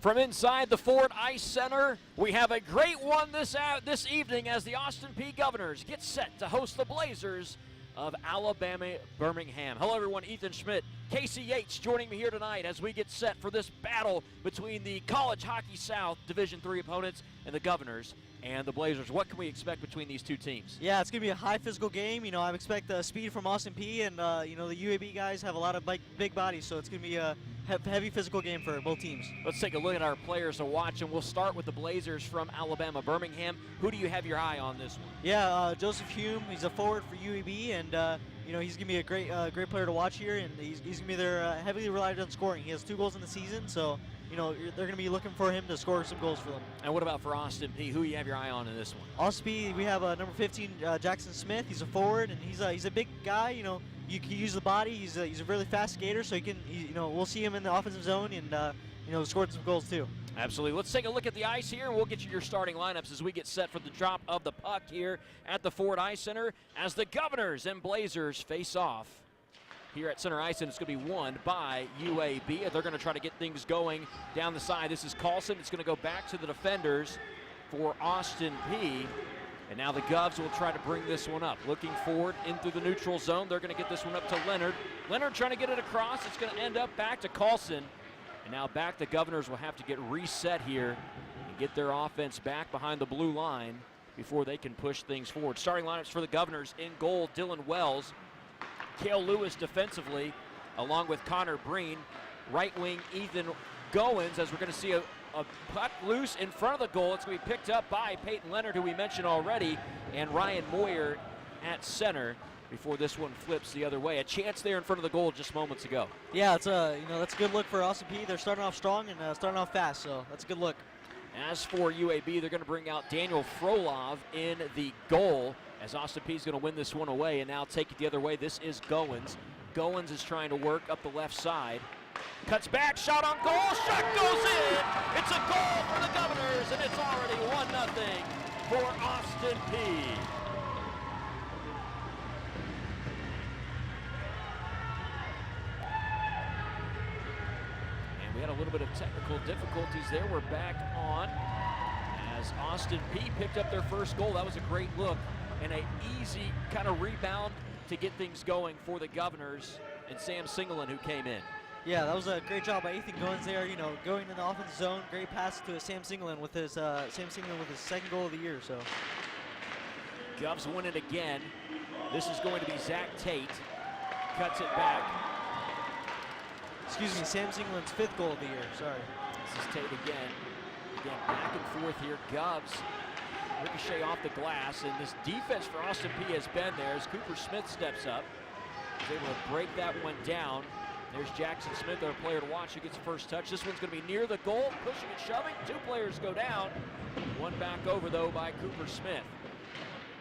From inside the Ford Ice Center, we have a great one this evening as the Austin Peay Governors get set to host the Blazers of Alabama Birmingham. Hello everyone, Ethan Schmidt, Casey Yates joining me here tonight as we get set for this battle between the College Hockey South Division III opponents and the Governors and the Blazers. What can we expect between these two teams? Yeah, it's going to be a high physical game. You know, I expect speed from Austin Peay, and you know, the UAB guys have a lot of big bodies, so it's going to be a heavy physical game for both teams. Let's take a look at our players to watch, and we'll start with the Blazers from Alabama Birmingham. Who do you have your eye on this one? Yeah, Joseph Hume. He's a forward for UAB, and you know, he's going to be a great player to watch here, and he's going to be there heavily relied on scoring. He has 2 goals in the season, so you know, they're going to be looking for him to score some goals for them. And what about for Austin Peay? Who do you have your eye on in this one? Austin Peay, we have number 15, Jackson Smith. He's a forward, and he's a big guy. You know, you can use the body. He's a really fast skater, so you know, we'll see him in the offensive zone and you know, scored some goals too. Absolutely. Let's take a look at the ice here, and we'll get you your starting lineups as we get set for the drop of the puck here at the Ford Ice Center as the Governors and Blazers face off here at center ice, and it's going to be won by UAB. They're going to try to get things going down the side. This is Carlson. It's going to go back to the defenders for Austin Peay. And now the Govs will try to bring this one up. Looking forward into the neutral zone. They're going to get this one up to Leonard. Leonard trying to get it across. It's going to end up back to Carlson. And now back the Governors will have to get reset here and get their offense back behind the blue line before they can push things forward. Starting lineups for the Governors: in goal, Dylan Wells. Cale Lewis defensively, along with Connor Breen. Right wing, Ethan Goins, as we're going to see a puck loose in front of the goal. It's going to be picked up by Peyton Leonard, who we mentioned already, and Ryan Moyer at center before this one flips the other way. A chance there in front of the goal just moments ago. Yeah, it's you know, that's a good look for Austin Peay. They're starting off strong and starting off fast, so that's a good look. As for UAB, they're going to bring out Daniel Frolov in the goal, as Austin Peay is going to win this one away and now take it the other way. This is Goins. Goins is trying to work up the left side. Cuts back, shot on goal, shot goes in! It's a goal for the Governors, and it's already 1-0 for Austin Peay. And we had a little bit of technical difficulties there. We're back on as Austin Peay picked up their first goal. That was a great look and an easy kind of rebound to get things going for the Governors and Sam Singelin, who came in. Yeah, that was a great job by Ethan Goins there. You know, going in the offensive zone, great pass to Sam Singelin with his second goal of the year. So, Govs win it again. This is going to be Zach Tate. Cuts it back. Excuse me, Sam Singelin's 5th goal of the year. Sorry. This is Tate again. Again, back and forth here. Govs ricochet off the glass, and this defense for Austin Peay has been there as Cooper Smith steps up. He's able to break that one down. There's Jackson Smith, our player to watch, who gets the first touch. This one's going to be near the goal, pushing and shoving. 2 players go down. One back over, though, by Cooper Smith.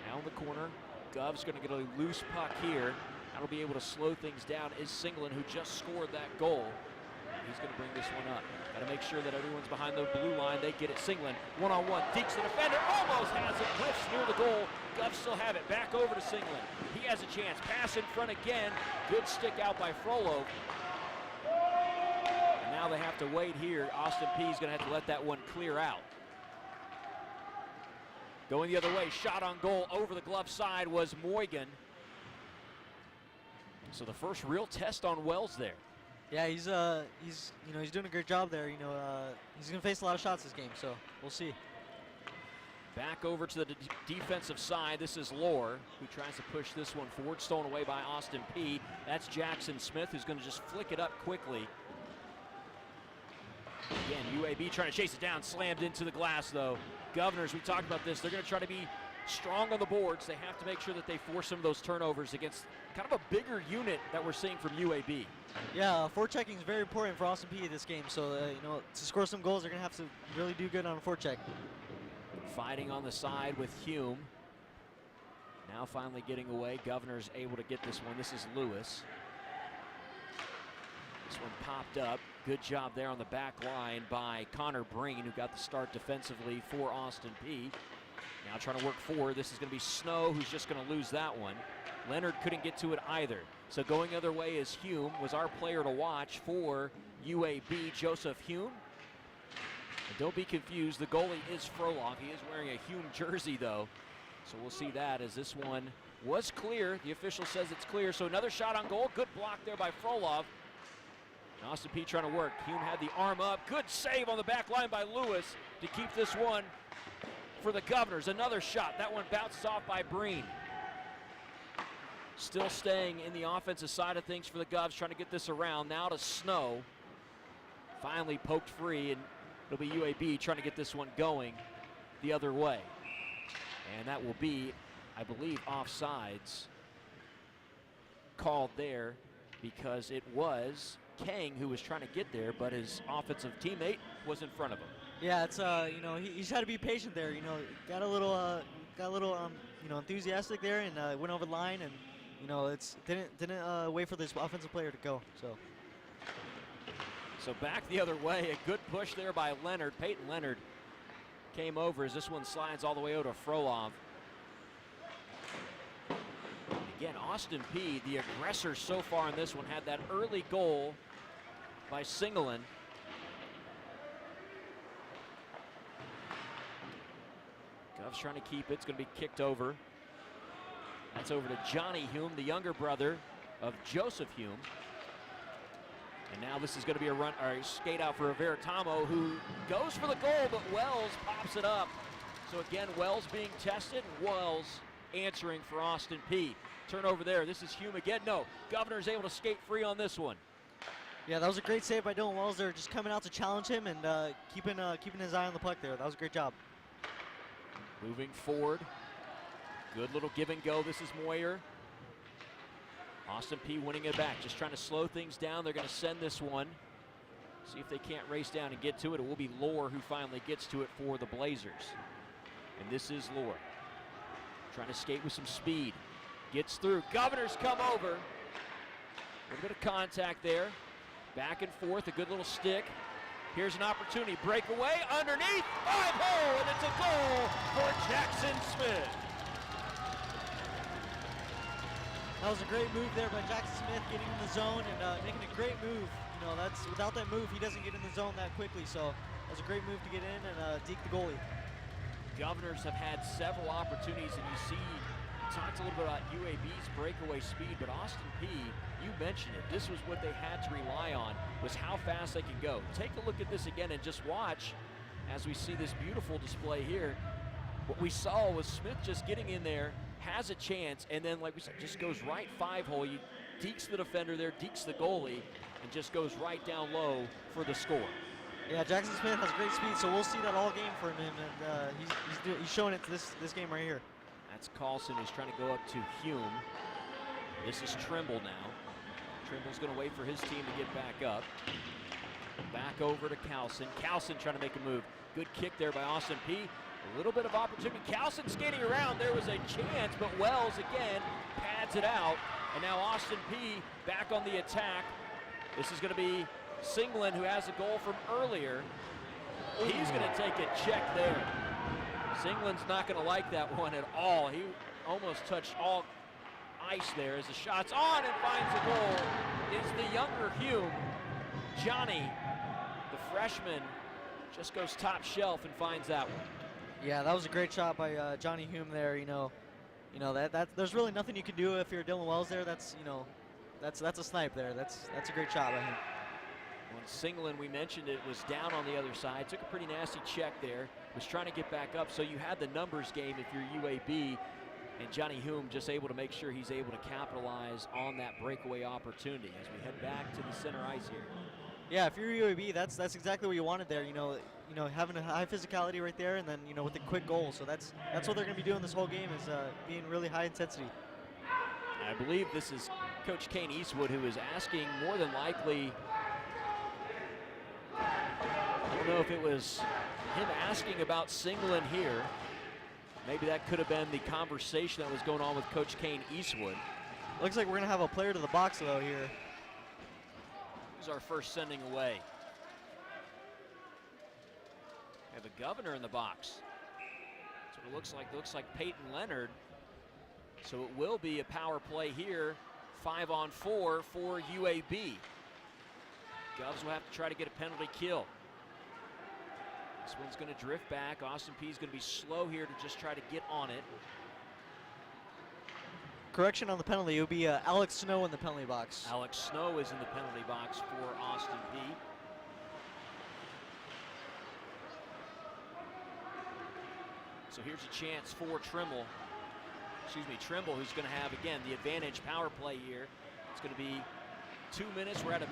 Now in the corner, Gov's going to get a loose puck here. That'll be able to slow things down is Singelin, who just scored that goal. He's going to bring this one up. Got to make sure that everyone's behind the blue line. They get it. Singelin, one-on-one, dekes the defender, almost has it, whiffs near the goal. Govs still have it. Back over to Singelin. He has a chance. Pass in front again. Good stick out by Frollo. And now they have to wait here. Austin Peay is going to have to let that one clear out. Going the other way, shot on goal over the glove side was Moygan. So the first real test on Wells there. Yeah, he's doing a great job there. You know, he's going to face a lot of shots this game, so we'll see. Back over to the defensive side. This is Lohr, who tries to push this one forward. Stolen away by Austin Peay. That's Jackson Smith, who's going to just flick it up quickly. Again, UAB trying to chase it down. Slammed into the glass, though. Governors, we talked about this. They're going to try to be strong on the boards. They have to make sure that they force some of those turnovers against kind of a bigger unit that we're seeing from UAB. Yeah, forechecking is very important for Austin Peay this game. So, you know, to score some goals, they're going to have to really do good on a forecheck. Fighting on the side with Hume. Now finally getting away. Governors able to get this one. This is Lewis. This one popped up. Good job there on the back line by Connor Breen, who got the start defensively for Austin Peay. Now trying to work forward. This is going to be Snow, who's just going to lose that one. Leonard couldn't get to it either. So going the other way is Hume, was our player to watch for UAB, Joseph Hume. And don't be confused, the goalie is Frolov. He is wearing a Hume jersey, though. So we'll see that as this one was clear. The official says it's clear. So another shot on goal. Good block there by Frolov. And Austin Peay trying to work. Hume had the arm up. Good save on the back line by Lewis to keep this one for the Governors. Another shot. That one bounces off by Breen. Still staying in the offensive side of things for the Govs, trying to get this around. Now to Snow. Finally poked free, and it'll be UAB trying to get this one going the other way. And that will be, I believe, offsides called there because it was Kang who was trying to get there, but his offensive teammate was in front of him. Yeah, it's you know, he's had to be patient there. You know, got a little you know, enthusiastic there, and went over the line, and you know, it's didn't wait for this offensive player to go. So back the other way, a good push there by Leonard. Peyton Leonard came over as this one slides all the way over to Frolov. Again, Austin Peay, the aggressor so far in this one, had that early goal by Singelin. Govs trying to keep it. It's going to be kicked over. That's over to Johnny Hume, the younger brother of Joseph Hume. And now this is going to be a run or a skate out for Veritamo, who goes for the goal, but Wells pops it up. So again, Wells being tested, and Wells answering for Austin Peay. Turnover there. This is Hume again. No, Governor's able to skate free on this one. Yeah, that was a great save by Dylan Wells there, just coming out to challenge him and keeping his eye on the puck there. That was a great job. Moving forward. Good little give and go. This is Moyer. Austin Peay winning it back, just trying to slow things down. They're going to send this one. See if they can't race down and get to it. It will be Lohr who finally gets to it for the Blazers. And this is Lohr. Trying to skate with some speed. Gets through. Governors come over. A little bit of contact there. Back and forth, a good little stick. Here's an opportunity. Breakaway underneath. 5-hole, and it's a goal for Jackson Smith. That was a great move there by Jackson Smith, getting in the zone and making a great move. You know, that's without that move, he doesn't get in the zone that quickly. So that was a great move to get in and deke the goalie. Governors have had several opportunities, and you see, we talked a little bit about UAB's breakaway speed, but Austin Peay, you mentioned it. This was what they had to rely on, was how fast they could go. Take a look at this again and just watch as we see this beautiful display here. What we saw was Smith just getting in there, has a chance, and then, like we said, just goes right 5-hole. He dekes the defender there, dekes the goalie, and just goes right down low for the score. Yeah, Jackson Smith has great speed, so we'll see that all game from him, and he's showing it this game right here. That's Carlson, who's trying to go up to Hume. This is Trimble now. Trimble's going to wait for his team to get back up. Back over to Carlson. Carlson trying to make a move. Good kick there by Austin Peay. A little bit of opportunity. Carlson skating around. There was a chance, but Wells again pads it out. And now Austin Peay back on the attack. This is going to be Singelin, who has a goal from earlier. He's going to take a check there. Singlin's not going to like that one at all. He almost touched all ice there as the shot's on and finds the goal. Is the younger Hume. Johnny, the freshman, just goes top shelf and finds that one. Yeah, that was a great shot by Johnny Hume there. You know that there's really nothing you can do if you're Dylan Wells there. That's that's a snipe there. That's a great shot by him. When Singelin, we mentioned it, was down on the other side. Took a pretty nasty check there. Was trying to get back up. So you had the numbers game if you're UAB. And Johnny Hume just able to make sure he's able to capitalize on that breakaway opportunity as we head back to the center ice here. Yeah, if you're UAB, that's exactly what you wanted there. You know, having a high physicality right there, and then with a quick goal. So that's what they're going to be doing this whole game, is being really high intensity. I believe this is Coach Kane Eastwood, who is asking, more than likely, I don't know if it was him asking about Singelin here. Maybe that could have been the conversation that was going on with Coach Kane Eastwood. Looks like we're going to have a player to the box, though, here. Here's our first sending away. Have a Governor in the box. That's what it looks like. Looks like Peyton Leonard. So it will be a power play here, 5-on-4 for UAB. Govs will have to try to get a penalty kill. This one's going to drift back. Austin Peay is going to be slow here to just try to get on it. Correction on the penalty, it will be Alex Snow in the penalty box. Alex Snow is in the penalty box for Austin Peay. So here's a chance for Trimble, who's going to have, again, the advantage power play here. It's going to be 2 minutes. We're at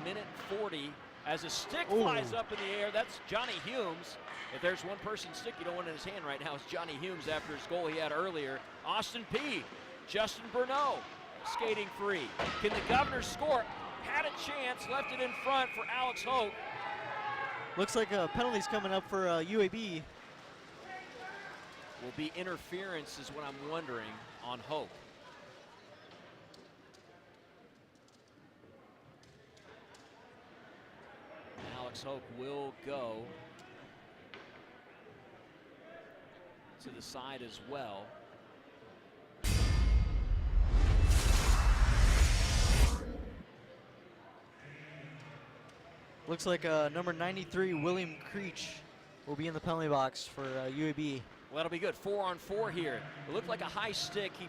1:40 as a stick flies up in the air. That's Johnny Humes. If there's one person's stick you don't want in his hand right now, it's Johnny Humes after his goal he had earlier. Austin Peay, Justin Burnett skating free. Can the Governors score? Had a chance, left it in front for Alex Hope. Looks like a penalty's coming up for UAB. Will be interference is what I'm wondering on Hope. Alex Hope will go to the side as well. Looks like number 93, William Creech, will be in the penalty box for UAB. Well, that'll be good. 4-on-4 here. It looked like a high stick. He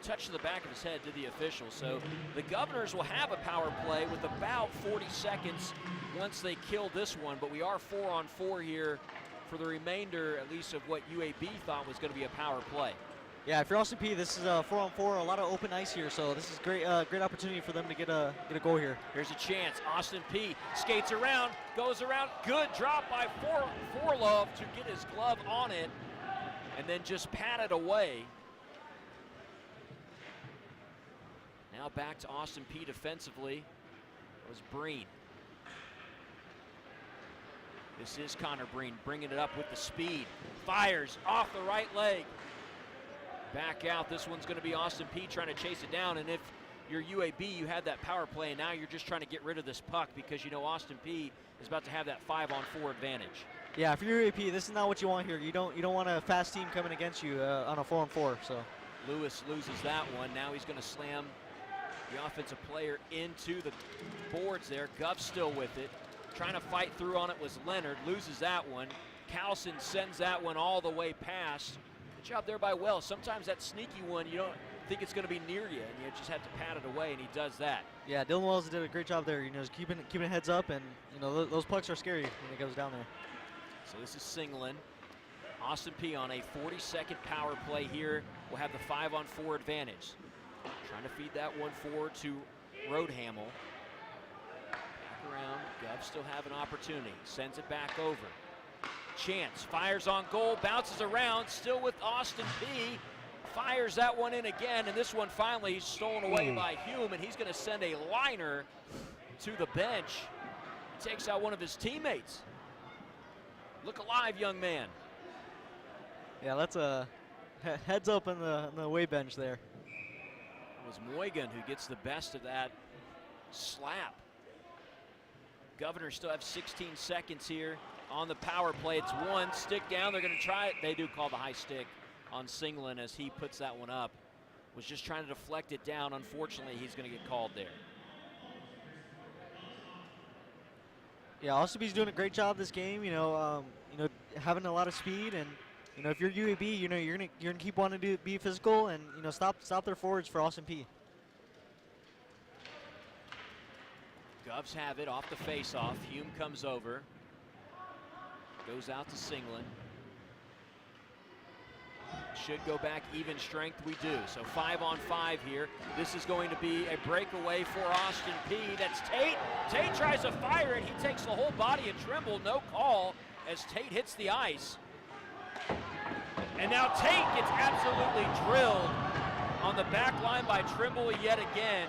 touched the back of his head to the official. So the Governors will have a power play with about 40 seconds once they kill this one. But we are 4-on-4 here for the remainder, at least, of what UAB thought was going to be a power play. Yeah, if you're Austin Peay, this is 4-on-4, a lot of open ice here. So this is great, great opportunity for them to get a goal here. Here's a chance. Austin Peay skates around, goes around. Good drop by Forlove to get his glove on it, and then just pat it away. Now back to Austin Peay defensively. It was Breen. This is Connor Breen bringing it up with the speed. Fires off the right leg. Back out. This one's going to be Austin Peay trying to chase it down. And if you're UAB, you had that power play, and now you're just trying to get rid of this puck because you know Austin Peay is about to have that 5-on-4 advantage. Yeah, if you're UAB, this is not what you want here. You don't want a fast team coming against you on a 4-on-4. So Lewis loses that one. Now he's going to slam the offensive player into the boards there. Gov still with it. Trying to fight through on it was Leonard. Loses that one. Carlson sends that one all the way past. Good job there by Wells. Sometimes that sneaky one, you don't think it's going to be near you, and you just have to pat it away, and he does that. Yeah, Dylan Wells did a great job there. You know, just keeping heads up, and you know those pucks are scary when it goes down there. So this is Singleton. Austin Peay on a 40-second power play here will have the 5-on-4 advantage. Trying to feed that one forward to Roadhamel. Back around. Gov still have an opportunity. Sends it back over. Chance fires on goal, bounces around, still with Austin Peay. Fires that one in again, and this one finally stolen away by Hume, and he's going to send a liner to the bench. He takes out one of his teammates. Look alive, young man. Yeah, that's a heads up on the away bench there. It was Moigan who gets the best of that slap. Governors still have 16 seconds here on the power play. It's one stick down. They're going to try it. They do call the high stick on Singleton as he puts that one up. Was just trying to deflect it down. Unfortunately, he's going to get called there. Yeah, Austin Peay's doing a great job this game. You know, having a lot of speed, and you know, if you're UAB, you know you're gonna keep wanting to be physical, and you know, stop their forwards for Austin Peay. Govs have it off the face-off. Hume comes over. Goes out to Singleton. Should go back even strength, we do. So 5-on-5 here. This is going to be a breakaway for Austin Peay. That's Tate. Tate tries to fire it. He takes the whole body of Trimble. No call as Tate hits the ice. And now Tate gets absolutely drilled on the back line by Trimble yet again.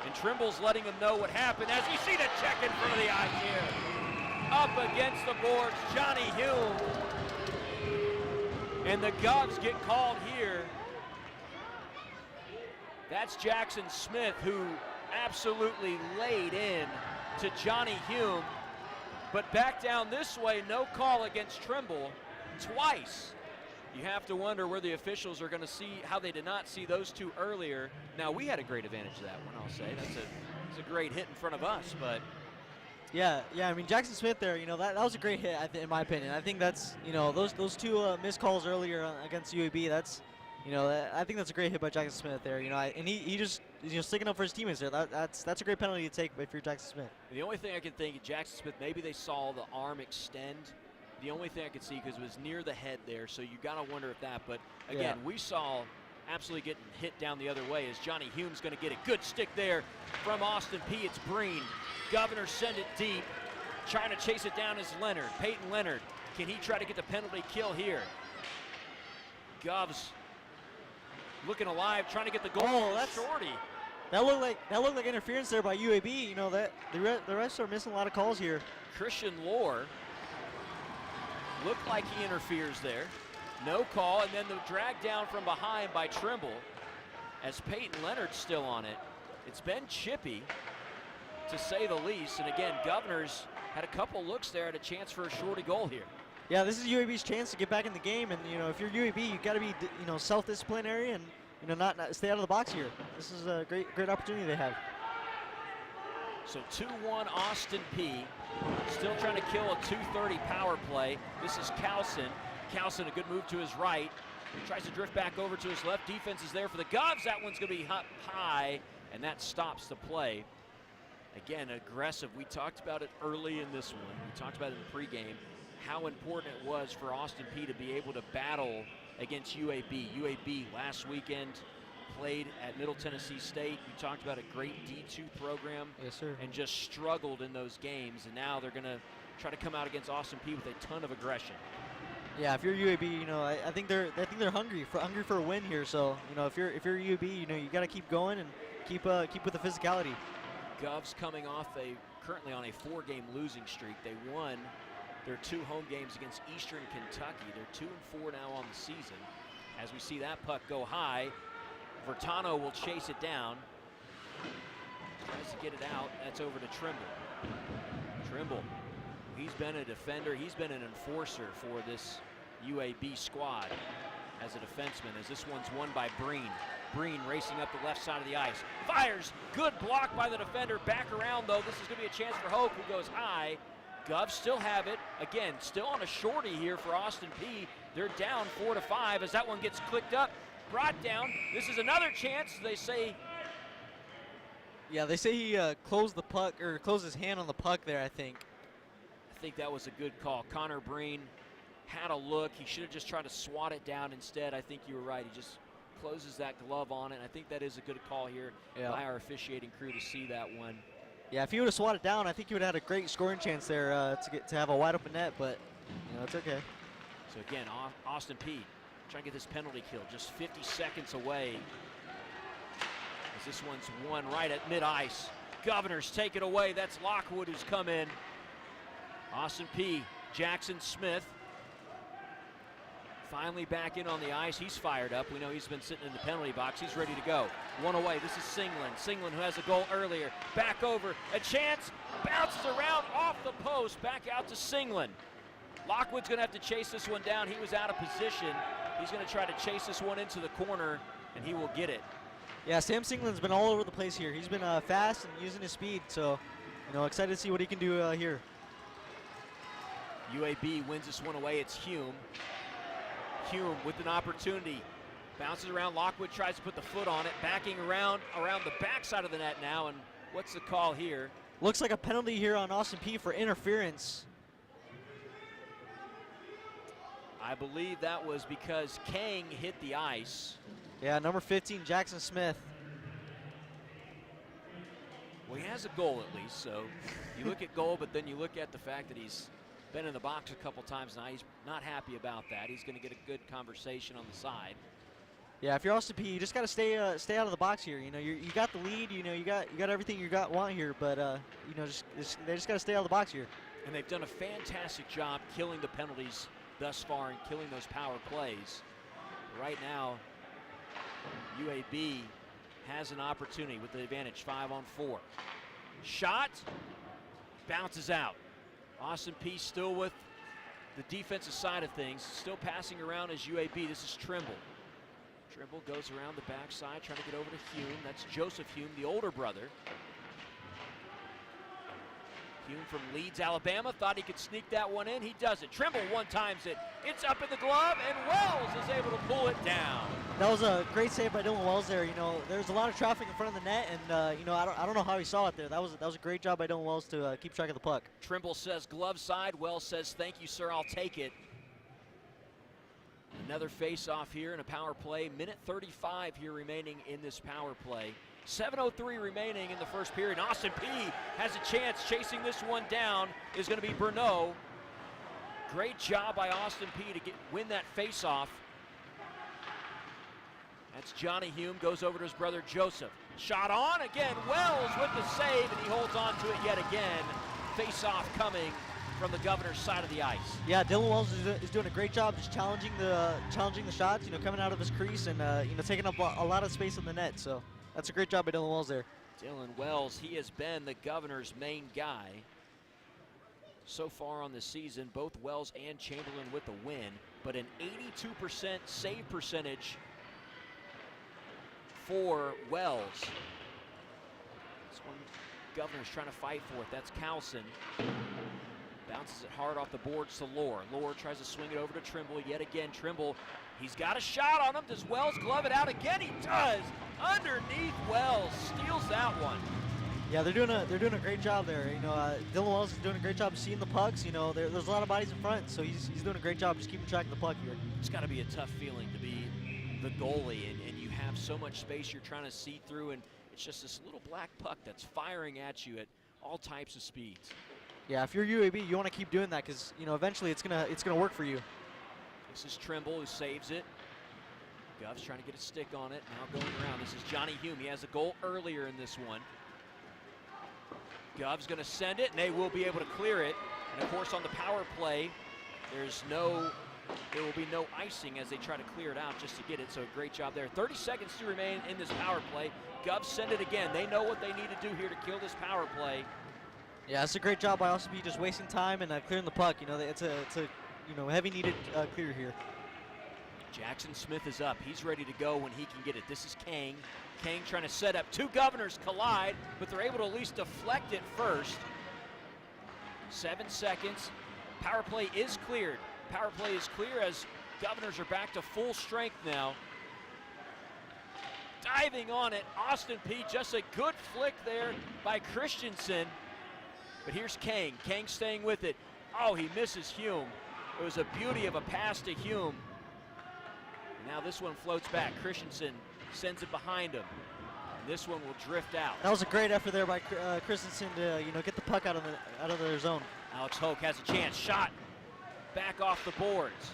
And Trimble's letting him know what happened as we see the check in front of the ice here. Up against the boards, Johnny Hume. And the Govs get called here. That's Jackson Smith, who absolutely laid in to Johnny Hume. But back down this way, no call against Trimble twice. You have to wonder where the officials are going to see how they did not see those two earlier. Now, we had a great advantage of that one, I'll say. That's a great hit in front of us, but Yeah, I mean, Jackson Smith there, that was a great hit, in my opinion. I think that's, those two missed calls earlier against UAB, that's, I think that's a great hit by Jackson Smith there, and he just, sticking up for his teammates there. That's a great penalty to take if you're Jackson Smith. The only thing I can think of, Jackson Smith, maybe they saw the arm extend. The only thing I could see, because it was near the head there, so you got to wonder if that. But again, we saw absolutely getting hit down the other way as Johnny Hume's going to get a good stick there from Austin Peay. It's Breen. Governor send it deep. Trying to chase it down is Leonard. Peyton Leonard. Can he try to get the penalty kill here? Govs looking alive, trying to get the goal. Oh, that's Shorty. That looked like interference there by UAB. That the refs are missing a lot of calls here. Christian Lohr looked like he interferes there. No call, and then the drag down from behind by Trimble as Peyton Leonard's still on it. It's been chippy, to say the least. And again, Governors had a couple looks there at a chance for a shorty goal here. Yeah, this is UAB's chance to get back in the game, and if you're UAB, you got to be self-disciplinary and not stay out of the box here. This is a great opportunity they have. So 2-1 Austin Peay. Still trying to kill a 2:30 power play. This is Cowson. Cowson, a good move to his right. He tries to drift back over to his left. Defense is there for the Govs. That one's going to be up high, and that stops the play. Again, aggressive. We talked about it early in this one. We talked about it in the pregame, how important it was for Austin Peay to be able to battle against UAB. UAB last weekend played at Middle Tennessee State. We talked about a great D2 program. Yes, sir. And just struggled in those games. And now they're going to try to come out against Austin Peay with a ton of aggression. Yeah, if you're UAB, I think they're hungry for a win here. So if you're UAB, you got to keep going and keep with the physicality. Govs coming off currently on a 4-game losing streak. They won their 2 home games against Eastern Kentucky. They're 2-4 now on the season. As we see that puck go high, Vertano will chase it down. Tries to get it out. That's over to Trimble. Trimble, he's been a defender. He's been an enforcer for this UAB squad as a defenseman, as this one's won by Breen. Breen racing up the left side of the ice. Fires. Good block by the defender. Back around, though. This is going to be a chance for Hope, who goes high. Govs still have it. Again, still on a shorty here for Austin Peay. They're down 4-5 as that one gets clicked up. Brought down. This is another chance. They say. Yeah, they say he closed the puck, or closed his hand on the puck there, I think. I think that was a good call. Connor Breen had a look. He should have just tried to swat it down instead. I think you were right. He just closes that glove on it. I think that is a good call here by our officiating crew to see that one. Yeah, if he would have swatted down, I think he would have had a great scoring chance there to have a wide open net, but it's okay. So again, Austin Peay trying to get this penalty kill, just 50 seconds away. As this one's won right at mid-ice. Governors take it away. That's Lockwood who's come in. Austin Peay, Jackson Smith finally back in on the ice. He's fired up. We know he's been sitting in the penalty box. He's ready to go. One away. This is Singland. Singland, who has a goal earlier. Back over. A chance. Bounces around off the post. Back out to Singland. Lockwood's going to have to chase this one down. He was out of position. He's going to try to chase this one into the corner, and he will get it. Yeah, Sam Singland's been all over the place here. He's been fast and using his speed, so excited to see what he can do here. UAB wins this one away. It's Hume. Hume with an opportunity. Bounces around. Lockwood tries to put the foot on it. Backing around the backside of the net now. And what's the call here? Looks like a penalty here on Austin Peay for interference. I believe that was because Kang hit the ice. Yeah, number 15, Jackson Smith. Well, he has a goal at least. So you look at goal, but then you look at the fact that he's been in the box a couple times now. He's not happy about that. He's going to get a good conversation on the side. Yeah, if you're Austin Peay, you just got to stay out of the box here. You got the lead. You got everything you want here, but they just got to stay out of the box here. And they've done a fantastic job killing the penalties thus far and killing those power plays. Right now, UAB has an opportunity with the advantage, 5-on-4. Shot, bounces out. Austin Peay still with the defensive side of things, still passing around as UAB. This is Trimble. Trimble goes around the backside, trying to get over to Hume. That's Joseph Hume, the older brother. Hume from Leeds, Alabama, thought he could sneak that one in. He does it. Trimble one-times it. It's up in the glove, and Wells is able to pull it down. That was a great save by Dylan Wells there. You know, there's a lot of traffic in front of the net, and you know, I don't know how he saw it there. That was a great job by Dylan Wells to keep track of the puck. Trimble says glove side. Wells says, thank you, sir, I'll take it. Another face-off here in a power play. Minute 35 here remaining in this power play. 7:03 remaining in the first period. Austin Peay has a chance. Chasing this one down is going to be Bernot. Great job by Austin Peay to win that face-off. That's Johnny Hume, goes over to his brother Joseph. Shot on again. Wells with the save, and he holds on to it yet again. Face-off coming from the Governor's side of the ice. Yeah, Dylan Wells is doing a great job just challenging the shots. You know, coming out of his crease and you know, taking up a lot of space in the net. So that's a great job by Dylan Wells there. Dylan Wells, he has been the Governor's main guy so far on the season. Both Wells and Chamberlain with the win, but an 82% save percentage for Wells. This one, Governor's trying to fight for it. That's Carlson. Bounces it hard off the boards to Lohr. Lohr tries to swing it over to Trimble. Yet again, Trimble, he's got a shot on him. Does Wells glove it out again? He does. Underneath Wells, steals that one. Yeah, they're doing a great job there. You know, Dylan Wells is doing a great job of seeing the pucks. You know, there's a lot of bodies in front, so he's doing a great job just keeping track of the puck here. It's got to be a tough feeling to be the goalie, and you have so much space you're trying to see through, and it's just this little black puck that's firing at you at all types of speeds. Yeah, if you're UAB, you want to keep doing that because, you know, eventually it's gonna work for you. This is Trimble who saves it. Gov's trying to get a stick on it. Now going around. This is Johnny Hume. He has a goal earlier in this one. Gov's going to send it, and they will be able to clear it. And of course, on the power play, there will be no icing as they try to clear it out just to get it. So a great job there. 30 seconds to remain in this power play. Govs send it again. They know what they need to do here to kill this power play. Yeah, it's a great job by Austin Peay just wasting time and clearing the puck. You know, it's a you know, heavy needed clear here. Jackson Smith is up. He's ready to go when he can get it. This is Kang. Kang trying to set up. Two Governors collide, but they're able to at least deflect it first. 7 seconds. Power play is cleared. Power play is clear as Governors are back to full strength now. Diving on it, Austin Peay, just a good flick there by Christensen. But here's Kang. Kang staying with it. Oh, he misses Hume. It was a beauty of a pass to Hume. Now this one floats back. Christensen sends it behind him. And this one will drift out. That was a great effort there by Christensen to, you know, get the puck out of their zone. Alex Hoke has a chance. Shot back off the boards.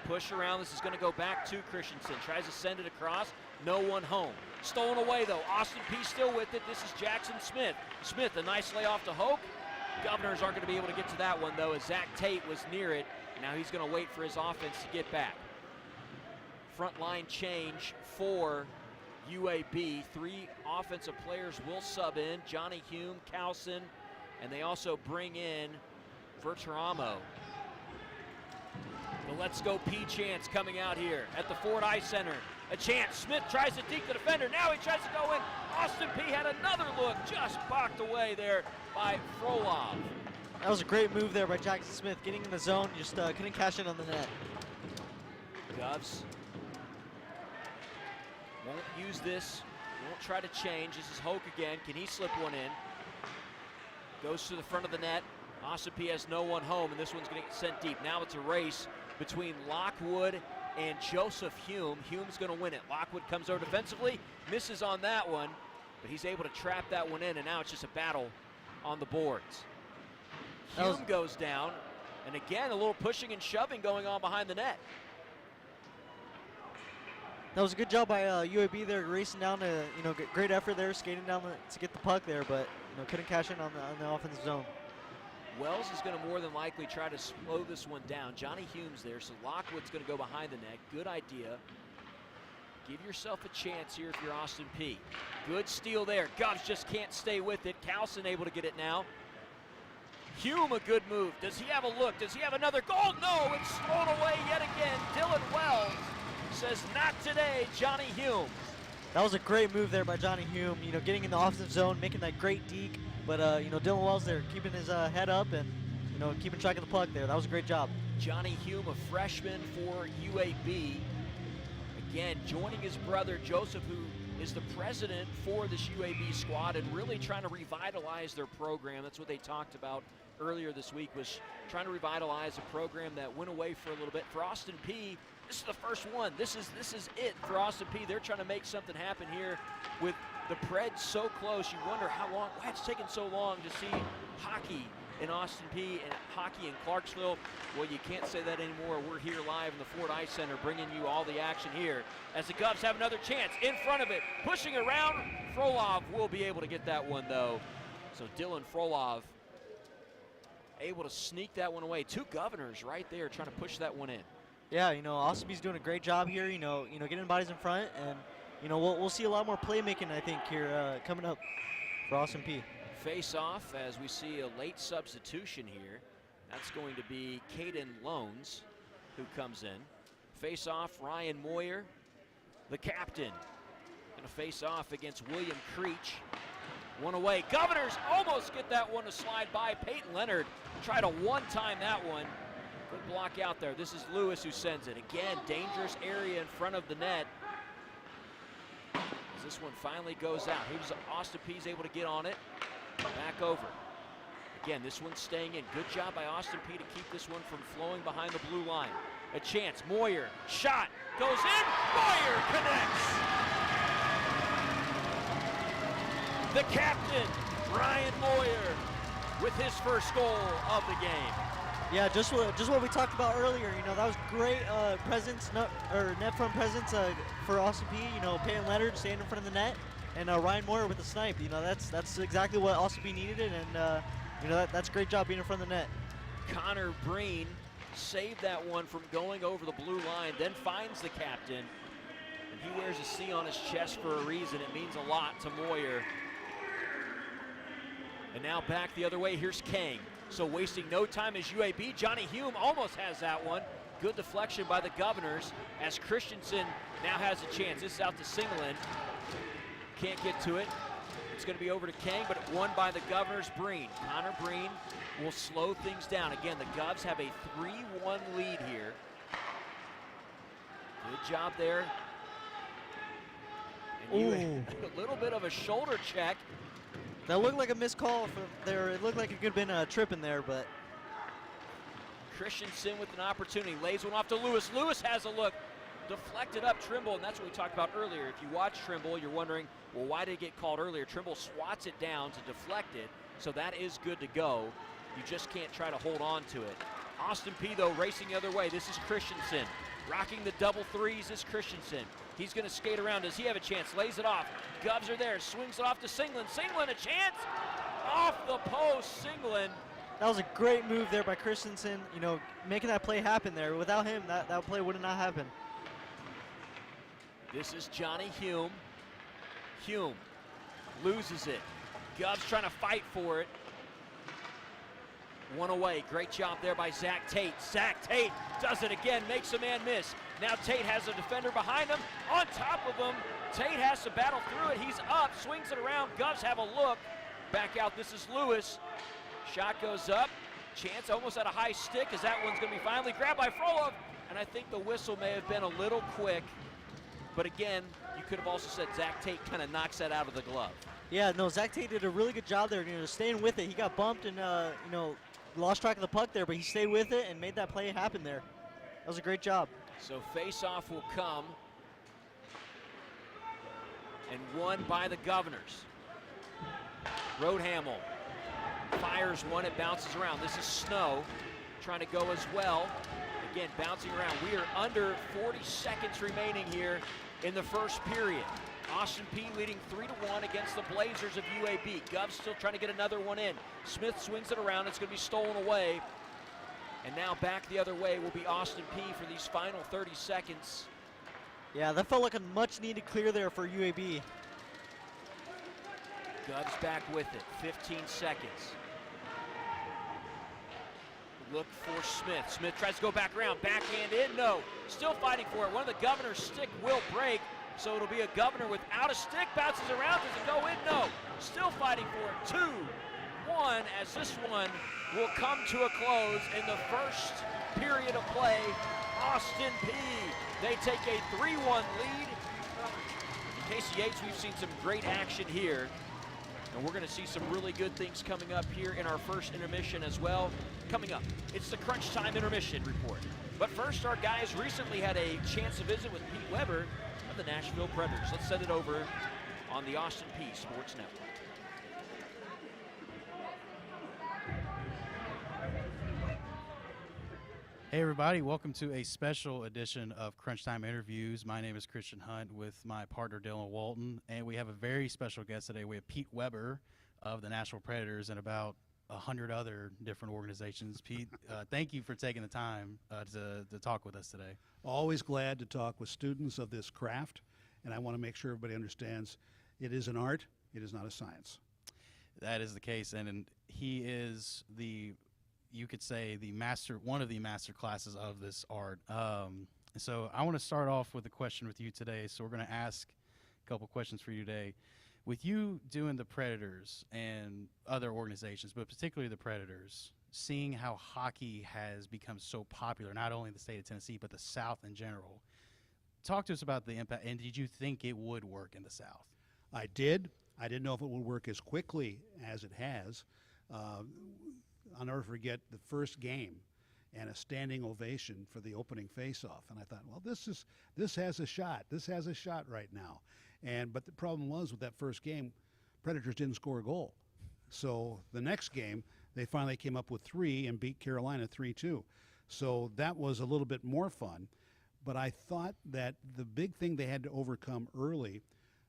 Push around. This is going to go back to Christensen. Tries to send it across. No one home. Stolen away though. Austin Peay still with it. This is Jackson Smith. Smith, a nice layoff to Hoke. Governors aren't going to be able to get to that one though, as Zach Tate was near it. Now he's going to wait for his offense to get back. Front line change for UAB. 3 offensive players will sub in. Johnny Hume, Carlson, and they also bring in Verteramo. The Let's Go Peay chants coming out here at the Ford Ice Center. A chance. Smith tries to deke the defender. Now he tries to go in. Austin Peay had another look, just blocked away there by Frolov. That was a great move there by Jackson Smith, getting in the zone, just couldn't cash in on the net. Govs won't use this, won't try to change. This is Hoke again. Can he slip one in? Goes to the front of the net. Austin Peay has no one home, and this one's going to get sent deep. Now it's a race between Lockwood and Joseph Hume. Hume's going to win it. Lockwood comes over defensively, misses on that one, but he's able to trap that one in, and now it's just a battle on the boards. Hume goes down, and again, a little pushing and shoving going on behind the net. That was a good job by UAB there, racing down to, you know, great effort there, skating down to get the puck there, but, you know, couldn't cash in on the offensive zone. Wells is going to more than likely try to slow this one down. Johnny Hume's there, so Lockwood's going to go behind the net. Good idea. Give yourself a chance here if you're Austin Peay. Good steal there. Govs just can't stay with it. Carlson able to get it now. Hume, a good move. Does he have a look? Does he have another goal? No, it's thrown away yet again. Dylan Wells says, not today, Johnny Hume. That was a great move there by Johnny Hume, you know, getting in the offensive zone, making that great deke. But, you know, Dylan Wells there keeping his head up and, you know, keeping track of the puck there. That was a great job. Johnny Hume, a freshman for UAB. Again, joining his brother Joseph, who is the president for this UAB squad and really trying to revitalize their program. That's what they talked about earlier this week, was trying to revitalize a program that went away for a little bit. For Austin Peay, this is the first one. This is it for Austin Peay. They're trying to make something happen here with the Preds so close. You wonder why it's taken so long to see hockey in Austin Peay and hockey in Clarksville. Well, you can't say that anymore. We're here live in the Ford Ice Center bringing you all the action here as the Govs have another chance in front of it, pushing around. Frolov will be able to get that one, though. So Dylan Frolov able to sneak that one away. Two Governors right there trying to push that one in. Yeah, you know, Austin Peay's doing a great job here, you know, getting bodies in front, and, you know, we'll see a lot more playmaking, I think, here coming up for Austin Peay. Face off as we see a late substitution here. That's going to be Caden Loans who comes in. Face off, Ryan Moyer, the captain. Gonna face off against William Creech. One away. Governors almost get that one to slide by. Peyton Leonard tried to one-time that one. Good block out there. This is Lewis who sends it. Again, dangerous area in front of the net. As this one finally goes out. Austin Peay's able to get on it. Back over. Again, this one's staying in. Good job by Austin Peay to keep this one from flowing behind the blue line. A chance. Moyer. Shot. Goes in. Moyer connects. The captain, Ryan Moyer, with his first goal of the game. Yeah, just what we talked about earlier. You know, that was great presence, net front presence for Austin Peay. You know, Peyton Leonard staying in front of the net, and Ryan Moyer with the snipe. You know, that's exactly what Austin Peay needed, and you know, that's a great job being in front of the net. Connor Breen saved that one from going over the blue line, then finds the captain, and he wears a C on his chest for a reason. It means a lot to Moyer. And now back the other way, here's Kang. So wasting no time as UAB. Johnny Hume almost has that one. Good deflection by the Governors as Christensen now has a chance. This is out to Singleton. Can't get to it. It's going to be over to Kang, but won by the Governors. Breen. Connor Breen will slow things down. Again, the Govs have a 3-1 lead here. Good job there. And a little bit of a shoulder check. That looked like a missed call from there. It looked like it could have been a trip in there, but. Christensen with an opportunity. Lays one off to Lewis. Lewis has a look. Deflected up Trimble, and that's what we talked about earlier. If you watch Trimble, you're wondering, well, why did it get called earlier? Trimble swats it down to deflect it, so that is good to go. You just can't try to hold on to it. Austin Peay, though, racing the other way. This is Christensen. Rocking the double threes is Christensen. He's going to skate around. Does he have a chance? Lays it off. Govs are there. Swings it off to Singleton. Singleton a chance. Off the post, Singleton. That was a great move there by Christensen, you know, making that play happen there. Without him, that play would not happen. This is Johnny Hume. Hume loses it. Govs trying to fight for it. One away. Great job there by Zach Tate. Zach Tate does it again, makes a man miss. Now Tate has a defender behind him. On top of him, Tate has to battle through it. He's up, swings it around. Govs have a look. Back out, this is Lewis. Shot goes up. Chance almost at a high stick as that one's going to be finally grabbed by Frolov. And I think the whistle may have been a little quick. But again, you could have also said Zach Tate kind of knocks that out of the glove. Yeah, no, Zach Tate did a really good job there, you know, staying with it. He got bumped and, you know, lost track of the puck there, but he stayed with it and made that play happen there. That was a great job. So face-off will come. And won by the Governors. Roadhamel fires one, it bounces around. This is Snow trying to go as well. Again, bouncing around. We are under 40 seconds remaining here in the first period. Austin Peay leading 3-1 against the Blazers of UAB. Govs still trying to get another one in. Smith swings it around. It's going to be stolen away. And now back the other way will be Austin Peay for these final 30 seconds. Yeah, that felt like a much-needed clear there for UAB. Govs back with it. 15 seconds. Look for Smith. Smith tries to go back around. Backhand in, no. Still fighting for it. One of the Governor's stick will break, so it'll be a Governor without a stick. Bounces around. Does it go in? No. Still fighting for it. 2-1 as this one will come to a close in the first period of play. Austin Peay. They take a 3-1 lead. Casey Yates, we've seen some great action here. And we're going to see some really good things coming up here in our first intermission as well. Coming up, it's the Crunch Time Intermission Report. But first, our guys recently had a chance to visit with Pete Weber of the Nashville Predators. Let's send it over on the Austin Peay Sports Network. Hey everybody, welcome to a special edition of Crunch Time Interviews. My name is Christian Hunt with my partner Dylan Walton, and we have a very special guest today. We have Pete Weber of the Nashville Predators and about 100 other different organizations. Pete, thank you for taking the time to talk with us today. Always glad to talk with students of this craft, and I want to make sure everybody understands it is an art, it is not a science. That is the case, and he is you could say one of the master classes of this art. So I want to start off with a question with you today. So we're going to ask a couple questions for you today. With you doing the Predators and other organizations, but particularly the Predators, seeing how hockey has become so popular, not only in the state of Tennessee, but the South in general, talk to us about the impact, and did you think it would work in the South? I did. I didn't know if it would work as quickly as it has. I'll never forget the first game and a standing ovation for the opening faceoff. And I thought, well, this has a shot. This has a shot right now. But the problem was with that first game, Predators didn't score a goal. So the next game, they finally came up with 3 and beat Carolina 3-2. So that was a little bit more fun. But I thought that the big thing they had to overcome early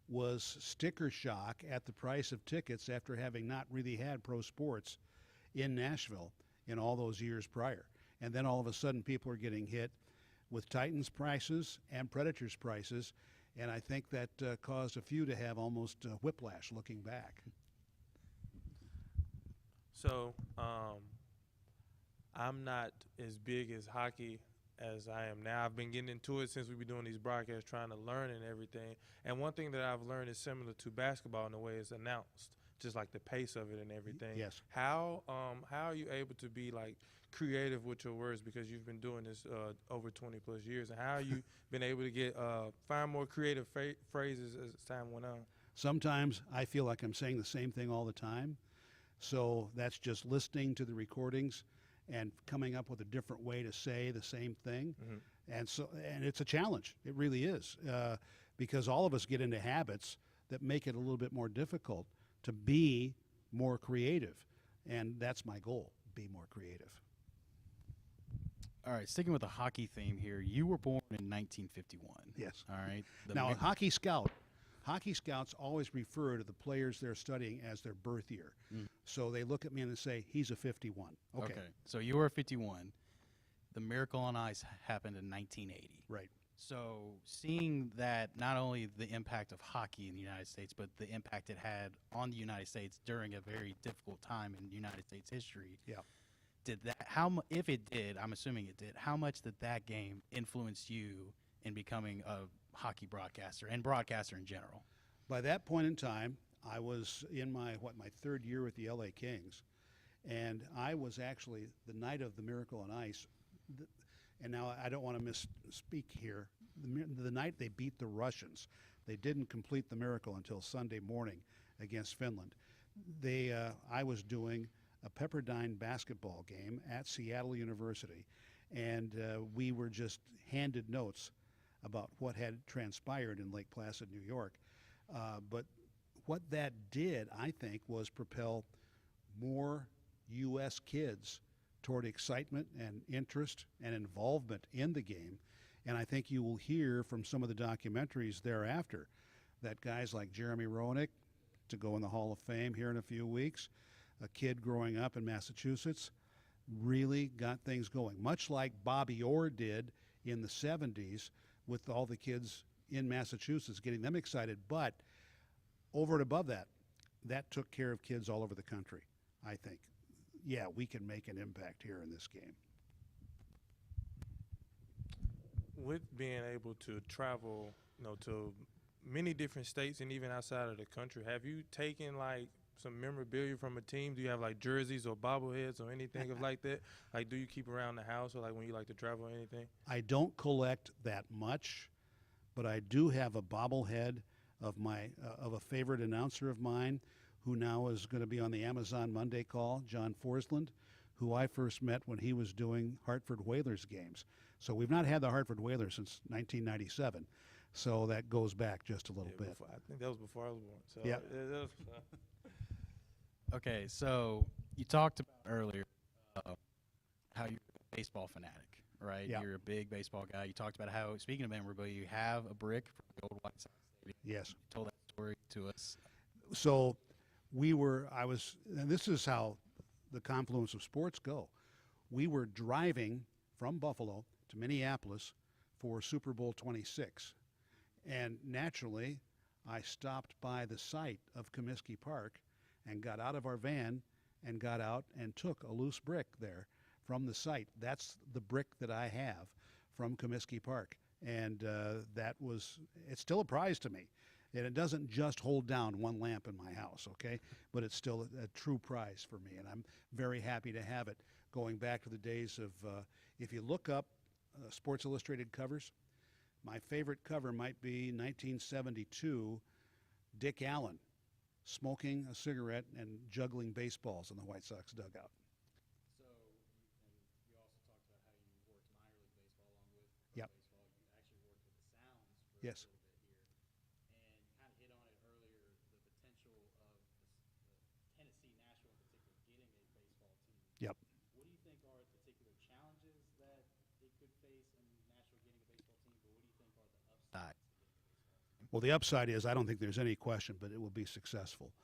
was sticker shock at the price of tickets after having not really had pro sports in Nashville in all those years prior. And then all of a sudden people are getting hit with Titans prices and Predators prices, and I think that caused a few to have almost whiplash looking back. So I'm not as big as hockey as I am now. I've been getting into it since we've been doing these broadcasts, trying to learn and everything. And one thing that I've learned is similar to basketball in the way it's announced, just like the pace of it and everything. Yes. How are you able to be like creative with your words, because you've been doing this over 20 plus years, and how you been able to get find more creative phrases as time went on? Sometimes I feel like I'm saying the same thing all the time. So that's just listening to the recordings and coming up with a different way to say the same thing. Mm-hmm. And it's a challenge. It really is, because all of us get into habits that make it a little bit more difficult to be more creative. And that's my goal, be more creative. All right, sticking with the hockey theme here, you were born in 1951. Yes. All right. Now, a hockey scouts always refer to the players they're studying as their birth year. Mm. So they look at me and they say, he's a 51. Okay. So you were a 51. The Miracle on Ice happened in 1980. Right. So seeing that, not only the impact of hockey in the United States, but the impact it had on the United States during a very difficult time in United States history. Yeah. Did that, if it did, I'm assuming it did, how much did that game influence you in becoming a hockey broadcaster and broadcaster in general? By that point in time, I was in my third year with the LA Kings, and I was actually the night of the Miracle on Ice, and now I don't want to misspeak here, the night they beat the Russians. They didn't complete the miracle until Sunday morning against Finland. I was doing a Pepperdine basketball game at Seattle University, and we were just handed notes about what had transpired in Lake Placid, New York. But what that did, I think, was propel more U.S. kids toward excitement and interest and involvement in the game. And I think you will hear from some of the documentaries thereafter that guys like Jeremy Roenick, to go in the Hall of Fame here in a few weeks, a kid growing up in Massachusetts, really got things going, much like Bobby Orr did in the 70s with all the kids in Massachusetts, getting them excited. But over and above that, that took care of kids all over the country, I think. yeah, we can make an impact here in this game. With being able to travel, to many different states and even outside of the country, have you taken like some memorabilia from a team? Do you have like jerseys or bobbleheads or anything of like that? Like, do you keep around the house or like when you like to travel or anything? I don't collect that much, but I do have a bobblehead of of a favorite announcer of mine, who now is going to be on the Amazon Monday call, John Forsland, who I first met when he was doing Hartford Whalers games. So we've not had the Hartford Whalers since 1997. So that goes back just a little bit. Before, I think that was before I was born. So Yeah. Okay, so you talked about earlier how you're a baseball fanatic, right? Yeah. You're a big baseball guy. You talked about how, speaking of memorabilia, you have a brick from the old White Sox Stadium. Yes. You told that story to us. So and this is how the confluence of sports go. We were driving from Buffalo to Minneapolis for Super Bowl 26. And naturally, I stopped by the site of Comiskey Park and got out of our van and got out and took a loose brick there from the site. That's the brick that I have from Comiskey Park. And it's still a prize to me. And it doesn't just hold down one lamp in my house, okay? But it's still a true prize for me, and I'm very happy to have it. Going back to the days of, if you look up Sports Illustrated covers, my favorite cover might be 1972, Dick Allen smoking a cigarette and juggling baseballs in the White Sox dugout. So, you also talked about how you worked minor league baseball along with pro Yep. baseball. You actually worked with the Sounds for Yes. a little bit here. And you kind of hit on it earlier, the potential of the Tennessee, Nashville in particular, getting a baseball team. Yep. What do you think are particular challenges that it could face in Nashville getting a baseball team, but what do you think are the upsides to getting a baseball team? Well, the upside is I don't think there's any question, but it will be successful.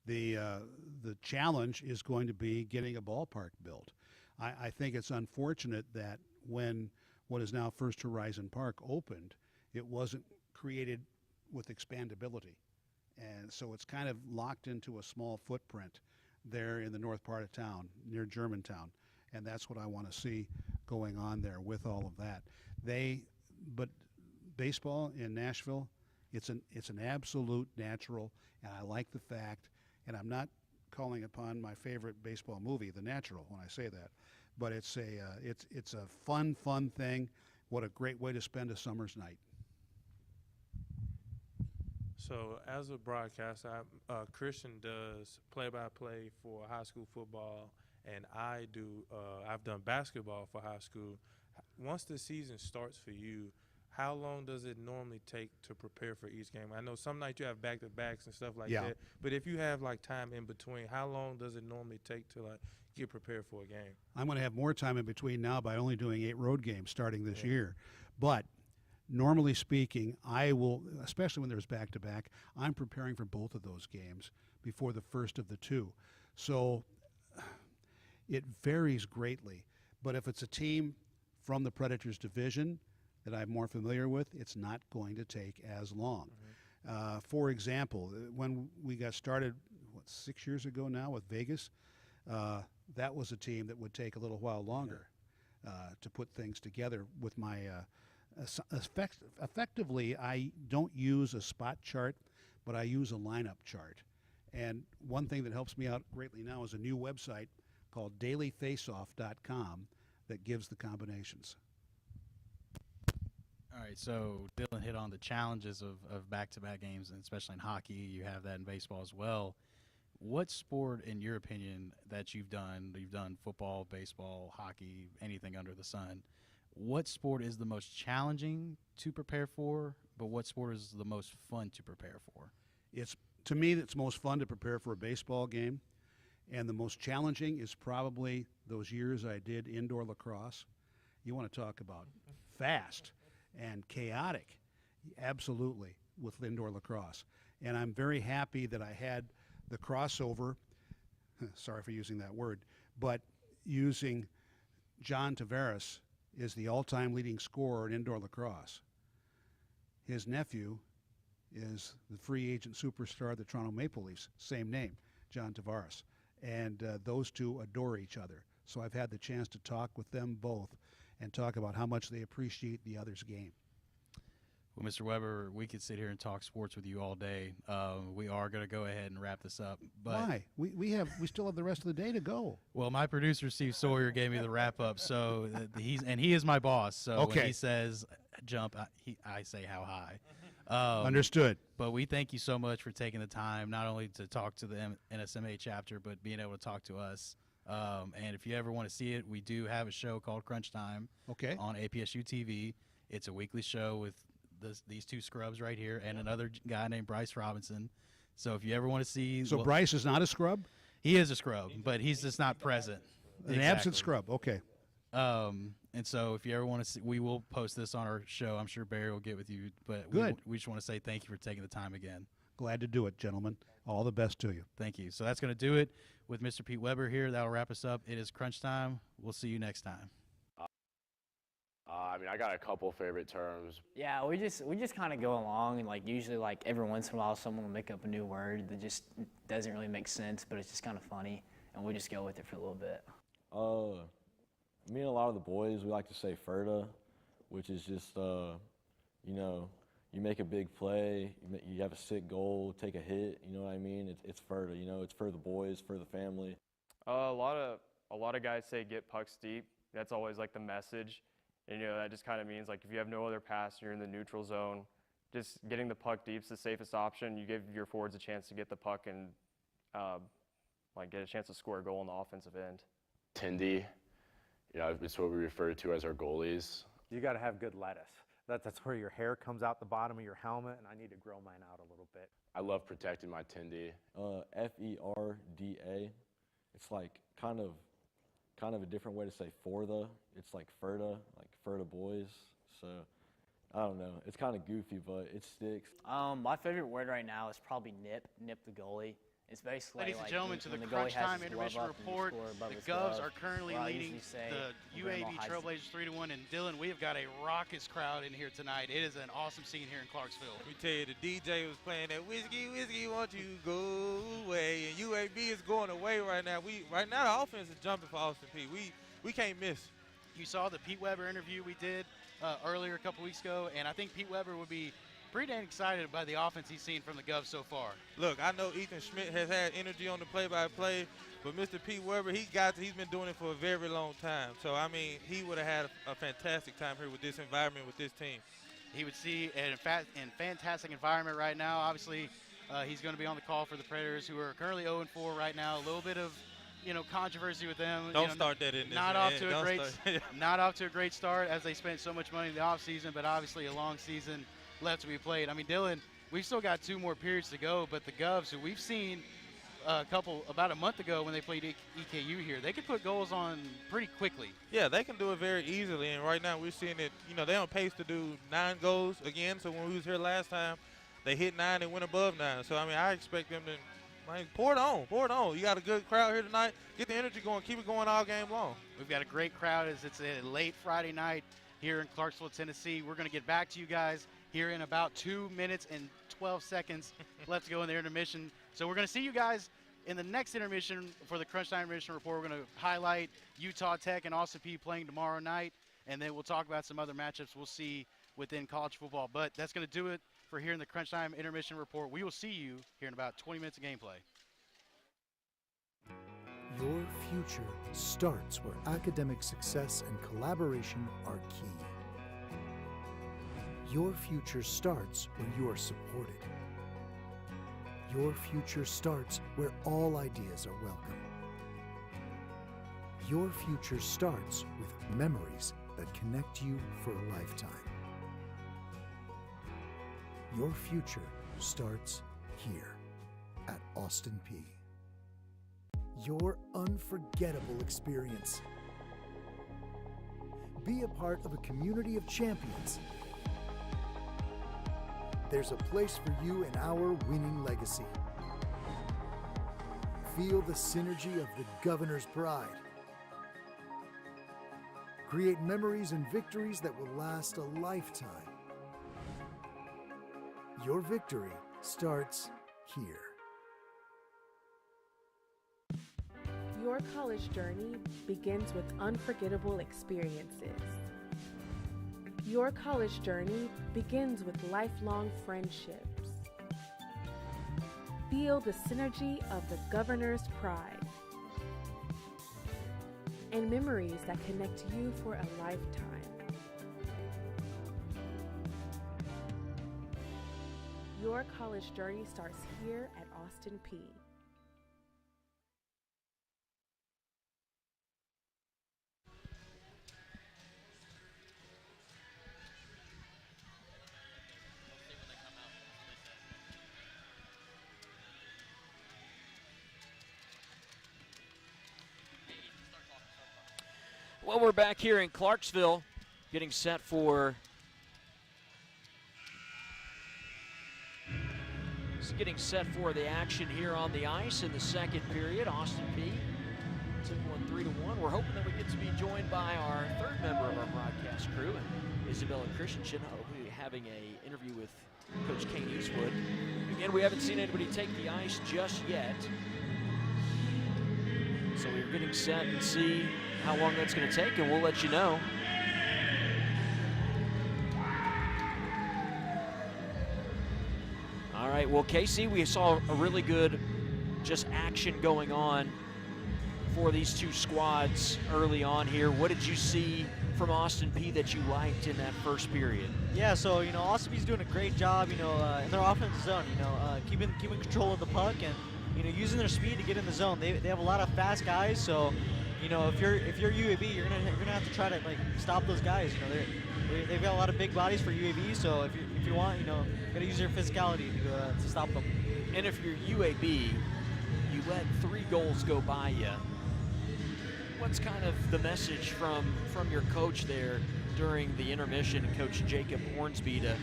The challenge is going to be getting a ballpark built. I think it's unfortunate that when what is now First Horizon Park opened, it wasn't created with expandability. And so it's kind of locked into a small footprint there in the north part of town, near Germantown. And that's what I want to see going on there with all of that. But baseball in Nashville, it's an absolute natural, and I like the fact, and I'm not calling upon my favorite baseball movie, The Natural, when I say that, but it's a fun thing. What a great way to spend a summer's night. So as a broadcaster, Christian does play-by-play for high school football, and I've done basketball for high school. Once the season starts for you, how long does it normally take to prepare for each game? I know some nights you have back-to-backs and stuff like that, but if you have like time in between, how long does it normally take to like get prepared for a game? I'm going to have more time in between now by only doing 8 road games starting this year. But normally speaking, I will, especially when there's back-to-back, I'm preparing for both of those games before the first of the 2. So it varies greatly. But if it's a team from the Predators division that I'm more familiar with, it's not going to take as long. For example, when we got started, 6 years ago now with Vegas, that was a team that would take a little while longer to put things together with my effectively, I don't use a spot chart, but I use a lineup chart. And one thing that helps me out greatly now is a new website called dailyfaceoff.com that gives the combinations. All right, so Dylan hit on the challenges of back-to-back games, and especially in hockey. You have that in baseball as well. What sport, in your opinion, that you've done football, baseball, hockey, anything under the sun, what sport is the most challenging to prepare for, but what sport is the most fun to prepare for? To me, it's most fun to prepare for a baseball game, and the most challenging is probably those years I did indoor lacrosse. You want to talk about fast and chaotic, absolutely, with indoor lacrosse. And I'm very happy that I had the crossover, sorry for using that word, but using John Tavares is the all-time leading scorer in indoor lacrosse. His nephew is the free agent superstar of the Toronto Maple Leafs, same name, John Tavares. and those two adore each other. So I've had the chance to talk with them both and talk about how much they appreciate the other's game. Well, Mr. Weber, we could sit here and talk sports with you all day. We are going to go ahead and wrap this up. But why? We still have the rest of the day to go. Well, my producer Steve Sawyer gave me the wrap up, so he is my boss. So okay. When he says jump, I say how high. Understood. But we thank you so much for taking the time, not only to talk to the NSMA chapter, but being able to talk to us. And if you ever want to see it, we do have a show called Crunch Time. Okay. On APSU-TV. It's a weekly show with these two scrubs right here and another guy named Bryce Robinson. So if you ever want to see, so Bryce is not a scrub. He is a scrub, but he's just not present. An absent scrub. Okay. And so if you ever want to see, we will post this on our show. I'm sure Barry will get with you. But good. We just want to say thank you for taking the time again. Glad to do it, gentlemen. All the best to you. Thank you. So that's going to do it with Mr. Pete Weber here. That'll wrap us up. It is crunch time. We'll see you next time. I mean, I got a couple favorite terms. Yeah, we just kind of go along, and like usually like every once in a while someone will make up a new word that just doesn't really make sense, but it's just kind of funny, and we just go with it for a little bit. Me and a lot of the boys, we like to say FERDA, which is just, you know, you make a big play, you have a sick goal, take a hit, you know what I mean? It's FERDA, you know, it's for the boys, for the family. A lot of guys say get pucks deep. That's always like the message. And, you know, that just kind of means like if you have no other pass, you're in the neutral zone, just getting the puck deep is the safest option. You give your forwards a chance to get the puck and like get a chance to score a goal on the offensive end. Tindy, you know, it's what we refer to as our goalies. You got to have good lettuce. That's where your hair comes out the bottom of your helmet, and I need to grow mine out a little bit. I love protecting my Tindy. FERDA. It's like kind of a different way to say FORDA. It's like FERDA, like FERDA boys. So I don't know. It's kind of goofy, but it sticks. My favorite word right now is probably nip the goalie. It's basically Ladies like and gentlemen, to the when Crunch goalie has Time his intermission glove up and you report. score above The his Govs glove. are currently Well, I leading usually say the Grandma UAB hides Trailblazers 3-1. And Dylan, we have got a raucous crowd in here tonight. It is an awesome scene here in Clarksville. Let me tell you, the DJ was playing that whiskey, won't you go away? And UAB is going away right now. Right now the offense is jumping for Austin Peay. We can't miss. You saw the Pete Weber interview we did earlier a couple weeks ago, and I think Pete Weber would be pretty dang excited by the offense he's seen from the Govs so far. Look, I know Ethan Schmidt has had energy on the play-by-play, but Mr. Pete Weber, he's been doing it for a very long time. So, I mean, he would have had a fantastic time here with this environment, with this team. He would see a fantastic environment right now. Obviously, he's going to be on the call for the Predators, who are currently 0-4 right now. A little bit of, you know, controversy with them. Don't start that in this. Not off to a great start, as they spent so much money in the offseason, but obviously a long season left to be played. I mean, Dylan, we've still got 2 more periods to go, but the Govs, who we've seen about a month ago when they played EKU here, they could put goals on pretty quickly. Yeah, they can do it very easily, and right now we're seeing it, you know, they're on pace to do 9 goals again. So when we was here last time, they hit 9 and went above 9. So, I mean, I expect them to, like, pour it on. You got a good crowd here tonight. Get the energy going. Keep it going all game long. We've got a great crowd as it's a late Friday night here in Clarksville, Tennessee. We're going to get back to you guys here in about 2 minutes and 12 seconds left to go in the intermission. So we're going to see you guys in the next intermission for the Crunch Time Intermission Report. We're going to highlight Utah Tech and Austin Peay playing tomorrow night, and then we'll talk about some other matchups we'll see within college football. But that's going to do it for here in the Crunch Time Intermission Report. We will see you here in about 20 minutes of gameplay. Your future starts where academic success and collaboration are key. Your future starts where you are supported. Your future starts where all ideas are welcome. Your future starts with memories that connect you for a lifetime. Your future starts here at Austin Peay. Your unforgettable experience. Be a part of a community of champions. There's a place for you in our winning legacy. Feel the synergy of the Governor's pride. Create memories and victories that will last a lifetime. Your victory starts here. Your college journey begins with unforgettable experiences. Your college journey begins with lifelong friendships. Feel the synergy of the Governor's Pride and memories that connect you for a lifetime. Your college journey starts here at Austin Peay. Well, we're back here in Clarksville, getting set for the action here on the ice in the second period. Austin Peay took one 3-1. We're hoping that we get to be joined by our third member of our broadcast crew, Isabella Christensen, hopefully having an interview with Coach Kane Eastwood. Again, we haven't seen anybody take the ice just yet, so we're getting set and see how long that's going to take, and we'll let you know. All right, well, Casey, we saw a really good just action going on for these two squads early on here. What did you see from Austin Peay that you liked in that first period? Yeah, so, Austin Peay's doing a great job, in their offensive zone, keeping control of the puck and, using their speed to get in the zone. They have a lot of fast guys, so, if you're UAB, you're gonna have to try to stop those guys. They've got a lot of big bodies for UAB, so if you want, you gotta use your physicality to stop them. And if you're UAB, you let 3 goals go by you. What's kind of the message from your coach there during the intermission, Coach Jacob Hornsby, to,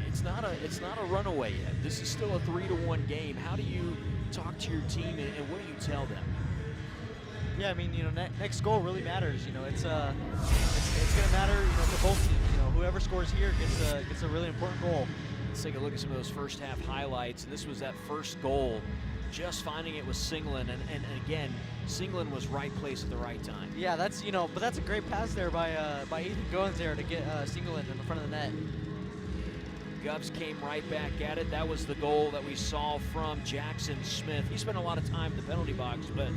it's not a runaway yet. This is still a 3-1 game. How do you talk to your team and what do you tell them? Yeah, I mean, next goal really matters. It's gonna matter, for both teams. Whoever scores here gets a really important goal. Let's take a look at some of those first half highlights. And this was that first goal, just finding it was Singleton, and again, Singleton was right place at the right time. Yeah, that's but that's a great pass there by Ethan Goins there to get Singleton in the front of the net. Govs came right back at it. That was the goal that we saw from Jackson Smith. He spent a lot of time in the penalty box, but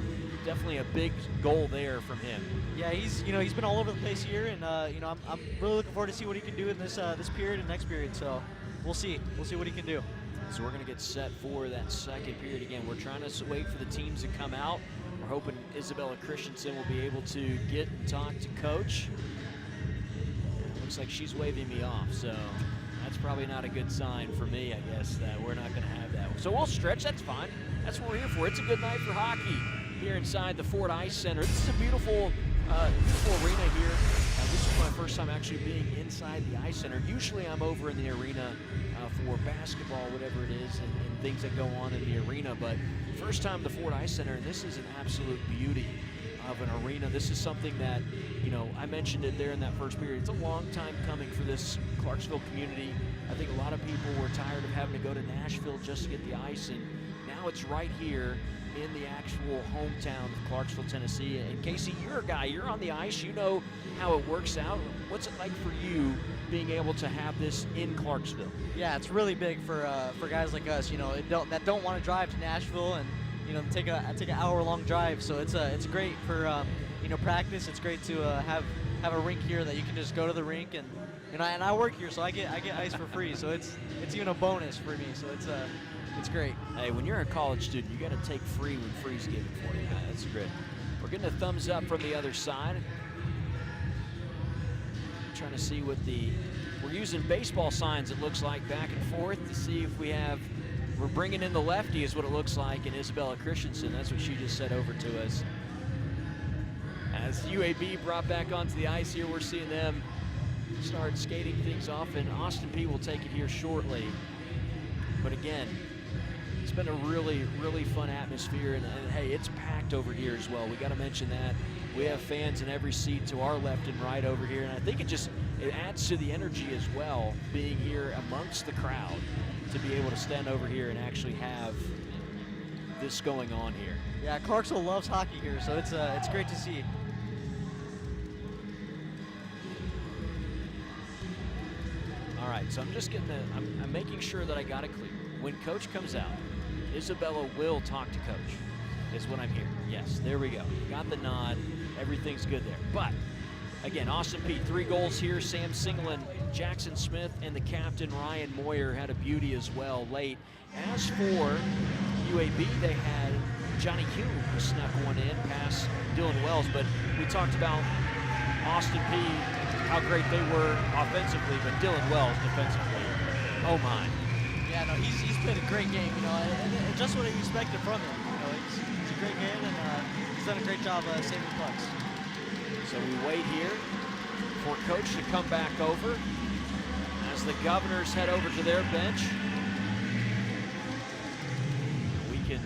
definitely a big goal there from him. Yeah, he's been all over the place here, and I'm really looking forward to see what he can do in this period and next period. So we'll see what he can do. So we're going to get set for that second period again. We're trying to wait for the teams to come out. We're hoping Isabella Christensen will be able to get and talk to Coach. It looks like she's waving me off, so that's probably not a good sign for me, I guess, that we're not going to have that. So we'll stretch. That's fine. That's what we're here for. It's a good night for hockey here inside the Ford Ice Center. This is a beautiful arena here. This is my first time actually being inside the Ice Center. Usually I'm over in the arena for basketball, whatever it is, and things that go on in the arena. But first time the Ford Ice Center, and this is an absolute beauty of an arena. This is something that, I mentioned it there in that first period. It's a long time coming for this Clarksville community. I think a lot of people were tired of having to go to Nashville just to get the ice, and now it's right here in the actual hometown of Clarksville, Tennessee. And Casey, you're a guy, you're on the ice, you know how it works out. What's it like for you being able to have this in Clarksville? Yeah, it's really big for guys like us, that don't want to drive to Nashville and take an hour-long drive. So it's great for practice. It's great to have a rink here that you can just go to the rink, and I work here, so I get ice for free. So it's even a bonus for me. So it's great. Hey, when you're a college student, you got to take free when free's given for you. That's great. We're getting a thumbs up from the other side. Trying to see what we're using baseball signs, it looks like, back and forth to see if we're bringing in the lefty is what it looks like, and Isabella Christensen, that's what she just said over to us. As UAB brought back onto the ice here, we're seeing them start skating things off, and Austin Peay will take it here shortly. But again, it's been a really, really fun atmosphere, and hey, it's packed over here as well. We got to mention that. We have fans in every seat to our left and right over here, and I think it adds to the energy as well, being here amongst the crowd, to be able to stand over here and actually have this going on here. Yeah, Clarksville loves hockey here, so it's great to see. All right, so I'm just getting I'm making sure that I got it clear. When Coach comes out, Isabella will talk to Coach, is what I'm hearing. Yes, there we go. Got the nod. Everything's good there. But, again, Austin Peay, 3 goals here. Sam Singleton, Jackson Smith, and the captain, Ryan Moyer, had a beauty as well late. As for UAB, they had Johnny Hume who snuck one in past Dylan Wells. But we talked about Austin Peay, how great they were offensively, but Dylan Wells defensively, oh my. Yeah, no, he's played a great game, you know, and just what I expected from him. You know, it's a great game, and he's done a great job saving pucks. So we wait here for Coach to come back over as the Governors head over to their bench. We can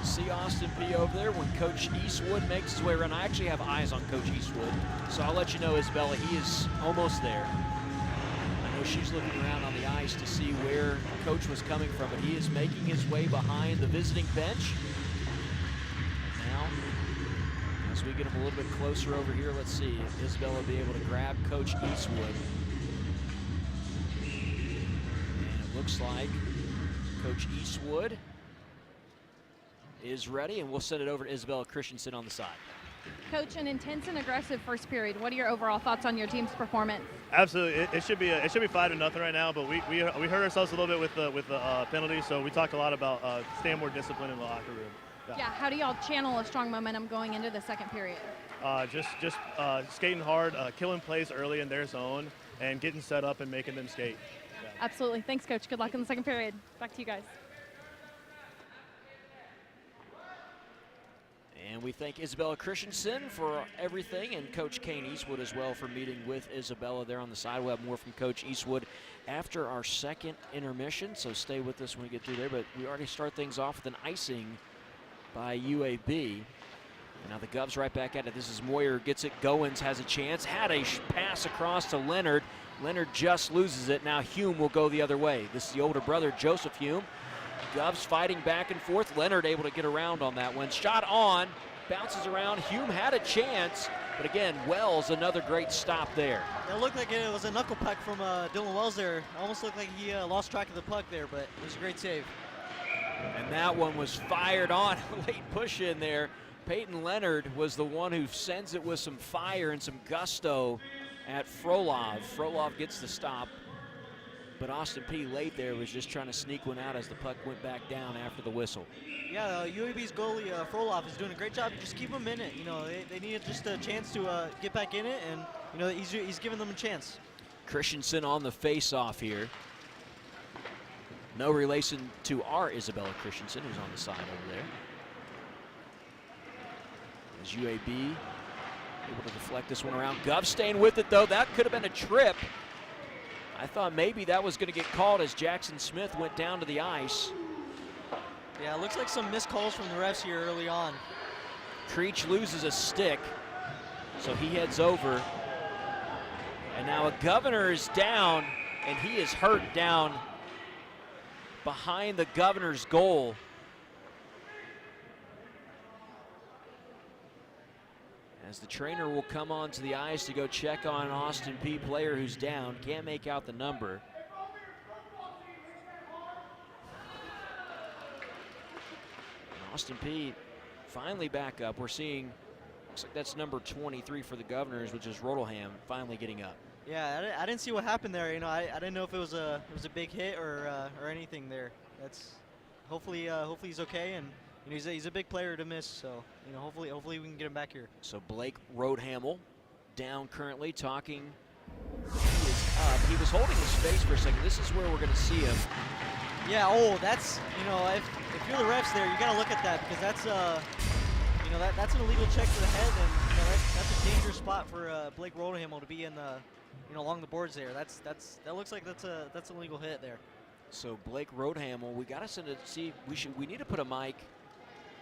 see Austin Peay over there when Coach Eastwood makes his way around. I actually have eyes on Coach Eastwood, so I'll let you know, Isabella, he is almost there. I know she's looking around on the ice to see where Coach was coming from, but he is making his way behind the visiting bench. Now, as we get him a little bit closer over here, let's see if Isabella will be able to grab Coach Eastwood. And it looks like Coach Eastwood is ready, and we'll send it over to Isabella Christensen on the side. Coach, an intense and aggressive first period. What are your overall thoughts on your team's performance? Absolutely, it should be 5-0 right now. But we hurt ourselves a little bit with the penalty, so we talked a lot about staying more disciplined in the locker room. Yeah. How do y'all channel a strong momentum going into the second period? Just skating hard, killing plays early in their zone, and getting set up and making them skate. Yeah. Absolutely. Thanks, Coach. Good luck in the second period. Back to you guys. And we thank Isabella Christensen for everything, and Coach Kane Eastwood as well for meeting with Isabella there on the side. We'll have more from Coach Eastwood after our second intermission, so stay with us when we get through there. But we already start things off with an icing by UAB. And now the Govs right back at it. This is Moyer, gets it. Goins has a chance. Had a pass across to Leonard. Leonard just loses it. Now Hume will go the other way. This is the older brother, Joseph Hume. Govs fighting back and forth. Leonard able to get around on that one. Shot on, bounces around. Hume had a chance, but again, Wells, another great stop there. It looked like it was a knuckle puck from Dylan Wells there. Almost looked like he lost track of the puck there, but it was a great save. And that one was fired on. Late push in there. Peyton Leonard was the one who sends it with some fire and some gusto at Frolov. Frolov gets the stop. But Austin Peay late there was just trying to sneak one out as the puck went back down after the whistle. Yeah, UAB's goalie, Frolov, is doing a great job. Just keep him in it. You know, they needed just a chance to get back in it, and, you know, he's giving them a chance. Christensen on the face-off here. No relation to our Isabella Christensen, who's on the side over there. As UAB able to deflect this one around. Gov staying with it, though. That could have been a trip. I thought maybe that was going to get called as Jackson Smith went down to the ice. Yeah, it looks like some missed calls from the refs here early on. Creech loses a stick, so he heads over. And now a Governor is down, and he is hurt down behind the Governor's goal. As the trainer will come onto the ice to go check on an Austin Peay player who's down. Can't make out the number. And Austin Peay finally back up. We're seeing, looks like that's number 23 for the Governors, which is Rodelham, finally getting up. Yeah, I didn't see what happened there. You know, I didn't know if it was a big hit or anything there. That's hopefully he's okay, and you know, he's a big player to miss, so you know, hopefully we can get him back here. So Blake Rodehamel down currently, talking. He is up. He was holding his face for a second. This is where we're going to see him. Yeah. Oh, that's, you know, if you're the refs there, you got to look at that, because that's you know, that's an illegal check to the head, and you know, that's a dangerous spot for Blake Rodehamel to be in the, you know, along the boards there. That looks like that's an illegal hit there. So Blake Rodehamel, we got to send it. See, we need to put a mic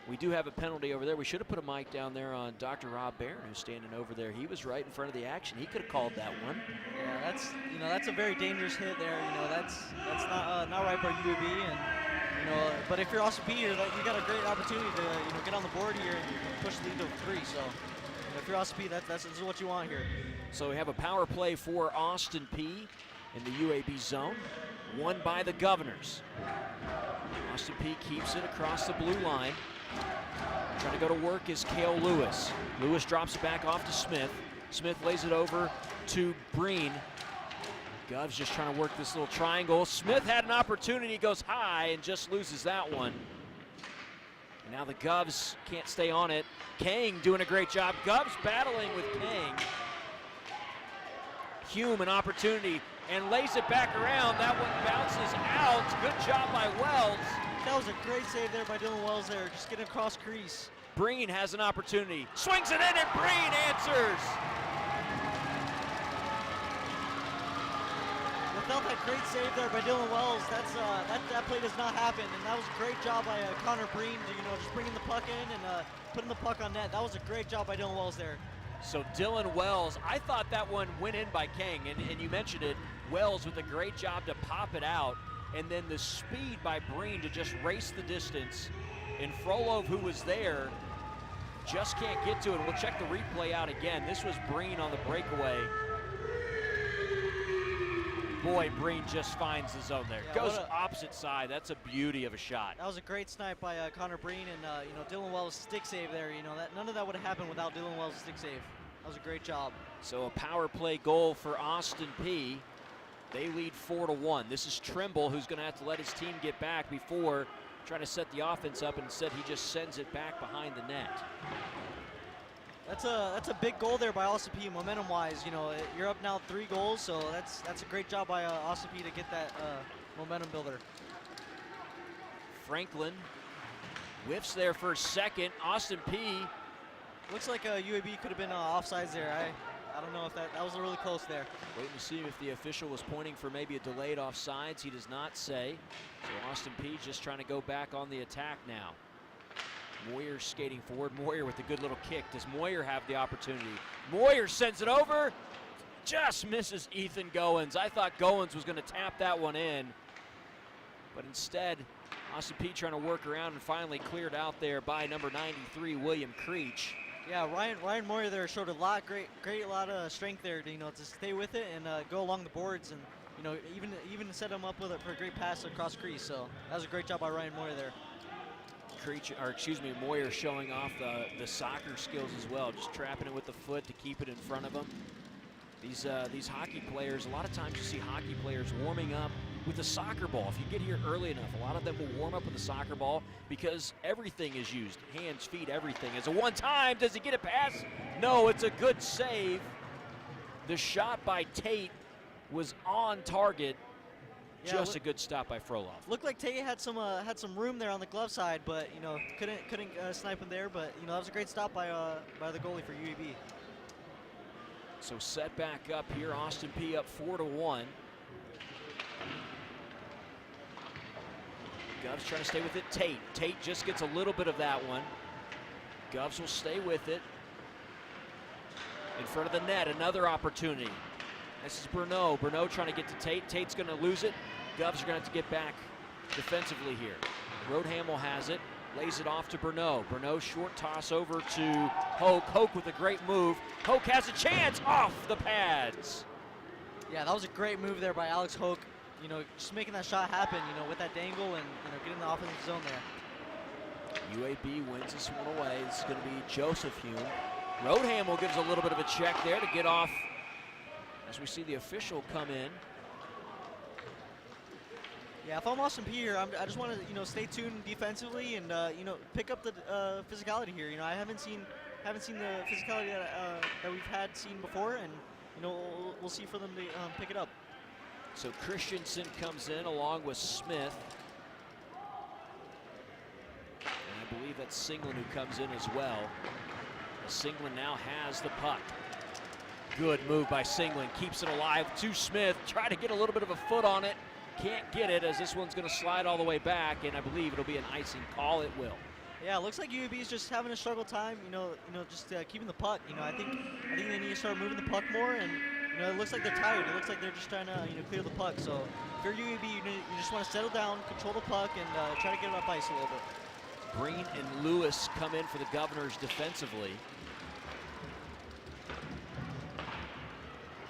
We do have a penalty over there. We should have put a mic down there on Dr. Rob Barron, who's standing over there. He was right in front of the action. He could have called that one. Yeah, that's a very dangerous hit there. That's not right by UAB, and but if you're also Peay, you got a great opportunity to get on the board here and push the lead to 3. So if you're also Peay, this is what you want here. So we have a power play for Austin Peay in the UAB zone, won by the Governors. Austin Peay keeps it across the blue line. Trying to go to work is Cale Lewis. Lewis drops it back off to Smith. Smith lays it over to Breen. Gov's just trying to work this little triangle. Smith had an opportunity, goes high and just loses that one. And now the Govs can't stay on it. Kang doing a great job. Govs battling with Kang. Hume an opportunity and lays it back around. That one bounces out. Good job by Wells. That was a great save there by Dylan Wells there, just getting across crease. Breen has an opportunity. Swings it in and Breen answers. Without that great save there by Dylan Wells, that play does not happen. And that was a great job by Connor Breen to just bringing the puck in and putting the puck on net. That was a great job by Dylan Wells there. So Dylan Wells, I thought that one went in by Kang, and you mentioned it, Wells with a great job to pop it out, and then the speed by Breen to just race the distance. And Frolov, who was there, just can't get to it. We'll check the replay out again. This was Breen on the breakaway. Boy, Breen just finds the zone there. Yeah, Goes opposite side. That's a beauty of a shot. That was a great snipe by Connor Breen, and Dylan Wells' stick save there. None of that would have happened without Dylan Wells' stick save. That was a great job. So a power play goal for Austin Peay. They lead 4-1. This is Trimble, who's going to have to let his team get back before trying to set the offense up, and instead he just sends it back behind the net. That's a big goal there by Austin Peay, momentum-wise. You're up now 3 goals, so that's a great job by Austin Peay to get that momentum builder. Franklin whiffs there for a second. Austin Peay. Looks like UAB could have been offsides there. I don't know if that was really close there. Waiting to see if the official was pointing for maybe a delayed offsides. He does not say. So Austin Peay just trying to go back on the attack now. Moyer skating forward. Moyer with a good little kick. Does Moyer have the opportunity? Moyer sends it over. Just misses Ethan Goins. I thought Goins was going to tap that one in. But instead, Austin Peay trying to work around and finally cleared out there by number 93, William Creech. Yeah, Ryan Moyer there showed a lot of strength there to to stay with it and go along the boards and even set him up for a great pass across crease. So that was a great job by Ryan Moyer there. Moyer showing off the soccer skills as well, just trapping it with the foot to keep it in front of him. These hockey players, a lot of times you see hockey players warming up with a soccer ball. If you get here early enough, a lot of them will warm up with a soccer ball because everything is used, hands, feet, everything. As a one-time, does he get it past? No, it's a good save. The shot by Tate was on target. Yeah, just a good stop by Frolov. Looked like Tate had some room there on the glove side, but couldn't snipe him there. But that was a great stop by the goalie for UAB. So set back up here. Austin Peay up 4-1. Govs trying to stay with it. Tate just gets a little bit of that one. Govs will stay with it. In front of the net, another opportunity. This is Bruneau. Bruneau trying to get to Tate. Tate's going to lose it. Govs are going to have to get back defensively here. Roadhamel has it. Lays it off to Bruneau. Bruneau short toss over to Hoke. Hoke with a great move. Hoke has a chance off the pads. Yeah, that was a great move there by Alex Hoke. Just making that shot happen, with that dangle and, getting the offensive zone there. UAB wins this one away. This is going to be Joseph Hume. Roadhamel gives a little bit of a check there to get off as we see the official come in. Yeah, if I'm Austin Peay here, I just want to stay tuned defensively and pick up the physicality here. I haven't seen the physicality that we've seen before, and we'll see for them to pick it up. So Christensen comes in along with Smith. And I believe that's Singlin who comes in as well. Singlin now has the puck. Good move by Singlin. Keeps it alive to Smith. Try to get a little bit of a foot on it. Can't get it as this one's going to slide all the way back, and I believe it'll be an icing call. It will. Yeah, it looks like UAB is just having a struggle time. Just keeping the puck. I think they need to start moving the puck more, and it looks like they're tired. It looks like they're just trying to clear the puck. So if you're UAB, you just want to settle down, control the puck, and try to get it up ice a little bit. Breen and Lewis come in for the Governors defensively.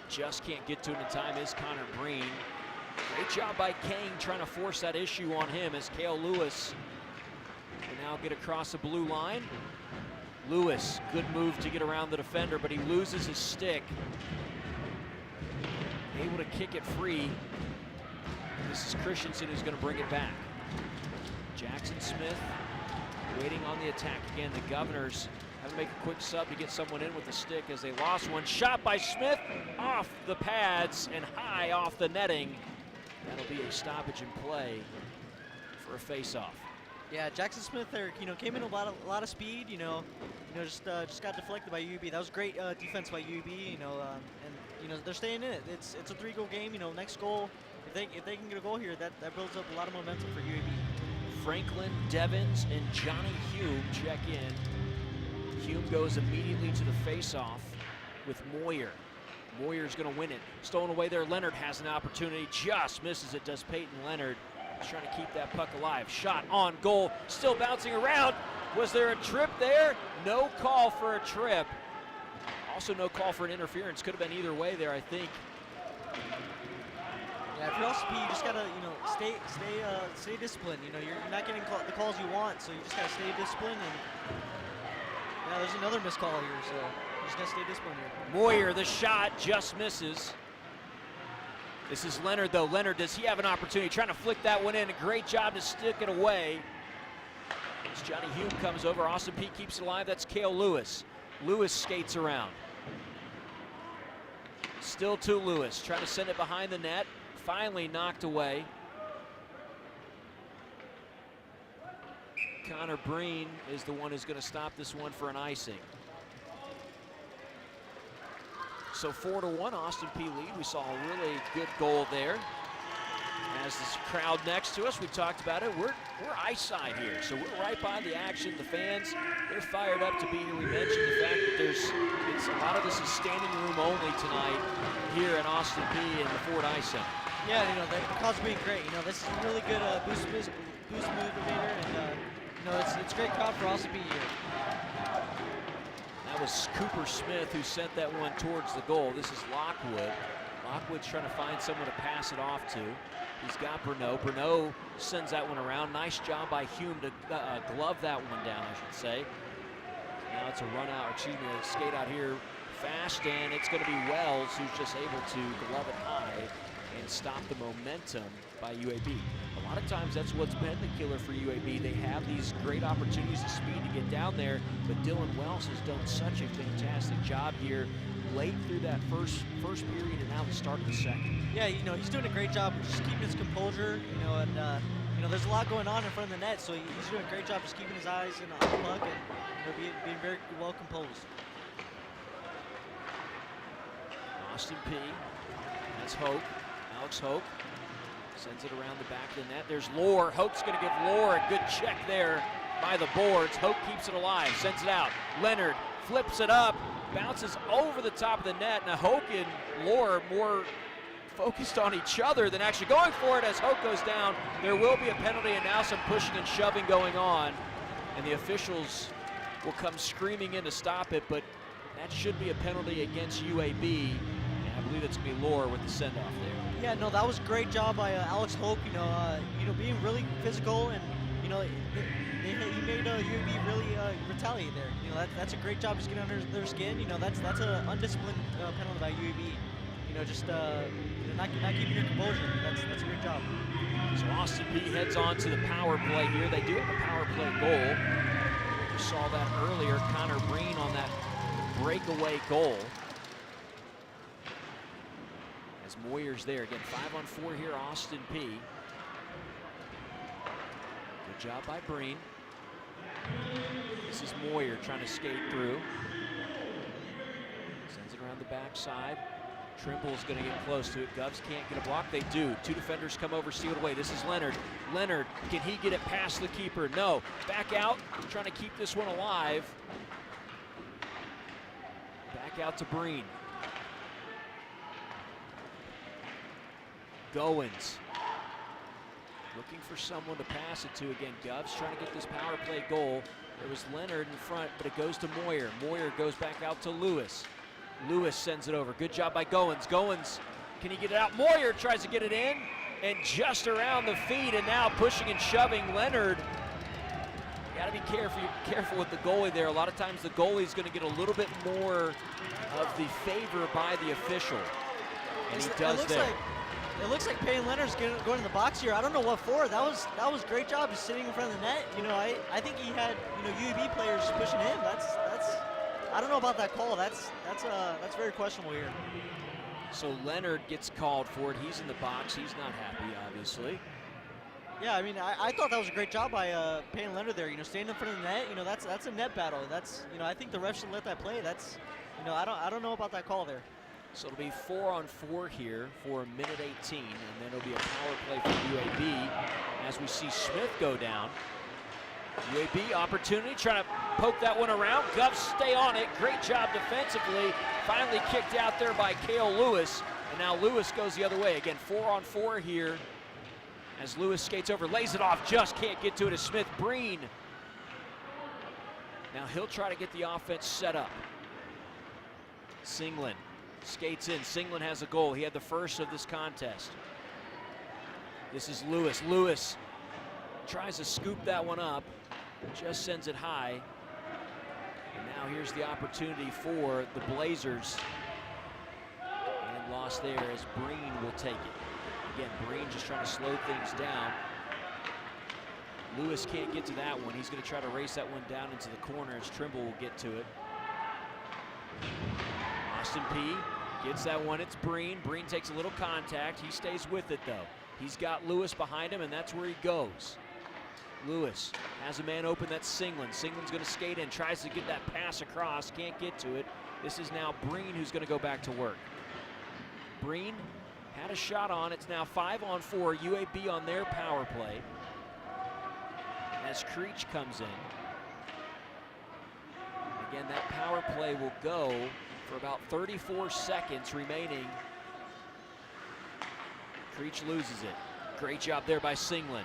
Just can't get to it in time is Connor Breen. Great job by Kane trying to force that issue on him as Cale Lewis will now get across the blue line. Lewis, good move to get around the defender, but he loses his stick. Able to kick it free. This is Christensen who's going to bring it back. Jackson Smith waiting on the attack again. The Governors have to make a quick sub to get someone in with the stick as they lost one. Shot by Smith off the pads and high off the netting. That'll be a stoppage in play for a face-off. Yeah, Jackson Smith there, came in a lot of speed. Just got deflected by UAB. That was great defense by UAB. And they're staying in it. It's a 3-goal game. Next goal, if they can get a goal here, that builds up a lot of momentum for UAB. Franklin, Devins, and Johnny Hume check in. Hume goes immediately to the face-off with Moyer. Moyer's going to win it. Stolen away there. Leonard has an opportunity. Just misses it, does Peyton Leonard. He's trying to keep that puck alive. Shot on goal. Still bouncing around. Was there a trip there? No call for a trip. Also no call for an interference. Could have been either way there, I think. Yeah, if you're LCP, you just gotta, stay disciplined. You're not getting the calls you want, so you just gotta stay disciplined. And yeah, there's another missed call here, so you just gotta stay disciplined here. Moyer, the shot just misses. This is Leonard, though. Leonard, does he have an opportunity? Trying to flick that one in. A great job to stick it away. As Johnny Hume comes over, Austin Peay keeps it alive. That's Cale Lewis. Lewis skates around. Still to Lewis, trying to send it behind the net. Finally knocked away. Connor Breen is the one who's going to stop this one for an icing. So 4-1, Austin Peay lead. We saw a really good goal there. As this crowd next to us, we talked about it. We're ice side here, so we're right by the action. The fans, they're fired up to be here. We mentioned the fact that a lot of this is standing room only tonight here at Austin Peay in the Ford Ice Center. Yeah, the crowd's being great. This is a really good boost motivator, and it's a great crowd for Austin Peay here. That was Cooper Smith who sent that one towards the goal. This is Lockwood. Lockwood's trying to find someone to pass it off to. He's got Bruneau. Bruneau sends that one around. Nice job by Hume to glove that one down, I should say. Now it's a run out, a skate out here fast, and it's going to be Wells who's just able to glove it high and stop the momentum by UAB. A lot of times that's what's been the killer for UAB. They have these great opportunities of speed to get down there, but Dylan Wells has done such a fantastic job here late through that first period and now the start of the second. Yeah, he's doing a great job of just keeping his composure, and there's a lot going on in front of the net, so he's doing a great job just keeping his eyes on the puck and being very well composed. Austin Peay, that's Hope, Alex Hope. Sends it around the back of the net. There's Lohr. Hope's going to give Lohr a good check there by the boards. Hope keeps it alive, sends it out. Leonard flips it up, bounces over the top of the net. Now Hope and Lohr are more focused on each other than actually going for it as Hope goes down. There will be a penalty and now some pushing and shoving going on. And the officials will come screaming in to stop it, but that should be a penalty against UAB. And I believe it's going to be Lohr with the send-off there. Yeah, no, that was a great job by Alex Hope. Being really physical, and he made UAB really retaliate there. That's a great job just getting under their skin. That's an undisciplined penalty by UAB. Not keeping your composure. That's a great job. So Austin Peay heads on to the power play here. They do have a power play goal. We saw that earlier. Connor Breen on that breakaway goal. As Moyer's there again, 5-on-4 here, Austin Peay. Good job by Breen. This is Moyer trying to skate through. Sends it around the backside. Trimble's going to get close to it. Govs can't get a block. They do. 2 defenders come over, steal it away. This is Leonard. Leonard, can he get it past the keeper? No. Back out, trying to keep this one alive. Back out to Breen. Goins. Looking for someone to pass it to again. Govs trying to get this power play goal. There was Leonard in front, but it goes to Moyer. Moyer goes back out to Lewis. Lewis sends it over. Good job by Goins. Goins, can he get it out? Moyer tries to get it in, and just around the feet, and now pushing and shoving Leonard. You gotta be careful with the goalie there. A lot of times the goalie's gonna get a little bit more of the favor by the official, and he does there. It looks like Peay and Leonard's going in the box here. I don't know what for. That was great job just sitting in front of the net. You know, I think he had, you know, UAB players pushing him. That's I don't know about that call. That's very questionable here. So Leonard gets called for it. He's in the box. He's not happy, obviously. Yeah, I mean, I thought that was a great job by Peay and Leonard there. You know, staying in front of the net. You know, that's a net battle. That's, you know, I think the refs should let that play. That's, you know, I don't know about that call there. So it'll be 4-on-4 here for 1:18, and then it'll be a power play for UAB as we see Smith go down. UAB opportunity, trying to poke that one around. Govs stay on it. Great job defensively. Finally kicked out there by Cale Lewis, and now Lewis goes the other way. Again, 4-on-4 here as Lewis skates over, lays it off, just can't get to it as Smith. Breen. Now he'll try to get the offense set up. Singlin skates in. Singlin has a goal. He had the first of this contest. This is Lewis. Lewis tries to scoop that one up, just sends it high. And now here's the opportunity for the Blazers. And lost there as Breen will take it. Again, Breen just trying to slow things down. Lewis can't get to that one. He's going to try to race that one down into the corner as Trimble will get to it. Austin Peay gets that one. It's Breen. Breen takes a little contact. He stays with it, though. He's got Lewis behind him, and that's where he goes. Lewis has a man open. That's Singlin. Singlin's going to skate in, tries to get that pass across, can't get to it. This is now Breen who's going to go back to work. Breen had a shot on. It's now 5-on-4. UAB on their power play. As Creech comes in. Again, that power play will go for about 34 seconds remaining. Creech loses it. Great job there by Singlin.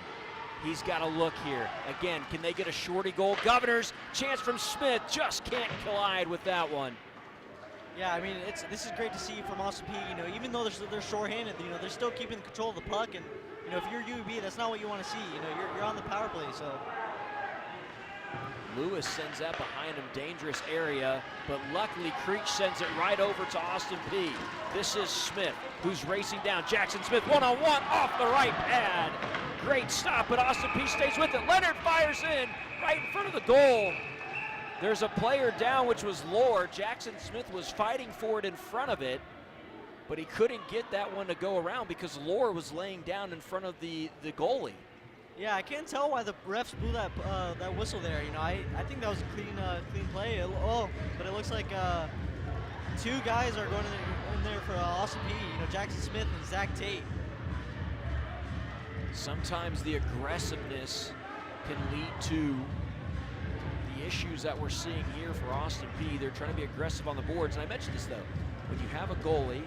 He's got to look here. Again, can they get a shorty goal? Governors, chance from Smith, just can't collide with that one. Yeah, I mean, this is great to see from Austin Peay. You know, even though they're shorthanded, you know, they're still keeping control of the puck. And, you know, if you're UAB, that's not what you want to see. You know, you're on the power play, so. Lewis sends that behind him, dangerous area, but luckily Creech sends it right over to Austin Peay. This is Smith, who's racing down. Jackson Smith, one-on-one, off the right pad. Great stop, but Austin Peay stays with it. Leonard fires in, right in front of the goal. There's a player down, which was Lohr. Jackson Smith was fighting for it in front of it, but he couldn't get that one to go around because Lohr was laying down in front of the goalie. Yeah, I can't tell why the refs blew that whistle there. You know, I think that was a clean play. But it looks like 2 guys are going in there for Austin Peay. You know, Jackson Smith and Zach Tate. Sometimes the aggressiveness can lead to the issues that we're seeing here for Austin Peay. They're trying to be aggressive on the boards. And I mentioned this, though. When you have a goalie,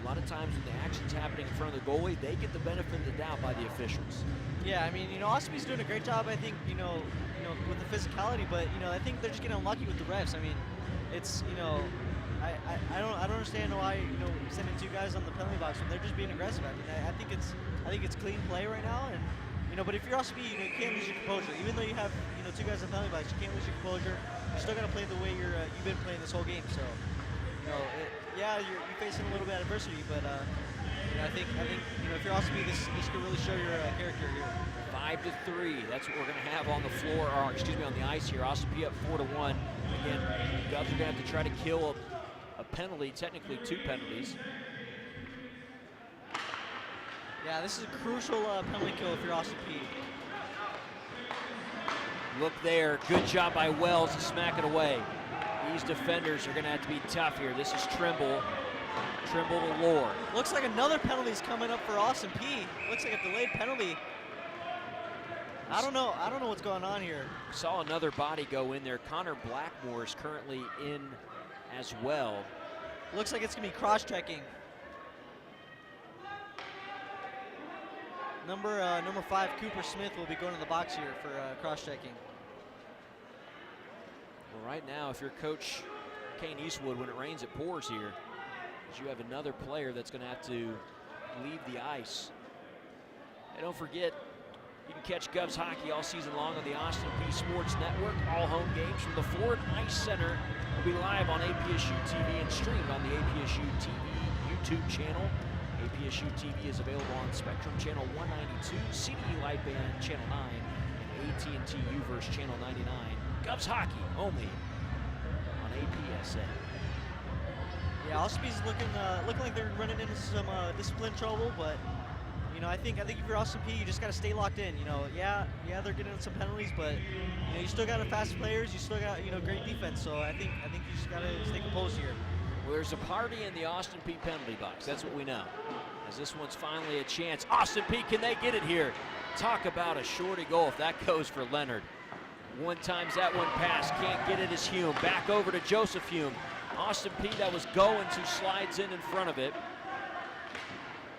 a lot of times when the action's happening in front of the goalie, they get the benefit of the doubt by the officials. Yeah, I mean, you know, Austin Peay's doing a great job, I think, you know, with the physicality, but, you know, I think they're just getting unlucky with the refs. I mean, it's, you know, I don't understand why, you know, sending 2 guys on the penalty box when they're just being aggressive. I mean, I think it's clean play right now, and, you know, but if you're Austin Peay, you know, you can't lose your composure. Even though you have, you know, 2 guys on the penalty box, you can't lose your composure. You're still got to play the way you've been playing this whole game. So, you know, you're facing a little bit of adversity, but you know, I think you know, if you're Austin Peay, this could really show your character here. 5-3. That's what we're going to have on the floor, or excuse me, on the ice here. Austin Peay up 4-1. Again, Govs are going to have to try to kill a penalty, technically 2 penalties. Yeah, this is a crucial penalty kill if you're Austin Peay. Look there, good job by Wells to smack it away. These defenders are going to have to be tough here. This is Trimble. Trimble to Lore. Looks like another penalty's coming up for Austin Peay. Looks like a delayed penalty. I don't know what's going on here. Saw another body go in there. Connor Blackmore is currently in as well. Looks like it's gonna be cross-checking. Number 5, Cooper Smith, will be going to the box here for cross-checking. Well, right now, if you're Coach Kane Eastwood, when it rains, it pours here. You have another player that's going to have to leave the ice. And don't forget, you can catch Govs hockey all season long on the Austin Peay Sports Network. All home games from the Ford Ice Center will be live on APSU-TV and streamed on the APSU-TV YouTube channel. APSU-TV is available on Spectrum Channel 192, CDE Lightband Channel 9, and AT&T UVerse Channel 99. Govs hockey only on APSN. Yeah, Austin Peay's looking like they're running into some discipline trouble, but you know, I think if you're Austin Peay, you just got to stay locked in. You know, yeah, they're getting some penalties, but you know, you still got fast players, you still got great defense. So I think you just got to stay composed here. Well, there's a party in the Austin Peay penalty box. That's what we know. As this one's finally a chance. Austin Peay, can they get it here? Talk about a shorty goal if that goes for Leonard. One times that one pass, can't get it as Hume. Back over to Joseph Hume. Austin Peay, that was going to, slides in front of it.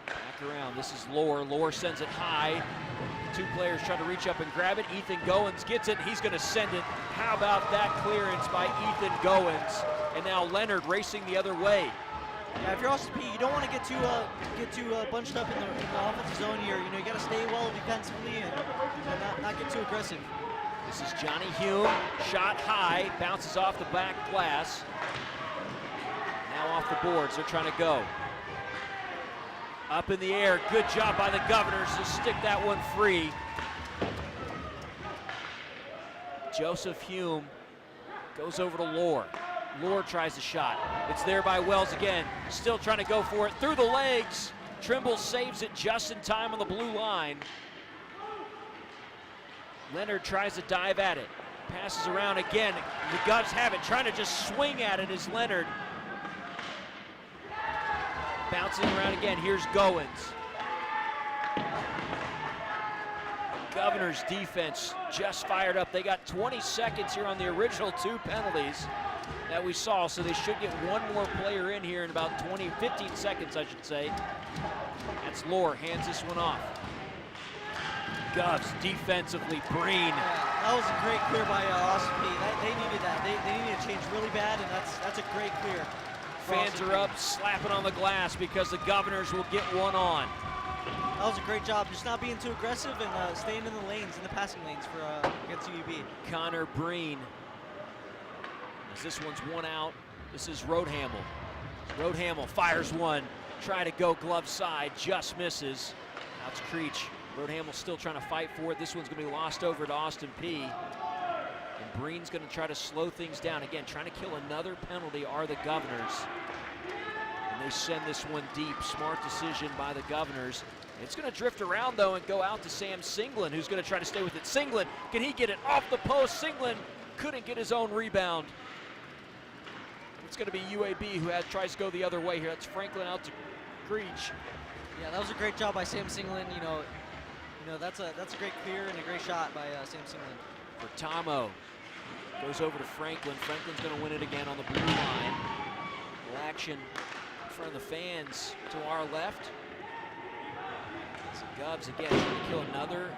Back around, this is Lore. Lore sends it high. 2 players try to reach up and grab it. Ethan Goins gets it, he's gonna send it. How about that clearance by Ethan Goins? And now Leonard racing the other way. Yeah, if you're Austin Peay, you don't want to get too bunched up in the offensive zone here. You know, you got to stay well defensively and not get too aggressive. This is Johnny Hume, shot high, bounces off the back glass. Now off the boards, they're trying to go. Up in the air, good job by the Governors to stick that one free. Joseph Hume goes over to Lore. Lore tries a shot. It's there by Wells again. Still trying to go for it through the legs. Trimble saves it just in time on the blue line. Leonard tries to dive at it. Passes around again. The Govs have it, trying to just swing at it is Leonard. Bouncing around again, here's Goins. Governors defense just fired up. They got 20 seconds here on the original 2 penalties that we saw, so they should get one more player in here in about 15 seconds, I should say. That's Lore, hands this one off. Govs defensively, Breen. Yeah, that was a great clear by Austin Peay. They needed that. They needed to change really bad, and that's a great clear. Fans are up, slapping on the glass because the Governors will get one on. That was a great job, just not being too aggressive and staying in the lanes, in the passing lanes for against UAB. Connor Breen. As this one's one out, this is Roadhamel. Roadhamel fires one, try to go glove side, just misses. Now it's Creech. Roadhamel still trying to fight for it. This one's gonna be lost over to Austin Peay. And Breen's gonna try to slow things down. Again, trying to kill another penalty are the Governors. And they send this one deep. Smart decision by the Governors. It's gonna drift around though and go out to Sam Singlin, who's gonna try to stay with it. Singlin, can he get it off the post? Singlin couldn't get his own rebound. It's gonna be UAB who tries to go the other way here. That's Franklin out to Creech. Yeah, that was a great job by Sam Singlin. You know that's a great clear and a great shot by Sam Singlin. For Tomo, goes over to Franklin. Franklin's going to win it again on the blue line. Little action in front of the fans to our left. So Govs again trying to kill another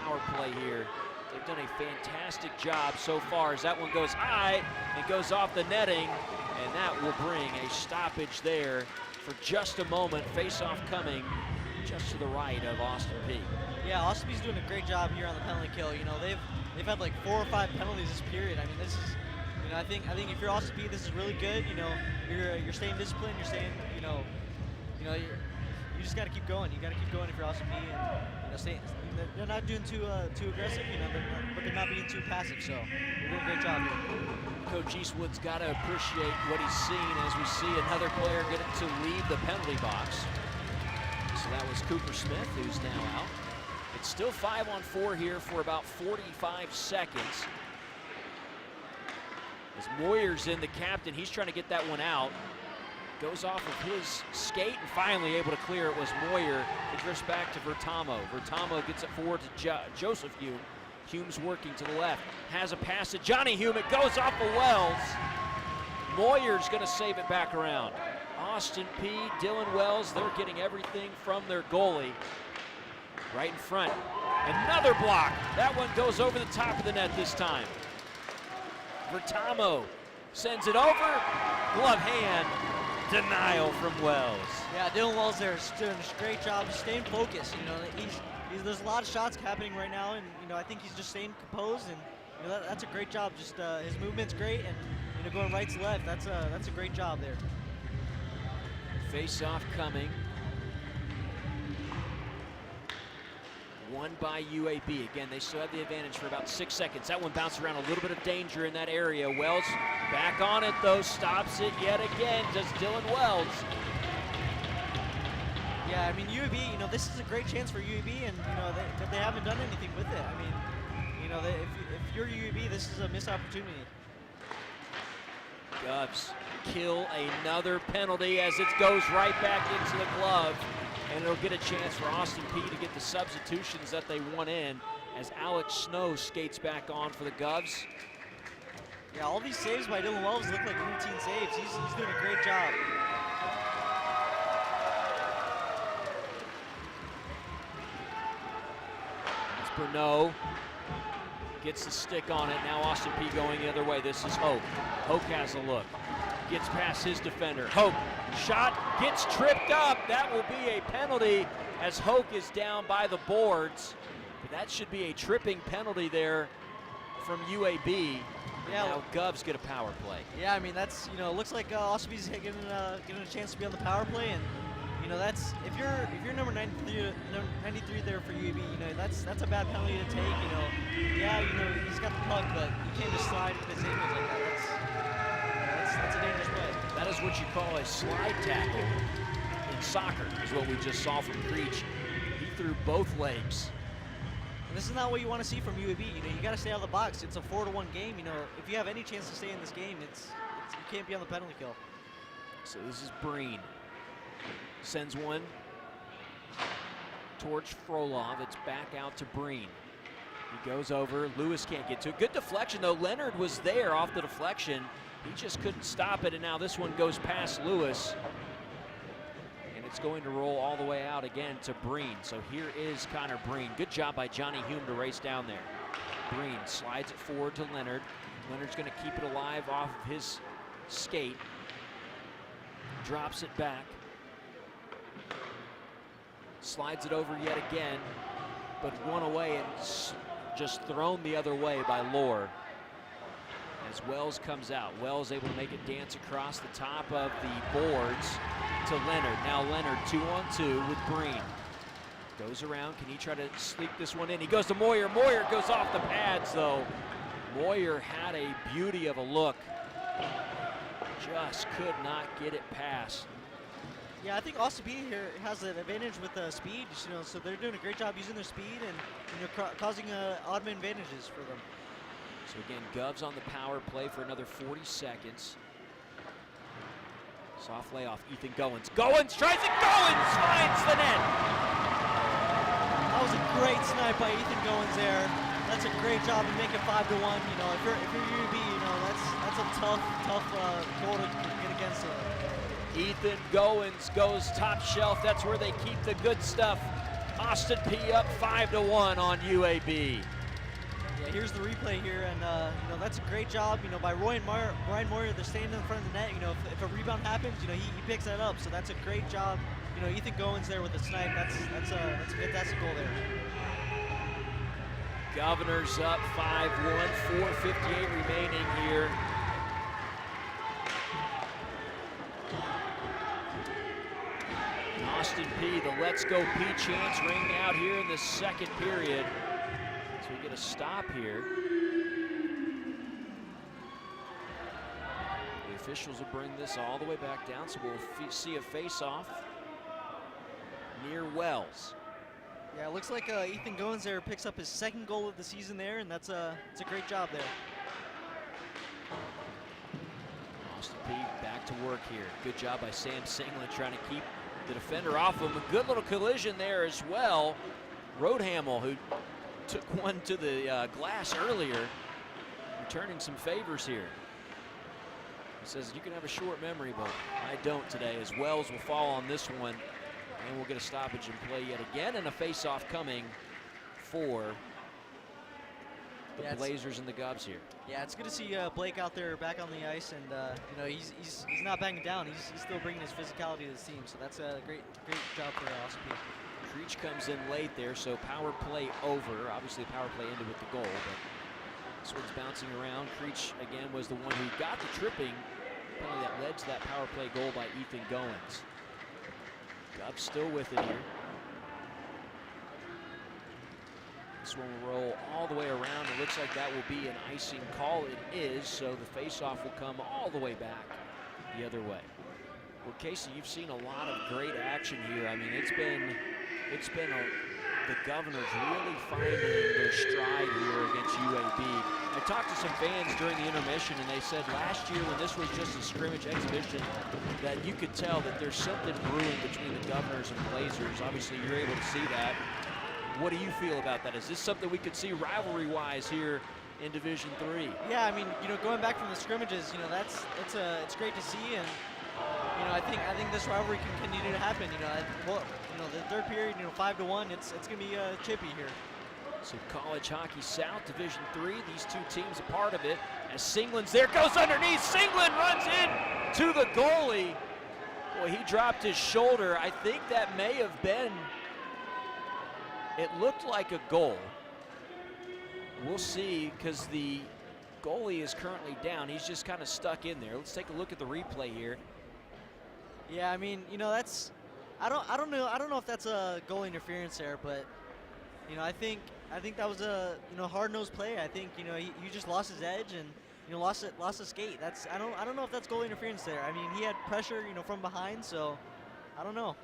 power play here. They've done a fantastic job so far as that one goes high and goes off the netting, and that will bring a stoppage there for just a moment. Face-off coming just to the right of Austin Peay. Yeah, Austin Peay's doing a great job here on the penalty kill. You know, they've had like 4 or 5 penalties this period. I mean, this is, you know, I think if you're Austin Peay, this is really good. You know, you're staying disciplined. You're staying, you just got to keep going. You got to keep going if you're Austin Peay, and they're not doing too aggressive. You know, but they're not being too passive. So they're doing a great job here. Coach Eastwood's got to appreciate what he's seen as we see another player get to leave the penalty box. So that was Cooper Smith, who's now out. It's still 5-on-4 here for about 45 seconds. As Moyer's in, the captain, he's trying to get that one out. Goes off of his skate and finally able to clear. It was Moyer. It drifts back to Vertamo. Vertamo gets it forward to Joseph Hume. Hume's working to the left. Has a pass to Johnny Hume. It goes off of Wells. Moyer's going to save it back around. Austin Peay, Dylan Wells, they're getting everything from their goalie. Right in front. Another block. That one goes over the top of the net this time. Vertamo sends it over. Glove hand. Denial from Wells. Yeah, Dylan Wells there is doing a great job of staying focused. You know, there's a lot of shots happening right now, and you know, I think he's just staying composed, and you know, that's a great job. Just his movement's great, and you know, going right to left, that's a great job there. Face-off coming. Won by UAB. Again, they still have the advantage for about 6 seconds. That one bounced around, a little bit of danger in that area. Wells back on it though, stops it yet again, does Dylan Wells. Yeah, I mean, UAB, you know, this is a great chance for UAB, and you know, but they haven't done anything with it. I mean, you know, if you're UAB, this is a missed opportunity. Govs kill another penalty as it goes right back into the glove. And it'll get a chance for Austin Peay to get the substitutions that they want in as Alex Snow skates back on for the Govs. Yeah, all these saves by Dylan Wells look like routine saves. He's doing a great job. It's Bruneau. Gets the stick on it. Now Austin Peay going the other way. This is Hope. Hope has a look. Gets past his defender. Hope, shot, gets tripped up. That will be a penalty as Hoke is down by the boards. But that should be a tripping penalty there from UAB. Yeah, now Govs get a power play. Yeah, I mean, that's, you know, it looks like Austin Peay's getting a chance to be on the power play, and you know, that's if you're number 93 there for UAB, you know, that's a bad penalty to take. You know, yeah, you know, he's got the puck, but you can't just slide with his ankles like that. That's a dangerous play. That is what you call a slide tackle in soccer, is what we just saw from Creech. He threw both legs. And this is not what you want to see from UAB. You know, you got to stay out of the box. It's a 4-1 game. You know, if you have any chance to stay in this game, you can't be on the penalty kill. So this is Breen. Sends one towards Frolov. It's back out to Breen. He goes over. Lewis can't get to it. Good deflection, though. Leonard was there off the deflection. He just couldn't stop it, and now this one goes past Lewis. And it's going to roll all the way out again to Breen. So here is Connor Breen. Good job by Johnny Hume to race down there. Breen slides it forward to Leonard. Leonard's going to keep it alive off of his skate. Drops it back. Slides it over yet again, but one away and just thrown the other way by Lohr. As Wells comes out, Wells able to make it dance across the top of the boards to Leonard. Now Leonard 2-on-2 with Breen. Goes around, can he try to sneak this one in? He goes to Moyer. Moyer goes off the pads though. Moyer had a beauty of a look. Just could not get it past. Yeah, I think Austin Peay here has an advantage with speed, you know, so they're doing a great job using their speed and you know, causing odd man advantages for them. So again, Govs on the power play for another 40 seconds. Soft layoff, Ethan Goins. Goins tries it, Goins finds the net! That was a great snipe by Ethan Goins there. That's a great job to make it 5-1. You know, if you're UAB, you know, that's a tough goal to get against it. Ethan Goins goes top shelf. That's where they keep the good stuff. Austin Peay up 5-1 on UAB. Yeah, here's the replay here, and you know, that's a great job, you know, by Brian Moyer. They're staying in front of the net. You know, if a rebound happens, you know, he picks that up. So that's a great job. You know, Ethan Goins there with the snipe. That's a fantastic goal there. Governors up 5-1, 4:58 remaining here. Austin Peay, the Let's Go Peay chants ring out here in the second period. So we get a stop here. The officials will bring this all the way back down, so we'll see a face-off near Wells. Yeah, it looks like Ethan Goins there picks up his second goal of the season there, and it's a great job there. Austin Peay back to work here. Good job by Sam Singland trying to keep the defender off him. A good little collision there as well. Roadhamel, who took one to the glass earlier, returning some favors here. He says you can have a short memory, but I don't today, as Wells will fall on this one, and we'll get a stoppage in play yet again, and a face-off coming for the Blazers and the Govs here. Yeah, it's good to see Blake out there back on the ice, and you know, he's not banging down. He's still bringing his physicality to the team, so that's a great job for Austin Peay. Creech comes in late there, so power play over. Obviously, power play ended with the goal, but this one's bouncing around. Creech, again, was the one who got the tripping penalty that led to that power play goal by Ethan Goins. Govs still with it here. This one will roll all the way around. It looks like that will be an icing call. It is, so the face-off will come all the way back the other way. Well, Casey, you've seen a lot of great action here. I mean, it's been the Governors really finding their stride here against UAB. I talked to some fans during the intermission, and they said last year when this was just a scrimmage exhibition that you could tell that there's something brewing between the Governors and Blazers. Obviously, you're able to see that. What do you feel about that? Is this something we could see rivalry-wise here in Division III? Yeah, I mean, you know, going back from the scrimmages, you know, it's great to see, and you know, I think this rivalry can continue to happen. You know, well, you know, the third period, you know, 5-1, it's gonna be chippy here. So College Hockey South Division III, these two teams a part of it. As Singland's there, goes underneath. Singland runs in to the goalie. Boy, he dropped his shoulder. I think that may have been. It looked like a goal. We'll see, because the goalie is currently down. He's just kind of stuck in there. Let's take a look at the replay here. Yeah, I mean, you know, that's I don't know if that's a goal interference there, but you know, I think that was a, you know, hard-nosed play. I think, you know, he just lost his edge and, you know, lost his skate. That's I don't know if that's goal interference there. I mean, he had pressure, you know, from behind, so I don't know.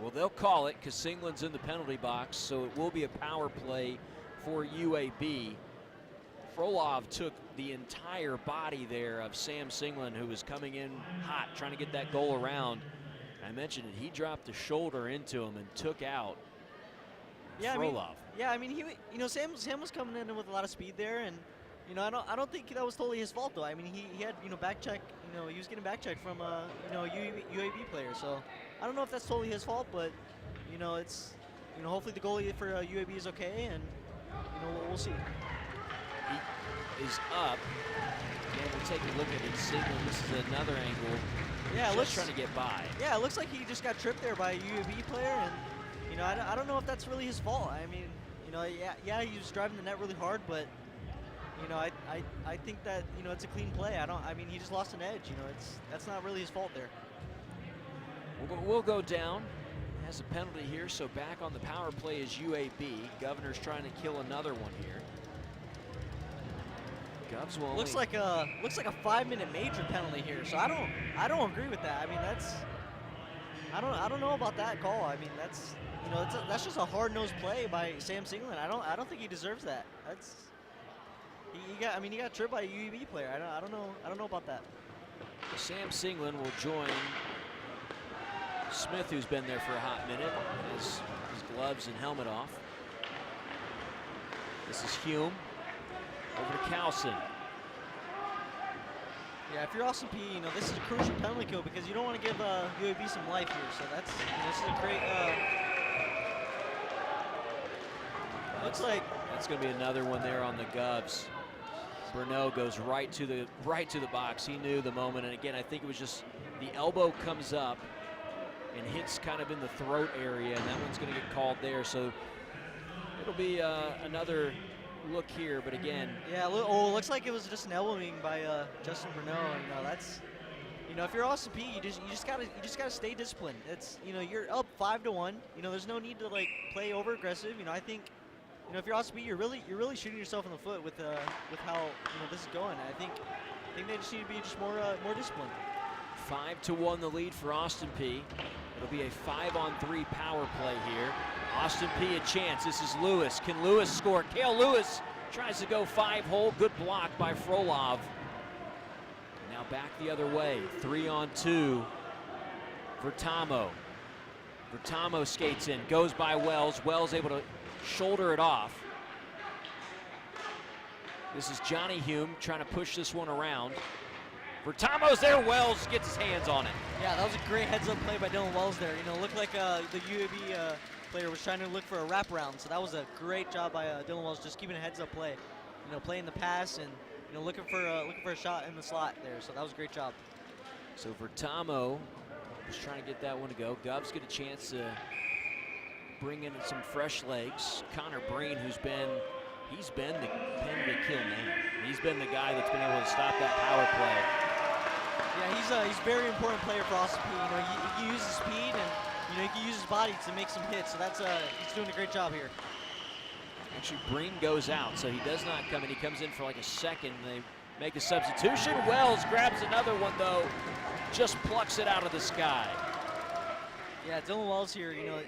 Well, they'll call it because Singland's in the penalty box, so it will be a power play for UAB. Frolov took the entire body there of Sam Singland, who was coming in hot, trying to get that goal around. I mentioned it. He dropped the shoulder into him and took out Frolov. I mean, you know, Sam was coming in with a lot of speed there, and you know, I don't think that was totally his fault though. I mean, he had, you know, back check. You know, he was getting back check from you know, UAB player. So I don't know if that's totally his fault, but you know, it's, you know, hopefully the goalie for UAB is okay, and you know, we'll see. He is up. Again, we'll take a look at it. Singland. This is another angle. Yeah, it looks trying to get by. Yeah, it looks like he just got tripped there by a UAB player, and you know, I don't know if that's really his fault. I mean, you know, yeah, he was driving the net really hard, but you know, I think that, you know, it's a clean play. I mean, he just lost an edge. You know, that's not really his fault there. We'll go down. Has a penalty here, so back on the power play is UAB. Governor's trying to kill another one here. Govs will looks like a 5-minute major penalty here. So I don't agree with that. I mean, that's I don't know about that call. I mean, that's, you know, that's just a hard-nosed play by Sam Singland. I don't think he deserves that. That's he got tripped by a UAB player. I don't know about that. Sam Singland will join Smith, who's been there for a hot minute, his gloves and helmet off. This is Hume. Over to Carlson. Yeah, if you're Austin Peay, you know, this is a crucial penalty kill because you don't want to give UAB some life here. So that's, you know, this is a great. Looks like that's going to be another one there on the Govs. Bruneau goes right to the box. He knew the moment, and again, I think it was just the elbow comes up and hits kind of in the throat area, and that one's going to get called there. So it'll be another look here, but again. Yeah, looks like it was just an elbowing by Justin Bruneau. You know, that's, you know, if you're Austin Peay, you just gotta stay disciplined. It's, you know, you're up 5-1. You know, there's no need to like play over aggressive. You know, I think, you know, if you're Austin Peay, you're really shooting yourself in the foot with how, you know, this is going. I think they just need to be just more disciplined. 5-1 the lead for Austin Peay. It'll be a 5-on-3 power play here. Austin Peay a chance. This is Lewis. Can Lewis score? Cale Lewis tries to go 5-hole. Good block by Frolov. Now back the other way. 3-on-2. Vertamo. Vertamo skates in, goes by Wells. Wells able to shoulder it off. This is Johnny Hume trying to push this one around. Vertamo's there. Wells gets his hands on it. Yeah, that was a great heads-up play by Dylan Wells there. You know, looked like the UAB player was trying to look for a wraparound. So that was a great job by Dylan Wells, just keeping a heads-up play. You know, playing the pass and looking for a shot in the slot there. So that was a great job. So Vertamo was trying to get that one to go. Govs get a chance to bring in some fresh legs. Connor Breen, he's been the penalty-kill man. He's been the guy that's been able to stop that power play. Yeah, he's a very important player for Austin Peay. You know, he can use his speed and he can use his body to make some hits. So that's he's doing a great job here. Actually, Breen goes out, so he does not come in. He comes in for like a second. They make a substitution. Wells grabs another one though, just plucks it out of the sky. Yeah, Dylan Wells here. You know,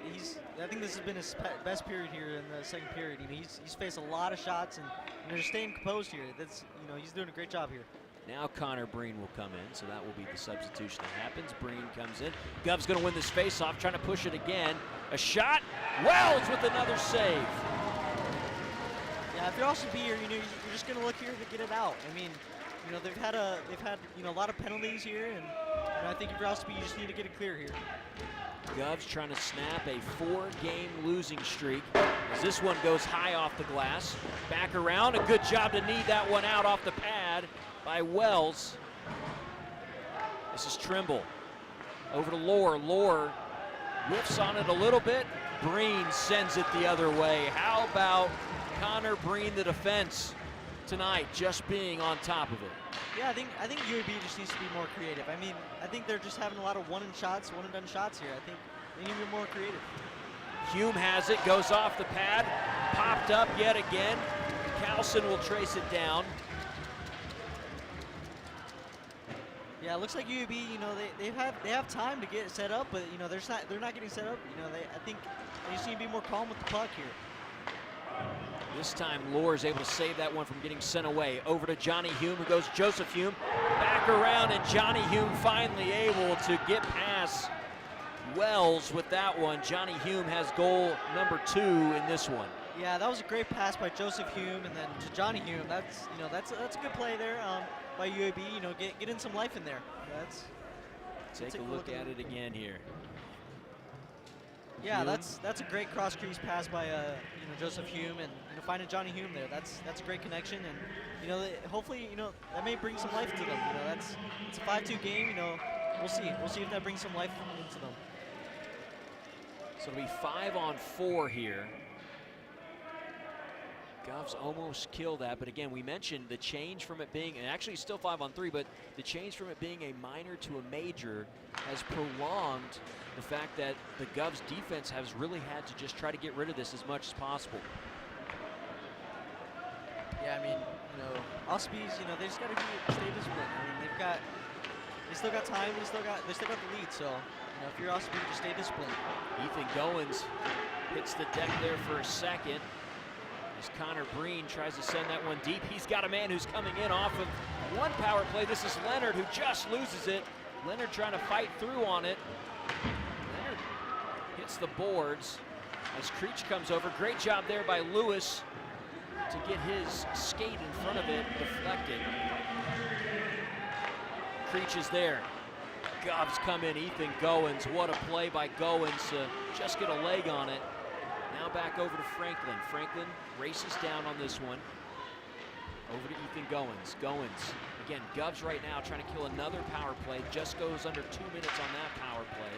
I think this has been his best period here in the second period. You know, he's faced a lot of shots and just staying composed here. That's he's doing a great job here. Now Connor Breen will come in, so that will be the substitution that happens. Breen comes in. Gov's going to win this faceoff, trying to push it again. A shot. Wells with another save. Yeah, if you're Austin Peay here, you're just going to look here to get it out. I mean, they've had a lot of penalties here, and I think if you're Austin Peay, you just need to get it clear here. Gov's trying to snap a 4-game losing streak as this one goes high off the glass. Back around, a good job to knee that one out off the pad by Wells. This is Trimble. Over to Lohr. Lohr whiffs on it a little bit. Breen sends it the other way. How about Connor Breen, the defense tonight, just being on top of it? Yeah, I think UAB just needs to be more creative. I mean, I think they're just having a lot of one-and-done shots here. I think they need to be more creative. Hume has it, goes off the pad, popped up yet again. Carlson will trace it down. Yeah, it looks like UAB, they have time to get set up, but they're not getting set up. I think they just need to be more calm with the puck here. This time Lohr is able to save that one from getting sent away. Over to Johnny Hume, who goes Joseph Hume. Back around, and Johnny Hume finally able to get past Wells with that one. Johnny Hume has goal number 2 in this one. Yeah, that was a great pass by Joseph Hume, and then to Johnny Hume. That's a good play there by UAB. Get in some life in there. Take a look at it again here. Yeah, Hume. that's a great cross crease pass by Joseph Hume, and finding Johnny Hume there. That's a great connection, and hopefully that may bring some life to them. It's a 5-2 game. We'll see if that brings some life into them. So it'll be 5-on-4 here. Govs almost killed that, but again, we mentioned the change from it being, and actually still 5-on-3, but the change from it being a minor to a major has prolonged the fact that the Govs defense has really had to just try to get rid of this as much as possible. Yeah, I mean, Austin Peay's, they just got to stay disciplined. I mean, they still got time, they still got the lead. So, if you're Austin Peay, just stay disciplined. Ethan Goins hits the deck there for a second. As Connor Breen tries to send that one deep. He's got a man who's coming in off of one power play. This is Leonard, who just loses it. Leonard trying to fight through on it. Leonard hits the boards as Creech comes over. Great job there by Lewis to get his skate in front of it deflected. Creech is there. Govs come in. Ethan Goins. What a play by Goins to just get a leg on it. Now back over to Franklin. Franklin races down on this one. Over to Ethan Goins. Goins, again, Govs right now trying to kill another power play. Just goes under 2 minutes on that power play.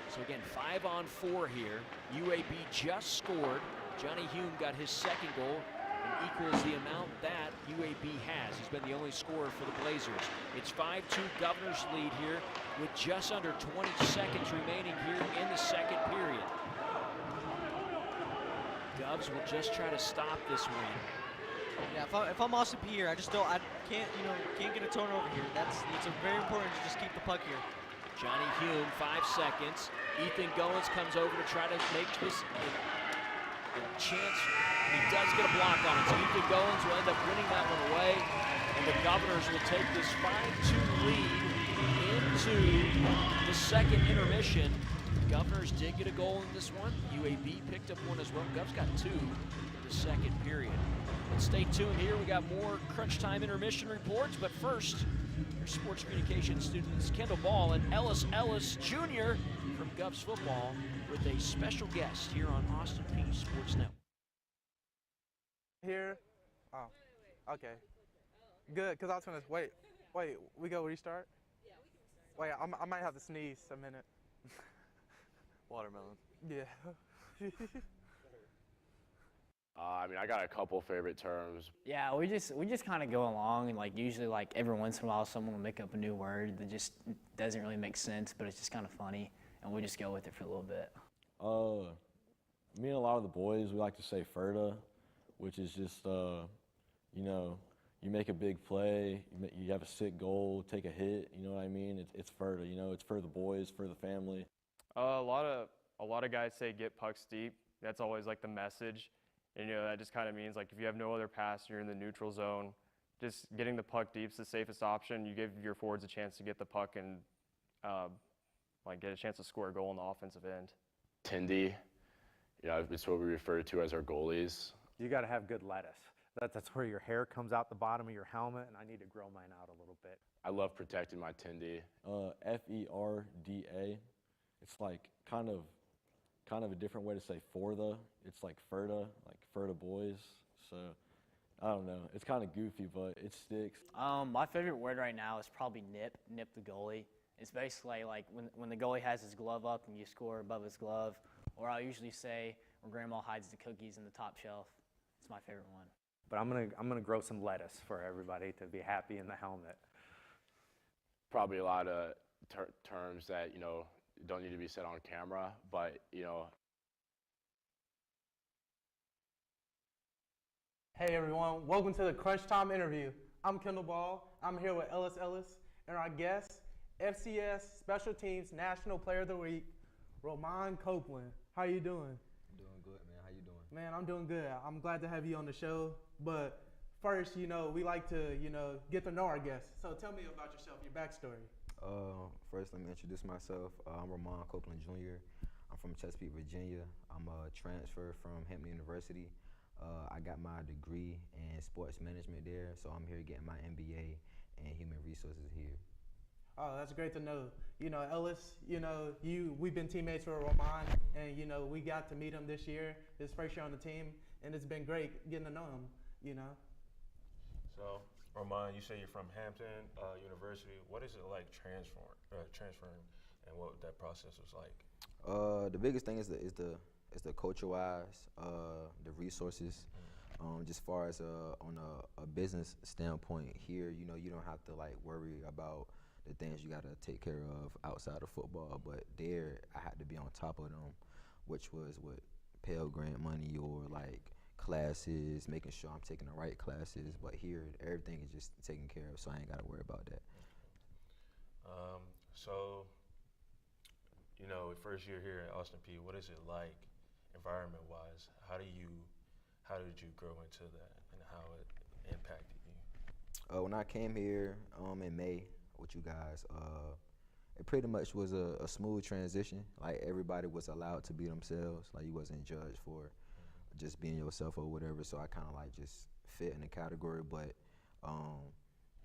So again, 5-on-4 here. UAB just scored. Johnny Hume got his second goal and equals the amount that UAB has. He's been the only scorer for the Blazers. It's 5-2 Governors lead here with just under 20 seconds remaining here in the second period. Govs will just try to stop this one. Yeah, if I'm Austin Peay here, I can't get a turnover here. It's very important to just keep the puck here. Johnny Hume, 5 seconds. Ethan Goins comes over to try to make this a chance He does get a block on it, so Ethan Goins will end up winning that one away, and the Governors will take this 5-2 lead into the second intermission. The Governors did get a goal in this one. UAB picked up one as well. Govs got 2 in the second period. But stay tuned here. We got more crunch time intermission reports, but first, your sports communication students Kendall Ball and Ellis Jr. from Govs Football with a special guest here on Austin Peay Sports Network. Here? Oh, okay. Good, because I was going to, wait, we go restart? Yeah, we can restart. Wait, I might have to sneeze a minute. Watermelon. Yeah. I mean, I got a couple favorite terms. Yeah, we just kind of go along, and like usually like every once in a while someone will make up a new word that just doesn't really make sense, but it's just kind of funny, and we just go with it for a little bit. Me and a lot of the boys, we like to say Ferda, which is just, you know, you make a big play, you have a sick goal, take a hit, you know what I mean? It's Ferda, you know, it's for the boys, for the family. A lot of guys say get pucks deep. That's always like the message. And, you know, that just kind of means like if you have no other pass, you're in the neutral zone, just getting the puck deep is the safest option. You give your forwards a chance to get the puck and like get a chance to score a goal on the offensive end. Tindy, yeah, it's what we refer to as our goalies. You got to have good lettuce. That's where your hair comes out the bottom of your helmet, and I need to grow mine out a little bit. I love protecting my Tindy. Ferda. It's like kind of a different way to say Forda. It's like Ferda, like Ferda boys. So I don't know. It's kind of goofy, but it sticks. My favorite word right now is probably nip the goalie. It's basically like when the goalie has his glove up and you score above his glove, or I'll usually say when grandma hides the cookies in the top shelf. It's my favorite one. But I'm gonna grow some lettuce for everybody to be happy in the helmet. Probably a lot of terms that, you know, don't need to be said on camera, but, you know. Hey everyone, welcome to the Crunch Time interview. I'm Kendall Ball. I'm here with Ellis and our guest, FCS Special Teams National Player of the Week, Roman Copeland. How you doing? Doing good, man. How you doing? Man, I'm doing good. I'm glad to have you on the show. But first, you know, we like to, you know, get to know our guests. So tell me about yourself, your backstory. First, let me introduce myself. I'm Roman Copeland Jr. I'm from Chesapeake, Virginia. I'm a transfer from Hampton University. I got my degree in sports management there, so I'm here getting my MBA in human resources here. Oh, that's great to know. You know, Ellis, you know, we've been teammates with Roman, and, you know, we got to meet him this year, his first year on the team, and it's been great getting to know him, you know. So, Roman, you say you're from Hampton University. What is it like transferring, and what that process was like? The biggest thing is the culture-wise, the resources. Just far as on a business standpoint here, you know, you don't have to like worry about the things you gotta take care of outside of football. But there, I had to be on top of them, which was with Pell Grant money or like classes, making sure I'm taking the right classes. But here, everything is just taken care of, so I ain't gotta worry about that. So, you know, first year here at Austin Peay, what is it like, environment-wise? How did you grow into that, and how it impacted you? When I came here in May with you guys, it pretty much was a smooth transition. Like everybody was allowed to be themselves. Like you wasn't judged for just being yourself or whatever. So I kind of like just fit in the category. But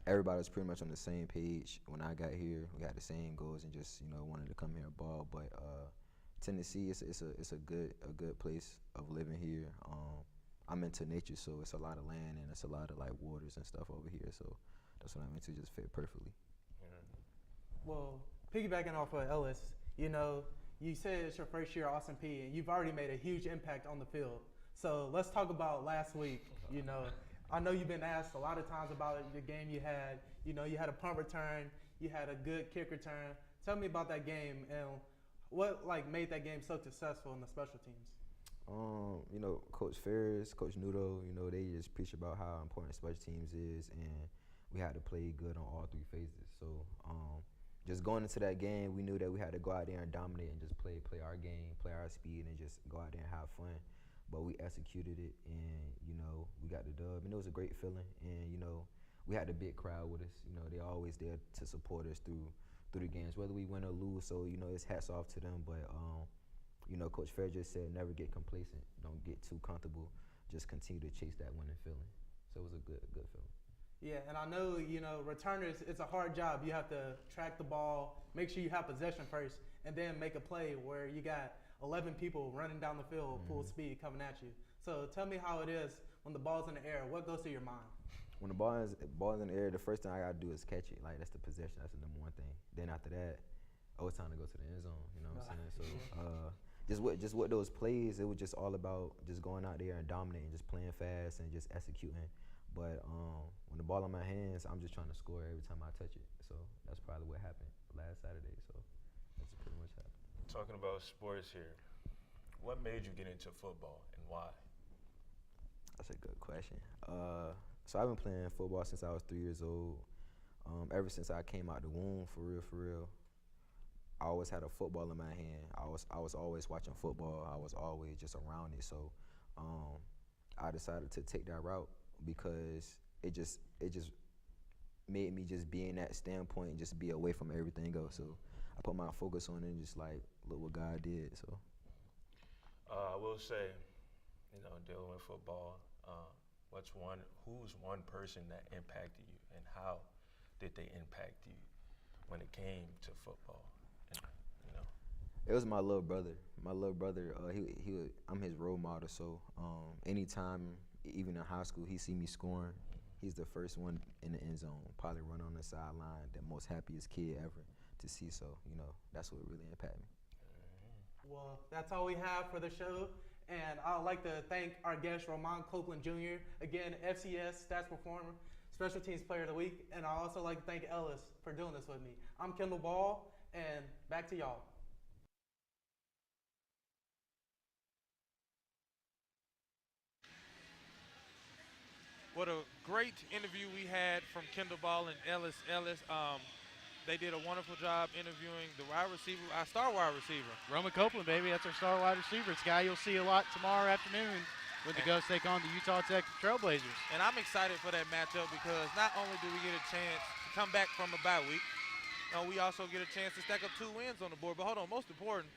everybody was pretty much on the same page when I got here. We had the same goals and just, you know, wanted to come here and ball. But Tennessee, it's a good place of living here. I'm into nature, so it's a lot of land and it's a lot of like waters and stuff over here. So that's what I'm into, just fit perfectly. Well, piggybacking off of Ellis, you know, you said it's your first year at Austin Peay, and you've already made a huge impact on the field. So let's talk about last week. You know, I know you've been asked a lot of times about the game you had. You know, you had a punt return, you had a good kick return. Tell me about that game and what like made that game so successful in the special teams. You know, Coach Ferris, Coach Nudo, you know, they just preach about how important special teams is, and we had to play good on all three phases. So just going into that game, we knew that we had to go out there and dominate and just play our game, play our speed, and just go out there and have fun. but we executed it, and we got the dub, and it was a great feeling. And we had the big crowd with us. They're always there to support us through the games, whether we win or lose. So it's hats off to them. But Coach Fair just said never get complacent, don't get too comfortable, just continue to chase that winning feeling. So it was a good feeling. Yeah, and I know, returners, it's a hard job. You have to track the ball, make sure you have possession first, and then make a play where you got 11 people running down the field full speed coming at you. So tell me how it is when the ball's in the air. What goes through your mind? When the ball's in the air, the first thing I gotta do is catch it. Like, that's the possession. That's the number one thing. Then after that, it's time to go to the end zone. You know what I'm saying? So just with those plays, it was just all about just going out there and dominating, just playing fast and just executing. But when the ball in my hands, I'm just trying to score every time I touch it. So that's probably what happened last Saturday. So that's pretty much happened. Talking about sports here, what made you get into football and why? That's a good question. So I've been playing football since I was 3 years old. Ever since I came out the womb, for real, I always had a football in my hand. I was always watching football. I was always just around it. So I decided to take that route because it just made me just be in that standpoint and just be away from everything else. So I put my focus on it and just like look what God did. So I will say, dealing with football, who's one person that impacted you, and how did they impact you when it came to football? It was my little brother. My little brother, I'm his role model. So anytime, even in high school, he see me scoring, he's the first one in the end zone, probably run on the sideline, the most happiest kid ever to see. So that's what really impacted me. Well, that's all we have for the show. And I'd like to thank our guest, Roman Copeland Jr., again, FCS Stats Performer, Special Teams Player of the Week. And I'd also like to thank Ellis for doing this with me. I'm Kendall Ball, and back to y'all. What a great interview we had from Kendall Ball and Ellis Ellis. They did a wonderful job interviewing the wide receiver, our star wide receiver. Roman Copeland, baby. That's our star wide receiver. It's a guy you'll see a lot tomorrow afternoon when the Ghosts take on the Utah Tech Trailblazers. And I'm excited for that matchup because not only do we get a chance to come back from a bye week, we also get a chance to stack up 2 wins on the board. But hold on, most important,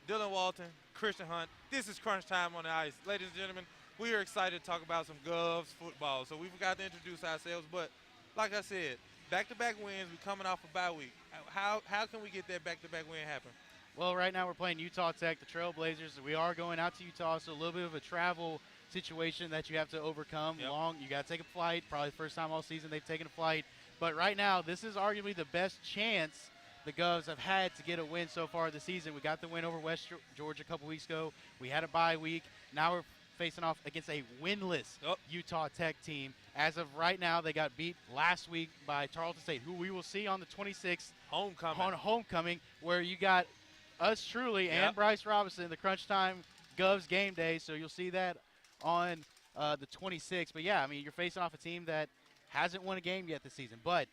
Dylan Walton, Christian Hunt, this is crunch time on the ice. Ladies and gentlemen, we are excited to talk about some Govs football. So we forgot to introduce ourselves, but like I said, back-to-back wins. We're coming off a bye week. How can we get that back-to-back win happen? Well, right now we're playing Utah Tech, the Trailblazers. We are going out to Utah, so a little bit of a travel situation that you have to overcome. Yep. You got to take a flight. Probably the first time all season they've taken a flight. But right now, this is arguably the best chance the Govs have had to get a win so far this season. We got the win over West Georgia a couple weeks ago. We had a bye week. Now we're facing off against a winless Utah Tech team. As of right now, they got beat last week by Tarleton State, who we will see on the 26th homecoming, where you got us truly and Bryce Robinson, the Crunch Time Govs game day. So you'll see that on the 26th. But yeah, I mean, you're facing off a team that hasn't won a game yet this season, but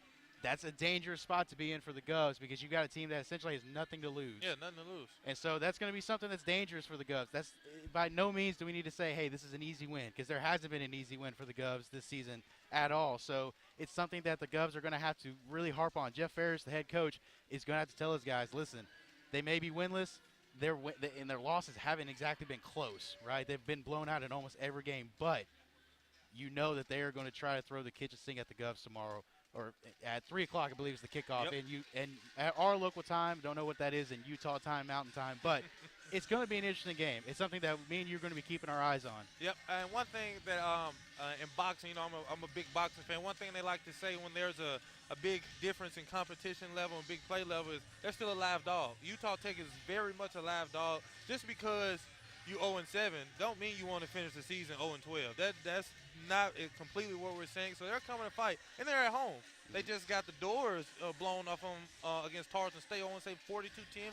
that's a dangerous spot to be in for the Govs because you've got a team that essentially has nothing to lose. Yeah, nothing to lose. And so that's going to be something that's dangerous for the Govs. That's by no means do we need to say, hey, this is an easy win, because there hasn't been an easy win for the Govs this season at all. So it's something that the Govs are going to have to really harp on. Jeff Ferris, the head coach, is going to have to tell his guys, listen, they may be winless, and their losses haven't exactly been close, right? They've been blown out in almost every game, but you know that they are going to try to throw the kitchen sink at the Govs tomorrow. Or at 3 o'clock, I believe, is the kickoff. And at our local time, don't know what that is in Utah time, Mountain time, but it's going to be an interesting game. It's something that me and you are going to be keeping our eyes on. Yep, and one thing that in boxing, I'm a big boxing fan. One thing they like to say when there's a big difference in competition level and big play level is they're still a live dog. Utah Tech is very much a live dog. Just because you 0-7 don't mean you want to finish the season 0-12. That's not completely what we're saying. So they're coming to fight, and they're at home. They just got the doors blown off them against Tarleton State. I want to say 42-10,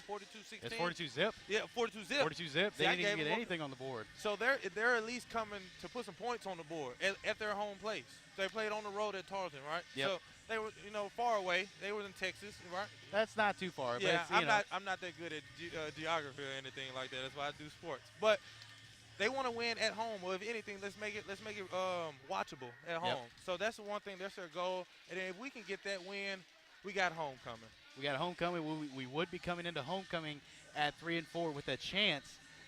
42-16. It's 42-zip. Yeah, 42-zip. 42-zip. They didn't even get anything on the board. So they're at least coming to put some points on the board at their home place. They played on the road at Tarleton, right? Yep. So they were, far away. They were in Texas, right? That's not too far. Yeah, but I'm not that good at geography or anything like that. That's why I do sports. But they want to win at home, or if anything, let's make it watchable at home. So that's the one thing. That's their goal. And then if we can get that win, we got homecoming. We got homecoming. We would be coming into homecoming at 3-4 with a chance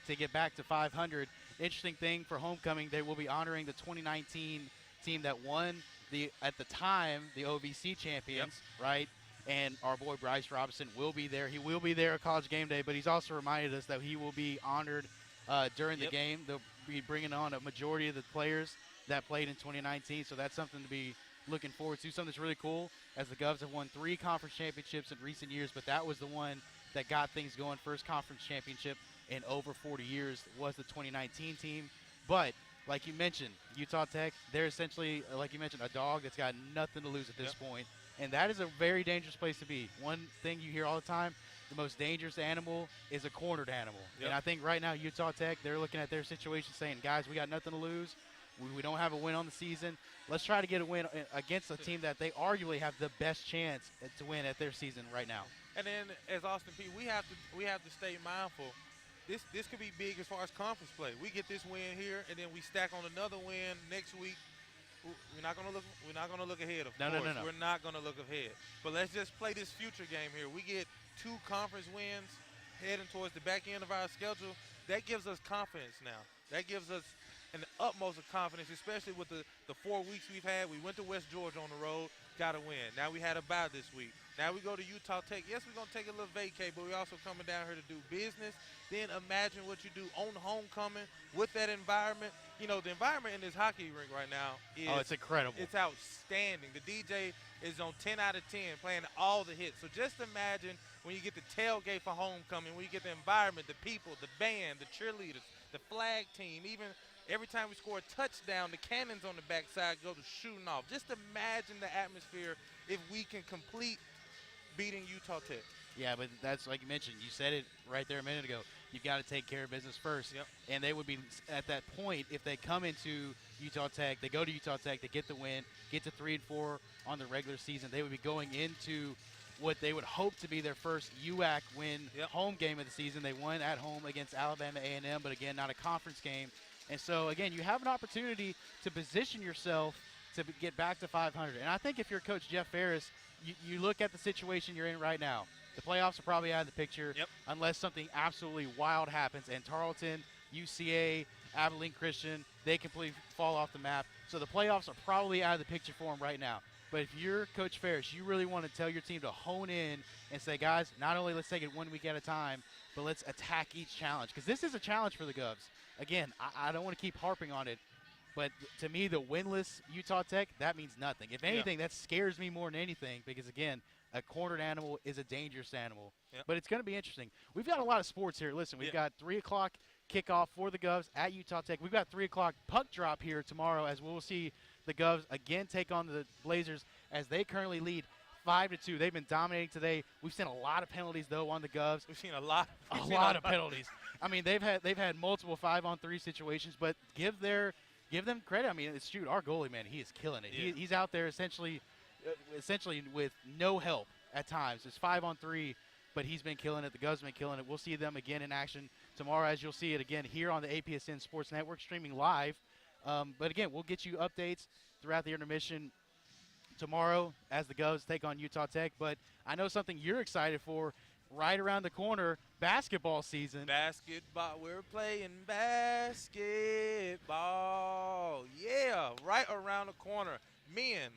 to get back to 500. Interesting thing for homecoming, they will be honoring the 2019 team that won at the time the OVC champions, right? And our boy Bryce Robinson will be there. He will be there at College Game Day, but he's also reminded us that he will be honored during the game. They'll be bringing on a majority of the players that played in 2019, so that's something to be looking forward to. Something that's really cool, as the Govs have won 3 conference championships in recent years, but that was the one that got things going. First conference championship in over 40 years was the 2019 team. But like you mentioned, Utah Tech, they're essentially, like you mentioned, a dog that's got nothing to lose at this point. And that is a very dangerous place to be. One thing you hear all the time, the most dangerous animal is a cornered animal. And I think right now Utah Tech, they're looking at their situation saying, guys, we got nothing to lose. We don't have a win on the season. Let's try to get a win against a team that they arguably have the best chance to win at their season right now. And then as Austin Peay, we have to stay mindful. This could be big as far as conference play. We get this win here, and then we stack on another win next week. We're not gonna look ahead. Of course, no. We're not gonna look ahead. But let's just play this future game here. We get 2 conference wins heading towards the back end of our schedule. That gives us confidence now. That gives us an utmost of confidence, especially with the 4 weeks we've had. We went to West Georgia on the road, got a win. Now we had a bye this week. Now we go to Utah Tech. Yes, we're going to take a little vacay, but we're also coming down here to do business. Then imagine what you do on homecoming with that environment. You know, the environment in this hockey rink right now is it's incredible. It's outstanding. The DJ is on 10 out of 10, playing all the hits. So just imagine when you get the tailgate for homecoming, when you get the environment, the people, the band, the cheerleaders, the flag team, even every time we score a touchdown, the cannons on the backside go to shooting off. Just imagine the atmosphere if we can complete beating Utah Tech. Yeah, but that's like you mentioned. You said it right there a minute ago. You've got to take care of business first. And they would be at that point if they come into Utah Tech, they go to Utah Tech, they get the win, get to 3-4 on the regular season. They would be going into what they would hope to be their first UAC win home game of the season. They won at home against Alabama A&M, but again, not a conference game. And so, again, you have an opportunity to position yourself to get back to 500. And I think if you're Coach Jeff Ferris, you look at the situation you're in right now. The playoffs are probably out of the picture unless something absolutely wild happens. And Tarleton, UCA, Abilene Christian, they completely fall off the map. So the playoffs are probably out of the picture for them right now. But if you're Coach Ferris, you really want to tell your team to hone in and say, guys, not only let's take it 1 week at a time, but let's attack each challenge. Because this is a challenge for the Govs. Again, I don't want to keep harping on it, but to me, the winless Utah Tech, that means nothing. If anything, that scares me more than anything because, again, a cornered animal is a dangerous animal. But it's going to be interesting. We've got a lot of sports here. Listen, we've got 3 o'clock kickoff for the Govs at Utah Tech. We've got 3 o'clock puck drop here tomorrow as we'll see the Govs again take on the Blazers as they currently lead 5-2. They've been dominating today. We've seen a lot of penalties, though, on the Govs. We've seen a lot of penalties. I mean, they've had multiple 5-on-3 situations, but give them credit. I mean, shoot, our goalie, man, he is killing it. He's out there essentially with no help at times. It's 5-on-3, but he's been killing it. The Govs have been killing it. We'll see them again in action tomorrow, as you'll see it again here on the APSN Sports Network, streaming live. But again, we'll get you updates throughout the intermission tomorrow as the Govs take on Utah Tech. But I know something you're excited for right around the corner, basketball season. Basketball, we're playing basketball. Yeah, right around the corner. Men.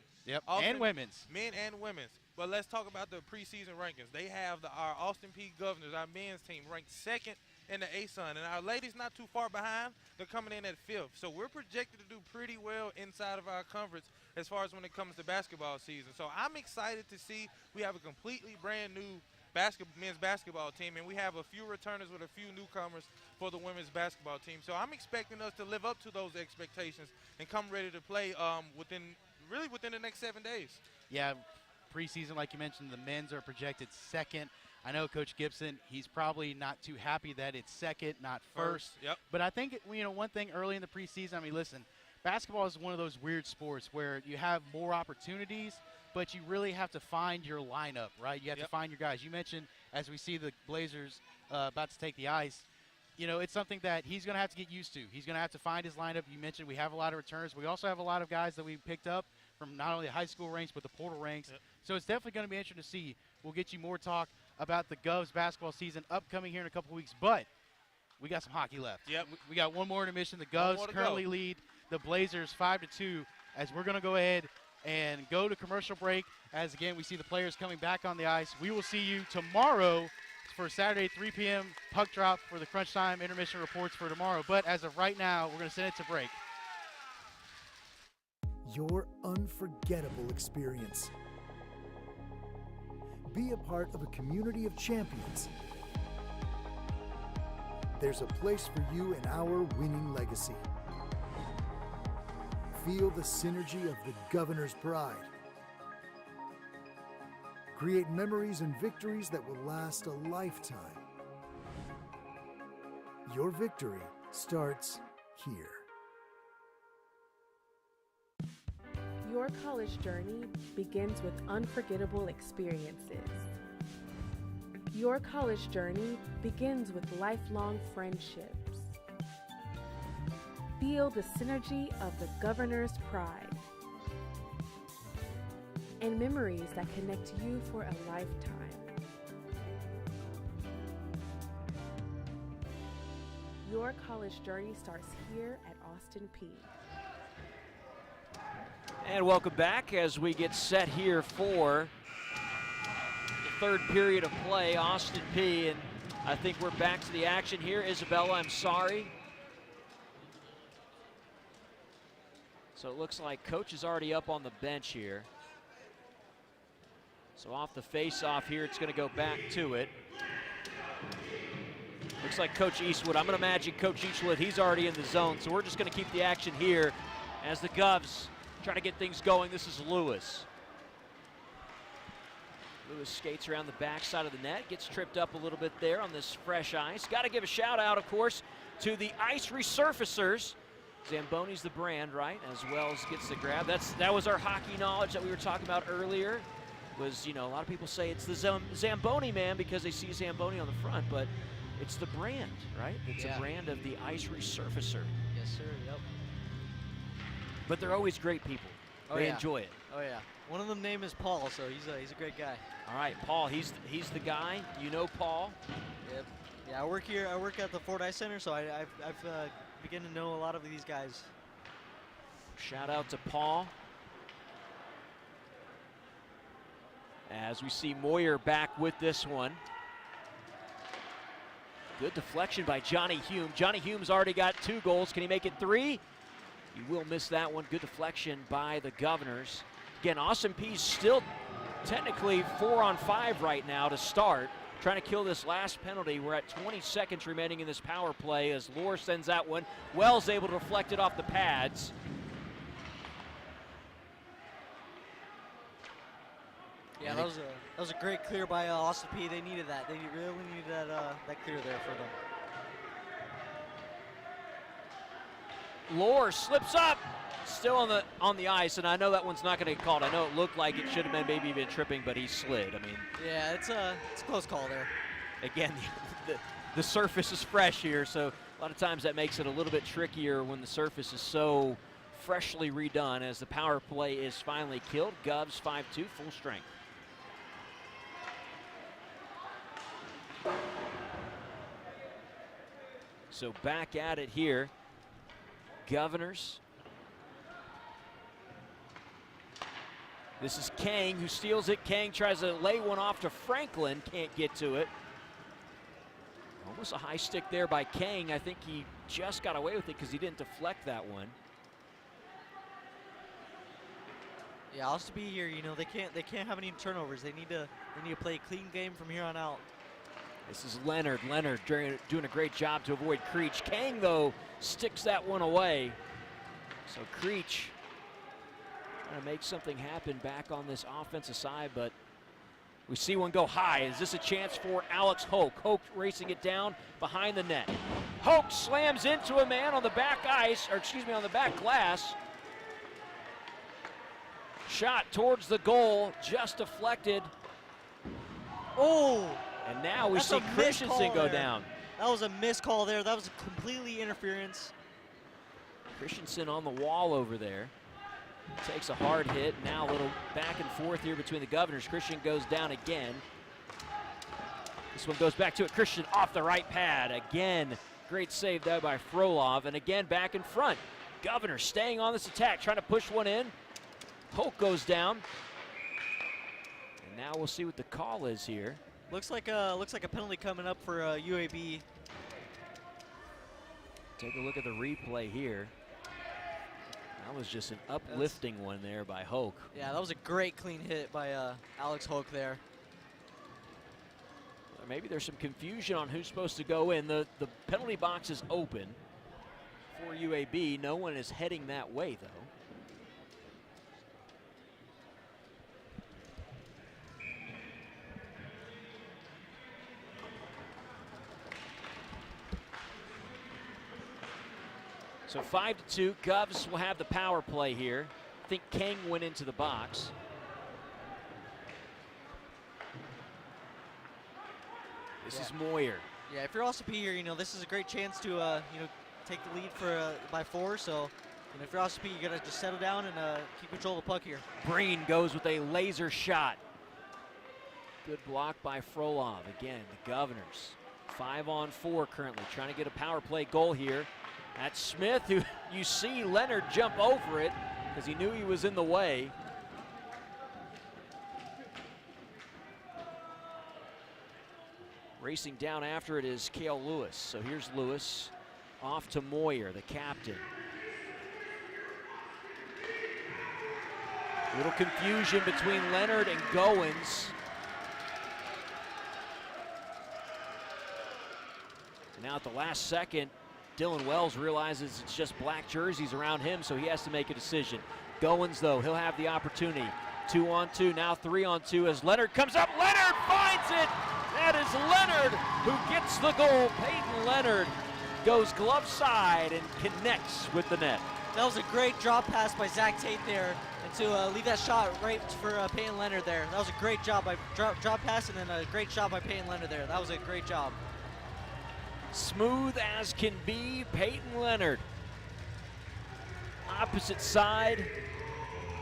And women's. Men and women's. But let's talk about the preseason rankings. They have our Austin Peay Governors, our men's team, ranked 2nd in the ASUN. And our ladies not too far behind. They're coming in at 5th. So we're projected to do pretty well inside of our conference as far as when it comes to basketball season. So I'm excited to see we have a completely brand new men's basketball team, and we have a few returners with a few newcomers for the women's basketball team. So I'm expecting us to live up to those expectations and come ready to play within the next 7 days. Yeah, preseason, like you mentioned, the men's are projected 2nd. I know Coach Gibson, he's probably not too happy that it's 2nd, not first. But I think, one thing early in the preseason, I mean, listen, basketball is one of those weird sports where you have more opportunities, but you really have to find your lineup, right? You have to find your guys. You mentioned, as we see the Blazers about to take the ice, you know, it's something that he's going to have to get used to. He's going to have to find his lineup. You mentioned we have a lot of returns. We also have a lot of guys that we picked up from not only the high school ranks but the portal ranks. Yep. So it's definitely going to be interesting to see. We'll get you more talk about the Govs basketball season upcoming here in a couple weeks. But we got some hockey left. Yep. We got one more intermission. The One Govs more to currently go. lead the Blazers 5-2 as we're going to go ahead and go to commercial break as, again, we see the players coming back on the ice. We will see you tomorrow for Saturday, 3 p.m. puck drop for the crunch time intermission reports for tomorrow. But as of right now, we're going to send it to break. Your unforgettable experience. Be a part of a community of champions. There's a place for you in our winning legacy. Feel the synergy of the Governor's pride. Create memories and victories that will last a lifetime. Your victory starts here. Your college journey begins with unforgettable experiences. Your college journey begins with lifelong friendships. Feel the synergy of the Governor's pride and memories that connect you for a lifetime. Your college journey starts here at Austin Peay. And welcome back as we get set here for the third period of play. Austin Peay, and I think we're back to the action here. Isabella, I'm sorry. So it looks like Coach is already up on the bench here. So off the face-off here, it's going to go back to it. Looks like Coach Eastwood. I'm going to imagine Coach Eastwood, he's already in the zone. So we're just going to keep the action here as the Govs try to get things going. This is Lewis. Lewis skates around the backside of the net, gets tripped up a little bit there on this fresh ice. Got to give a shout out, of course, to the ice resurfacers. Zamboni's the brand, right? As well as gets the grab. That was our hockey knowledge that we were talking about earlier. Was, you know, a lot of people say it's the Zamboni man because they see Zamboni on the front, but it's the brand, right? It's a brand of the ice resurfacer. Yes, sir. Yep. But they're always great people. They enjoy it. Oh yeah. One of them name is Paul, so he's a great guy. All right, Paul. He's the guy. You know Paul. Yep. Yeah, I work here. I work at the Ford Ice Center, so I've begun to know a lot of these guys. Shout out to Paul. As we see Moyer back with this one. Good deflection by Johnny Hume. Johnny Hume's already got 2 goals. Can he make it 3? He will miss that one. Good deflection by the Governors. Again, Austin Peay's still technically 4-on-5 right now to start. Trying to kill this last penalty. We're at 20 seconds remaining in this power play as Lohr sends that one. Wells able to deflect it off the pads. Yeah, that was a great clear by Austin Peay. They needed that. They really needed that clear there for them. Lohr slips up, still on the ice, and I know that one's not going to get called. I know it looked like it should have been maybe even tripping, but he slid. I mean, yeah, it's a close call there. Again, the surface is fresh here, so a lot of times that makes it a little bit trickier when the surface is so freshly redone. As the power play is finally killed, Govs 5-2, full strength. So back at it here. Governors. This is Kang who steals it. Kang tries to lay one off to Franklin, can't get to it. Almost a high stick there by Kang. I think he just got away with it because he didn't deflect that one. Yeah, Austin Peay here, you know, they can't have any turnovers. They need to play a clean game from here on out. This is Leonard. Leonard doing a great job to avoid Creech. Kang, though, sticks that one away. So Creech trying to make something happen back on this offensive side, but we see one go high. Is this a chance for Alex Hoke? Hoke racing it down behind the net. Hoke slams into a man on the back ice, or excuse me, on the back glass. Shot towards the goal, just deflected. Oh! And now we see Christensen go down. was a missed call there. That was completely interference. Christensen on the wall over there. Takes a hard hit. Now a little back and forth here between the Governors. Christian goes down again. This one goes back to it. Christian off the right pad. Again, great save there by Frolov. And again, back in front. Governors staying on this attack, trying to push one in. Hoke goes down. And now we'll see what the call is here. Looks like a penalty coming up for UAB. Take a look at the replay here. That was just an uplifting one there by Hoke. Yeah, that was a great clean hit by Alex Hoke there. Maybe there's some confusion on who's supposed to go in. The penalty box is open for UAB. No one is heading that way, though. So 5-2, Govs will have the power play here. I think King went into the box. This is Moyer. Yeah, if you're also Peay here, this is a great chance to, take the lead for by 4. So, if you're also Peay, you gotta just settle down and keep control of the puck here. Breen goes with a laser shot. Good block by Frolov. Again, the Governors 5-on-4 currently, trying to get a power play goal here. That's Smith, who you see Leonard jump over it because he knew he was in the way. Racing down after it is Cale Lewis. So here's Lewis off to Moyer, the captain. Little confusion between Leonard and Goins. Now at the last second, Dylan Wells realizes it's just black jerseys around him, so he has to make a decision. Goins, though, he'll have the opportunity. 2-on-2, now 3-on-2 as Leonard comes up. Leonard finds it! That is Leonard who gets the goal. Peyton Leonard goes glove side and connects with the net. That was a great drop pass by Zach Tate there, and to leave that shot right for Peyton Leonard there. That was a great job by drop pass, and then a great shot by Peyton Leonard there. That was a great job. Smooth as can be, Peyton Leonard. Opposite side,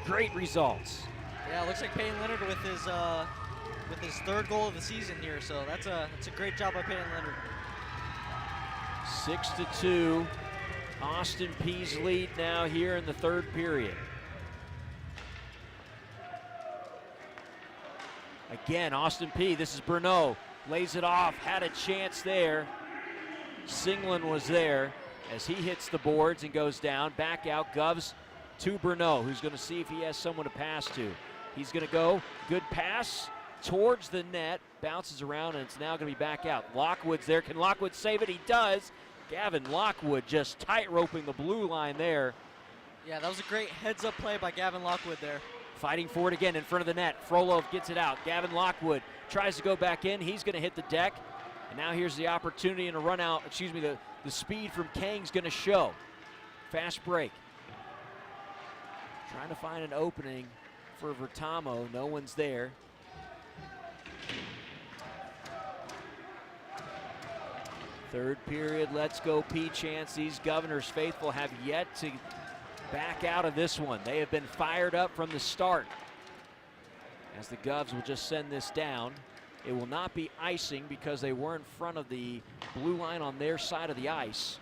great results. Yeah, it looks like Peyton Leonard with his third goal of the season here, so that's a great job by Peyton Leonard. 6-2, Austin Peay's lead now here in the third period. Again, Austin Peay, this is Bruneau, lays it off, had a chance there. Singlin was there as he hits the boards and goes down. Back out, Govs to Bruneau, who's going to see if he has someone to pass to. He's going to go, good pass towards the net, bounces around, and it's now going to be back out. Lockwood's there. Can Lockwood save it? He does. Gavin Lockwood just tight-roping the blue line there. Yeah, that was a great heads-up play by Gavin Lockwood there. Fighting for it again in front of the net. Frolov gets it out. Gavin Lockwood tries to go back in. He's going to hit the deck. And now here's the opportunity and a run out. Excuse me, the speed from Kang's going to show. Fast break. Trying to find an opening for Vertamo. No one's there. Third period, let's go Peay chance. These Governors faithful have yet to back out of this one. They have been fired up from the start. As the Govs will just send this down. It will not be icing because they were in front of the blue line on their side of the ice.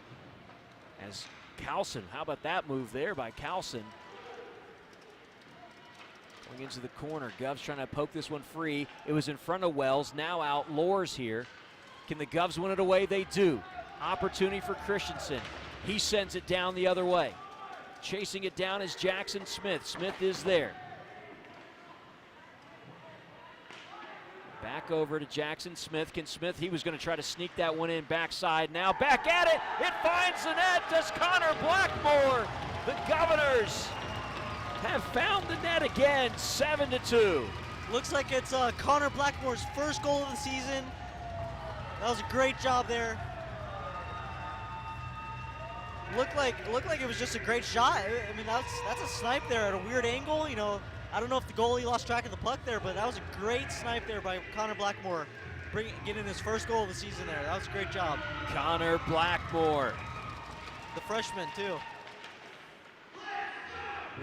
As Carlson, how about that move there by Carlson? Going into the corner, Govs trying to poke this one free. It was in front of Wells, now out, Lohr's here. Can the Govs win it away? They do. Opportunity for Christensen. He sends it down the other way. Chasing it down is Jackson Smith. Smith is there. Back over to Jackson Smith. Can Smith, he was going to try to sneak that one in backside. Now back at it. It finds the net. Does Connor Blackmore. The Governors have found the net again, 7-2. Looks like it's Connor Blackmore's first goal of the season. That was a great job there. Looked like it was just a great shot. I mean, that's a snipe there at a weird angle. You know, I don't know if the goalie lost track of the puck there, but that was a great snipe there by Connor Blackmore. getting his first goal of the season there. That was a great job. Connor Blackmore. The freshman, too.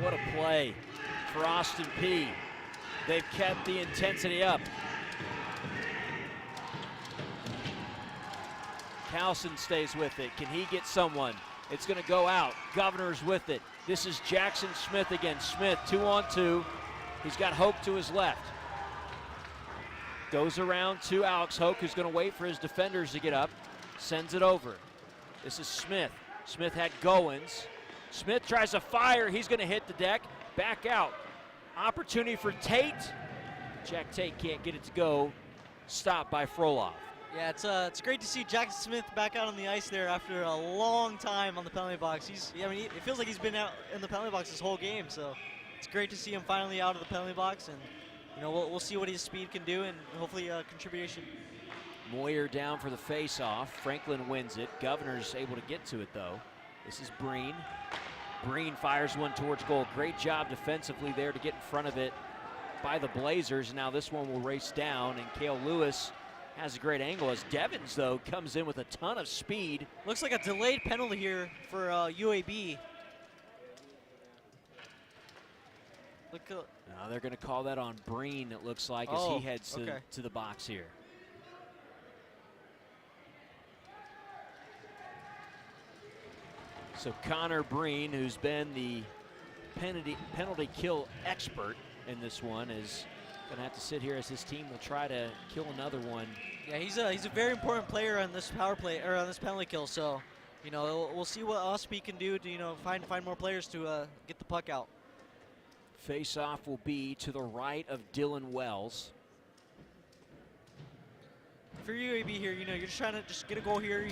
What a play for Austin Peay. They've kept the intensity up. Calson stays with it. Can he get someone? It's going to go out. Governor's with it. This is Jackson Smith again. Smith 2-on-2. He's got Hoke to his left. Goes around to Alex Hoke, who's going to wait for his defenders to get up. Sends it over. This is Smith. Smith had Goins. Smith tries to fire. He's going to hit the deck. Back out. Opportunity for Tate. Jack Tate can't get it to go. Stopped by Frolov. Yeah, it's great to see Jackson Smith back out on the ice there after a long time on the penalty box. It feels like he's been out in the penalty box this whole game, so it's great to see him finally out of the penalty box, and we'll see what his speed can do and hopefully a contribution. Moyer down for the face-off. Franklin wins it. Governor's able to get to it, though. This is Breen. Breen fires one towards goal. Great job defensively there to get in front of it by the Blazers. Now this one will race down, and Cale Lewis has a great angle as Devins, though, comes in with a ton of speed. Looks like a delayed penalty here for UAB. Now they're going to call that on Breen, it looks like, as he heads to the box here. So Connor Breen, who's been the penalty kill expert in this one, is going to have to sit here as his team will try to kill another one. Yeah, he's a very important player on this power play or on this penalty kill. So, we'll see what Osby can do to find more players to get the puck out. Face-off will be to the right of Dylan Wells. For UAB here, you're just trying to get a goal here.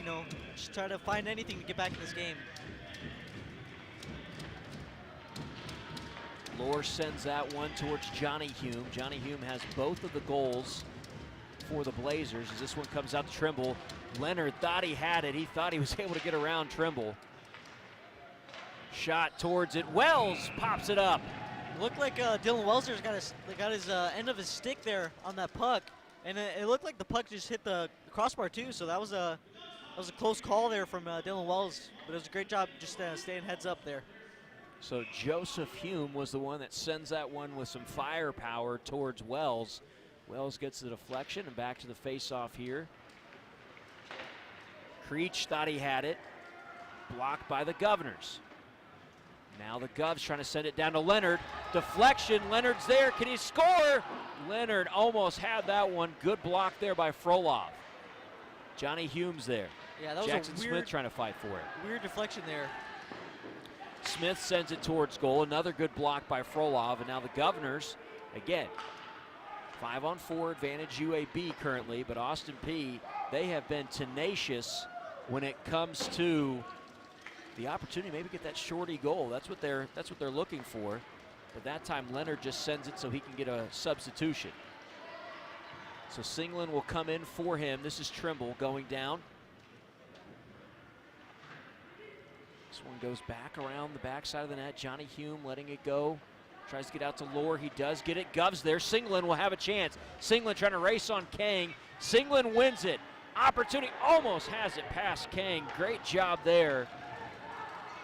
Just try to find anything to get back in this game. Lohr sends that one towards Johnny Hume. Johnny Hume has both of the goals for the Blazers as this one comes out to Trimble. Leonard thought he had it. He thought he was able to get around Trimble. Shot towards it. Wells pops it up. Looked like Dylan Welser's got his end of his stick there on that puck, and it looked like the puck just hit the crossbar too. So that was a close call there from Dylan Wells, but it was a great job just staying heads up there. So Joseph Hume was the one that sends that one with some firepower towards Wells. Wells gets the deflection and back to the face-off here. Creech thought he had it. Blocked by the Governors. Now the Govs trying to send it down to Leonard. Deflection, Leonard's there, can he score? Leonard almost had that one. Good block there by Frolov. Johnny Hume's there. Yeah, that was Jackson a weird, Smith trying to fight for it. Weird deflection there. Smith sends it towards goal. Another good block by Frolov, and now the Governors, again, 5-on-4 advantage UAB currently, but Austin Peay, they have been tenacious when it comes to the opportunity to maybe get that shorty goal. That's what they're looking for. But that time Leonard just sends it so he can get a substitution. So Singlin will come in for him. This is Trimble going down. This one goes back around the backside of the net. Johnny Hume letting it go. Tries to get out to Lohr. He does get it. Govs there. Singlin will have a chance. Singlin trying to race on Kang. Singlin wins it. Opportunity, almost has it past Kang. Great job there.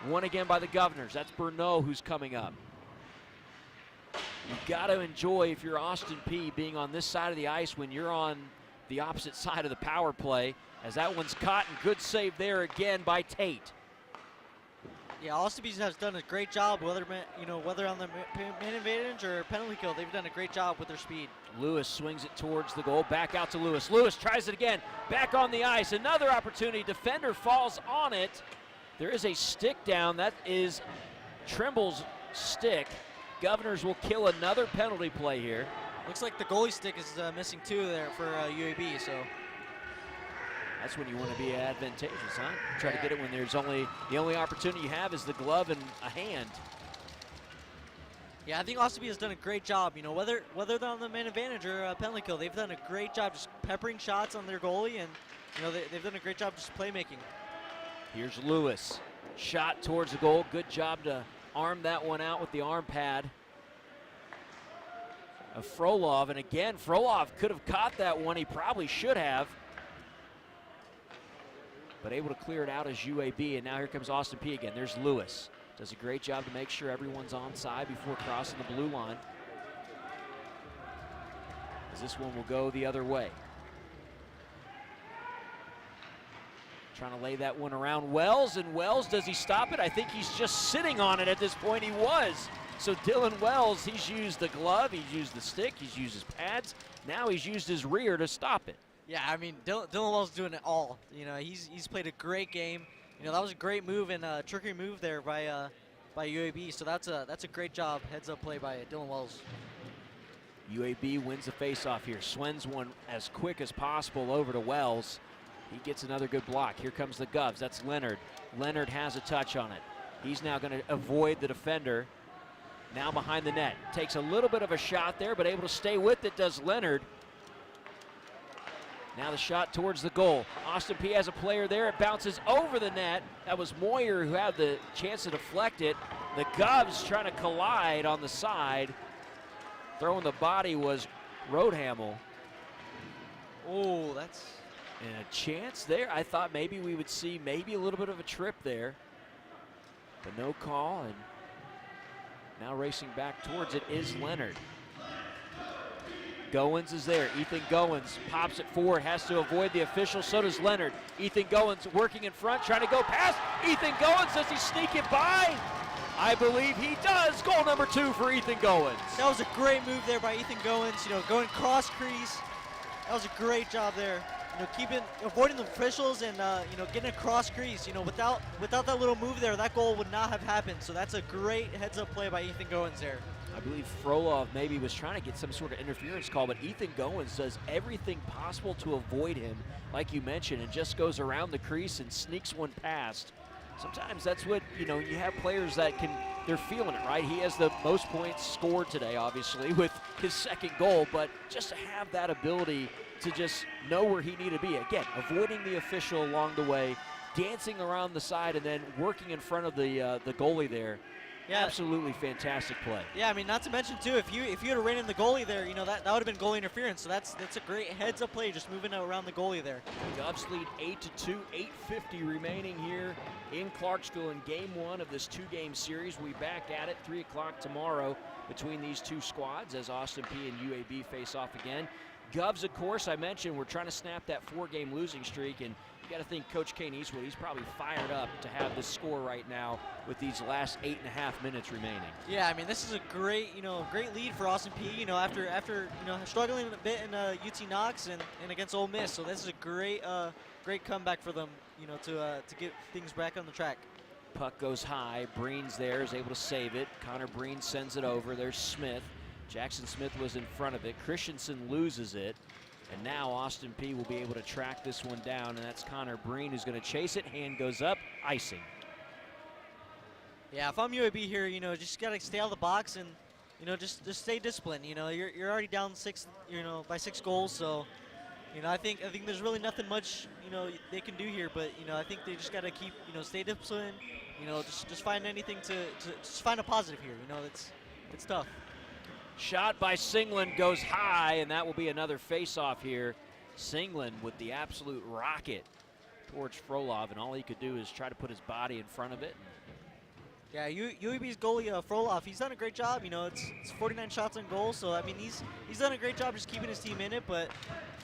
Won again by the Governors. That's Bernot who's coming up. You've got to enjoy, if you're Austin Peay, being on this side of the ice when you're on the opposite side of the power play, as that one's caught, and good save there again by Tate. Yeah, Austin Peay has done a great job, whether on the man advantage or penalty kill. They've done a great job with their speed. Lewis swings it towards the goal. Back out to Lewis. Lewis tries it again. Back on the ice. Another opportunity. Defender falls on it. There is a stick down. That is Trimble's stick. Governors will kill another penalty play here. Looks like the goalie stick is missing too there for UAB. So that's when you want to be advantageous, huh? Try to get it when there's the only opportunity you have is the glove and a hand. Yeah, I think Austin Peay has done a great job. Whether they're on the man advantage or penalty kill, they've done a great job just peppering shots on their goalie, and they've done a great job just playmaking. Here's Lewis. Shot towards the goal. Good job to arm that one out with the arm pad. of Frolov. And again, Frolov could have caught that one. He probably should have. But able to clear it out as UAB. And now here comes Austin Peay again. There's Lewis. Does a great job to make sure everyone's onside before crossing the blue line. As this one will go the other way. Trying to lay that one around Wells, and Wells, does he stop it? I think he's just sitting on it at this point. He was. So Dylan Wells, he's used the glove, he's used the stick, he's used his pads. Now he's used his rear to stop it. Yeah, I mean, Dylan Wells doing it all. You know, he's played a great game. You know, that was a great move and a trickery move there by UAB. So that's a great job, heads up play by Dylan Wells. UAB wins the faceoff here. Swens one as quick as possible over to Wells. He gets another good block. Here comes the Govs. That's Leonard. Leonard has a touch on it. He's now going to avoid the defender. Now behind the net. Takes a little bit of a shot there, but able to stay with it does Leonard. Now the shot towards the goal. Austin Peay has a player there. It bounces over the net. That was Moyer who had the chance to deflect it. The Govs trying to collide on the side. Throwing the body was Roadhamel. Oh, that's... And a chance there. I thought maybe we would see maybe a little bit of a trip there. But no call, and now racing back towards it is Leonard. Goins is there. Ethan Goins pops it forward, has to avoid the official. So does Leonard. Ethan Goins working in front, trying to go past. Ethan Goins, does he sneak it by? I believe he does. Goal number 2 for Ethan Goins. That was a great move there by Ethan Goins. You know, going cross crease. That was a great job there. You know, avoiding the officials and you know, getting a cross crease. You know, without that little move there, that goal would not have happened. So that's a great heads-up play by Ethan Goins there. I believe Frolov maybe was trying to get some sort of interference call, but Ethan Goins does everything possible to avoid him, like you mentioned, and just goes around the crease and sneaks one past. Sometimes that's what, you know, you have players that they're feeling it, right? He has the most points scored today, obviously, with his second goal, but just to have that ability to just know where he needed to be. Again, avoiding the official along the way, dancing around the side, and then working in front of the goalie there. Yeah. Absolutely fantastic play. Yeah, I mean, not to mention too, if you had ran in the goalie there, you know, that would have been goalie interference. So that's a great heads-up play, just moving around the goalie there. Govs lead 8-2, 8:50 remaining here in Clarksville in Game 1 of this 2-game series. We back at it 3 o'clock tomorrow between these two squads as Austin Peay and UAB face off again. Govs, of course, I mentioned we're trying to snap that 4-game losing streak, and you got to think Coach Kane Eastwood, he's probably fired up to have this score right now with these last 8.5 minutes remaining. Yeah, I mean, this is a great, you know, great lead for Austin Peay, you know, after you know, struggling a bit in UT Knox and against Ole Miss. So this is a great great comeback for them, you know, to get things back on the track. Puck goes high. Breen's there, is able to save it. Connor Breen sends it over. There's Smith. Jackson Smith was in front of it. Christensen loses it. And now Austin Peay will be able to track this one down, and that's Connor Breen who's going to chase it. Hand goes up, icing. Yeah, if I'm UAB here, you know, just got to stay out of the box and, you know, just stay disciplined. You know, you're already down 6, you know, by 6 goals, so, you know, I think there's really nothing much, you know, they can do here, but, you know, I think they just got to keep, you know, stay disciplined. You know, just find anything to just find a positive here. You know, it's tough. Shot by Singland goes high, and that will be another face-off here. Singland with the absolute rocket towards Frolov, and all he could do is try to put his body in front of it. Yeah, UAB's goalie Frolov, he's done a great job. You know, it's 49 shots on goal, so I mean he's done a great job just keeping his team in it. But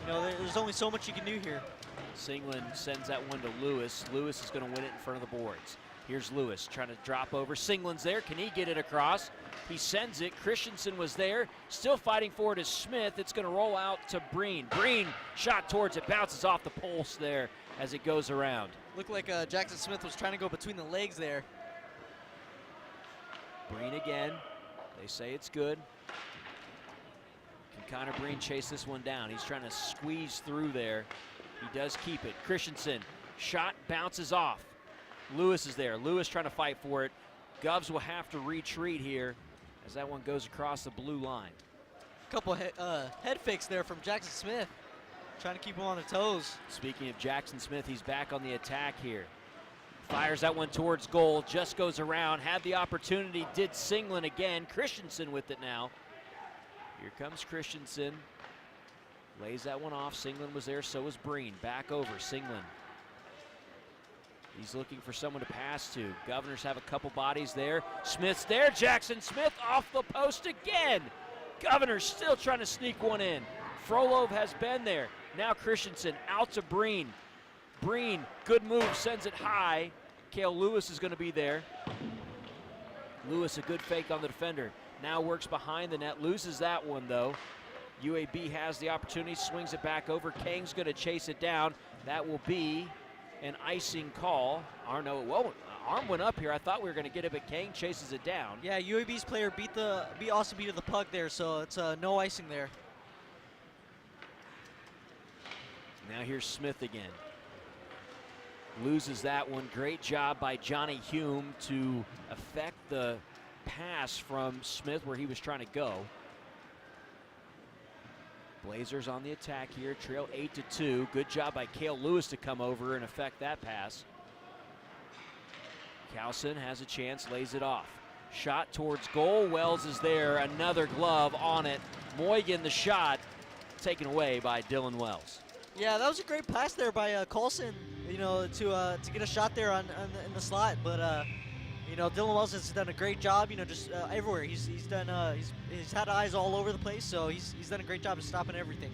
you know, there's only so much you can do here. Singland sends that one to Lewis. Lewis is going to win it in front of the boards. Here's Lewis trying to drop over. Singland's there. Can he get it across? He sends it. Christensen was there. Still fighting for it is Smith. It's going to roll out to Breen. Breen shot towards it. Bounces off the pulse there as it goes around. Looked like Jackson Smith was trying to go between the legs there. Breen again. They say it's good. Can Connor Breen chase this one down? He's trying to squeeze through there. He does keep it. Christensen. Shot bounces off. Lewis is there. Lewis trying to fight for it. Govs will have to retreat here as that one goes across the blue line. Couple head fakes there from Jackson Smith, trying to keep him on the toes. Speaking of Jackson Smith, he's back on the attack here. Fires that one towards goal, just goes around, had the opportunity, did Singland again. Christensen with it now. Here comes Christensen. Lays that one off. Singland was there, so was Breen. Back over, Singland. He's looking for someone to pass to. Governors have a couple bodies there. Smith's there. Jackson Smith off the post again. Governors still trying to sneak one in. Frolov has been there. Now Christensen out to Breen. Breen, good move, sends it high. Cale Lewis is going to be there. Lewis, a good fake on the defender. Now works behind the net, loses that one though. UAB has the opportunity, swings it back over. Kang's going to chase it down. That will be an icing call. Arno, whoa, arm went up here. I thought we were going to get it, but Kang chases it down. Yeah, UAB's player beat Austin Peay to the puck there, so it's no icing there. Now here's Smith again. Loses that one. Great job by Johnny Hume to affect the pass from Smith where he was trying to go. Blazers on the attack here, trail 8-2. Good job by Cale Lewis to come over and affect that pass. Cowson has a chance, lays it off. Shot towards goal, Wells is there, another glove on it. Moygan the shot, taken away by Dylan Wells. Yeah, that was a great pass there by Coulson, you know, to get a shot there in the slot. But you know, Dylan Wells has done a great job. You know, just everywhere. He's done. He's had eyes all over the place. So he's done a great job of stopping everything.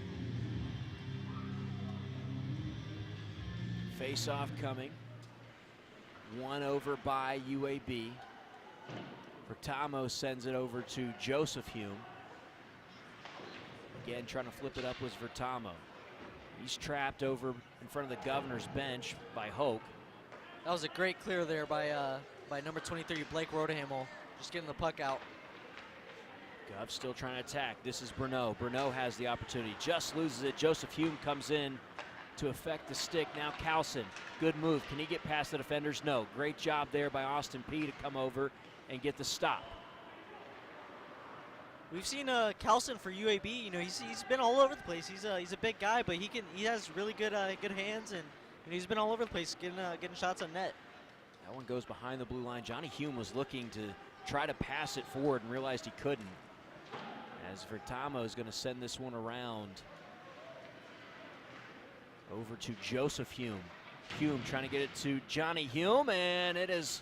Face-off coming. One over by UAB. Bertamo sends it over to Joseph Hume. Again, trying to flip it up was Vertamo. He's trapped over in front of the Governor's bench by Hoke. That was a great clear there by number 23, Blake Rodehamel, just getting the puck out. Gov still trying to attack. This is Bruneau. Bruneau has the opportunity, just loses it. Joseph Hume comes in to affect the stick. Now Cowson, good move. Can he get past the defenders? No. Great job there by Austin Peay to come over and get the stop. We've seen Cowson for UAB. You know, he's been all over the place. He's a big guy, but he has really good hands, and you know, he's been all over the place getting shots on net. That one goes behind the blue line. Johnny Hume was looking to try to pass it forward and realized he couldn't. As Vertamo is going to send this one around over to Joseph Hume. Hume trying to get it to Johnny Hume, and it is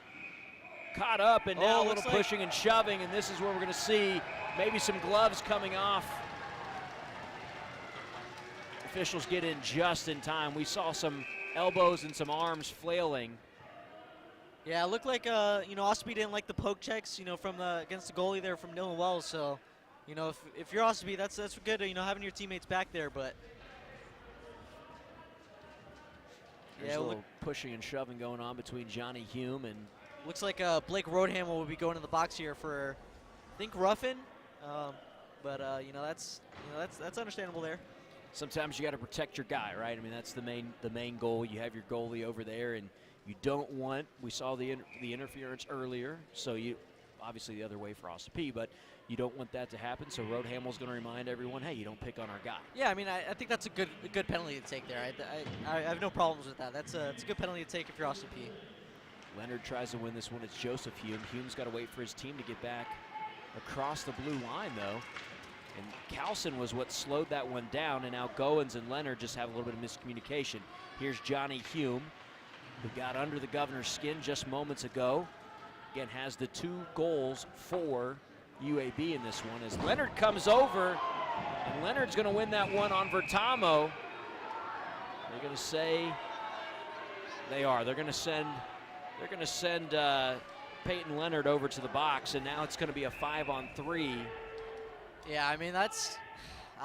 caught up, and now a little pushing and shoving, and this is where we're going to see maybe some gloves coming off. Officials get in just in time. We saw some elbows and some arms flailing. Yeah, it looked like you know, Austin Peay didn't like the poke checks, you know, from against the goalie there from Dylan Wells. So, you know, if you're Austin Peay, that's good, you know, having your teammates back there. But there's a little pushing and shoving going on between Johnny Hume and. Looks like Blake Rodehamel will be going to the box here for, I think, roughing. But you know, that's understandable there. Sometimes you got to protect your guy, right? I mean, that's the main goal. You have your goalie over there, and you don't want. We saw the interference earlier, so you obviously the other way for Austin Peay, but you don't want that to happen. So Rodehamel's going to remind everyone, hey, you don't pick on our guy. Yeah, I mean, I think that's a good penalty to take there. I have no problems with that. It's a good penalty to take if you're Austin Peay. Leonard tries to win this one. It's Joseph Hume. Hume's got to wait for his team to get back across the blue line, though. And Cowson was what slowed that one down, and now Goins and Leonard just have a little bit of miscommunication. Here's Johnny Hume, who got under the Governor's skin just moments ago. Again, has the 2 goals for UAB in this one as Leonard comes over, and Leonard's going to win that one on Vertamo. They're going to say they are. They're going to send Peyton Leonard over to the box, and now it's going to be a 5-on-3. Yeah, I mean, I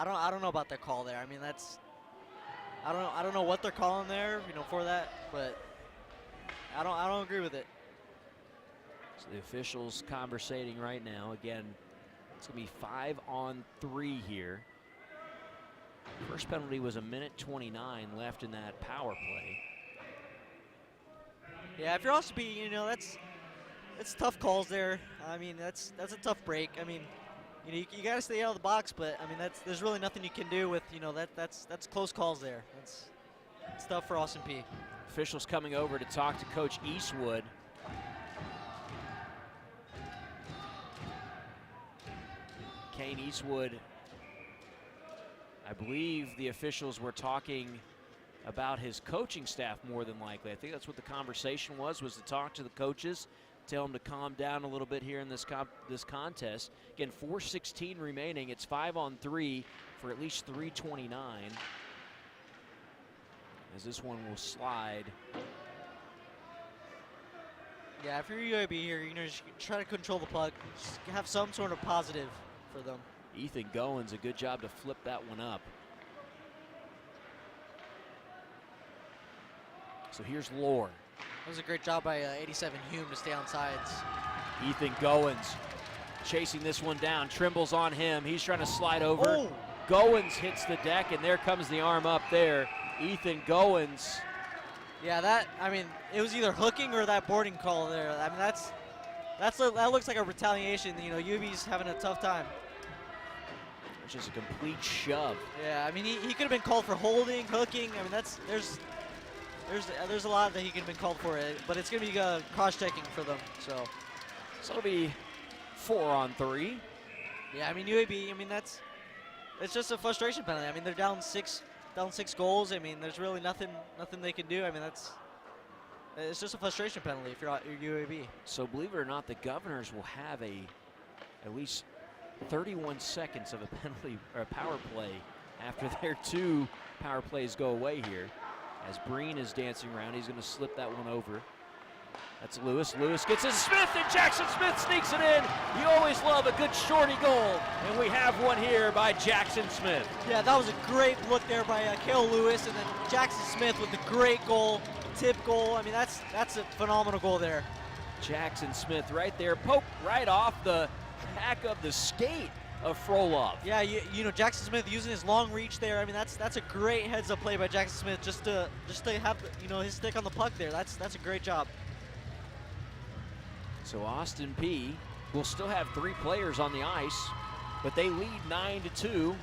don't know about that call there. I mean, I don't know what they're calling there, you know, for that, but I don't agree with it. So the officials conversating right now. Again, it's going to be 5-on-3 here. First penalty was 1:29 left in that power play. Yeah, if you're also being, you know, that's tough calls there. I mean, that's a tough break. I mean, you know, you got to stay out of the box, but I mean, there's really nothing you can do with, you know, that's close calls there. It's tough for Austin Peay. Officials coming over to talk to Coach Eastwood. Kane Eastwood I believe the officials were talking about his coaching staff more than likely. I think that's what the conversation was to talk to the coaches, tell them to calm down a little bit here in this contest. Again, 4:16 remaining. It's 5-on-3 for at least 3:29. As this one will slide. Yeah, if you're UAB here, just try to control the puck. Just have some sort of positive for them. Ethan Goins, a good job to flip that one up. So here's Lore. That was a great job by 87 Hume to stay on sides. Ethan Goins chasing this one down. Trimble's on him. He's trying to slide over. Oh. Goins hits the deck, and there comes the arm up there. Ethan Goins. Yeah, it was either hooking or that boarding call there. I mean, that looks like a retaliation. UAB's having a tough time. It's just a complete shove. Yeah, I mean, he could have been called for holding, hooking. I mean, there's a lot that he could have been called for, but it's going to be cross-checking for them. So it'll be 4-on-3. Yeah, I mean, UAB, it's just a frustration penalty. I mean, they're down six goals. I mean, there's really nothing they can do. I mean, it's just a frustration penalty if you're UAB. So believe it or not, the Governors will have at least 31 seconds of a penalty or a power play after their 2 power plays go away here. As Breen is dancing around, he's going to slip that one over. That's Lewis. Lewis gets it. Smith, and Jackson Smith sneaks it in. You always love a good shorty goal, and we have one here by Jackson Smith. Yeah, that was a great look there by Cale Lewis, and then Jackson Smith with the great goal, tip goal. I mean, that's a phenomenal goal there. Jackson Smith right there, poked right off the back of the skate of Frolov. Yeah, Jackson Smith using his long reach there. I mean, that's a great heads-up play by Jackson Smith just to have his stick on the puck there. That's a great job. So Austin Peay will still have 3 players on the ice, but they lead 9-2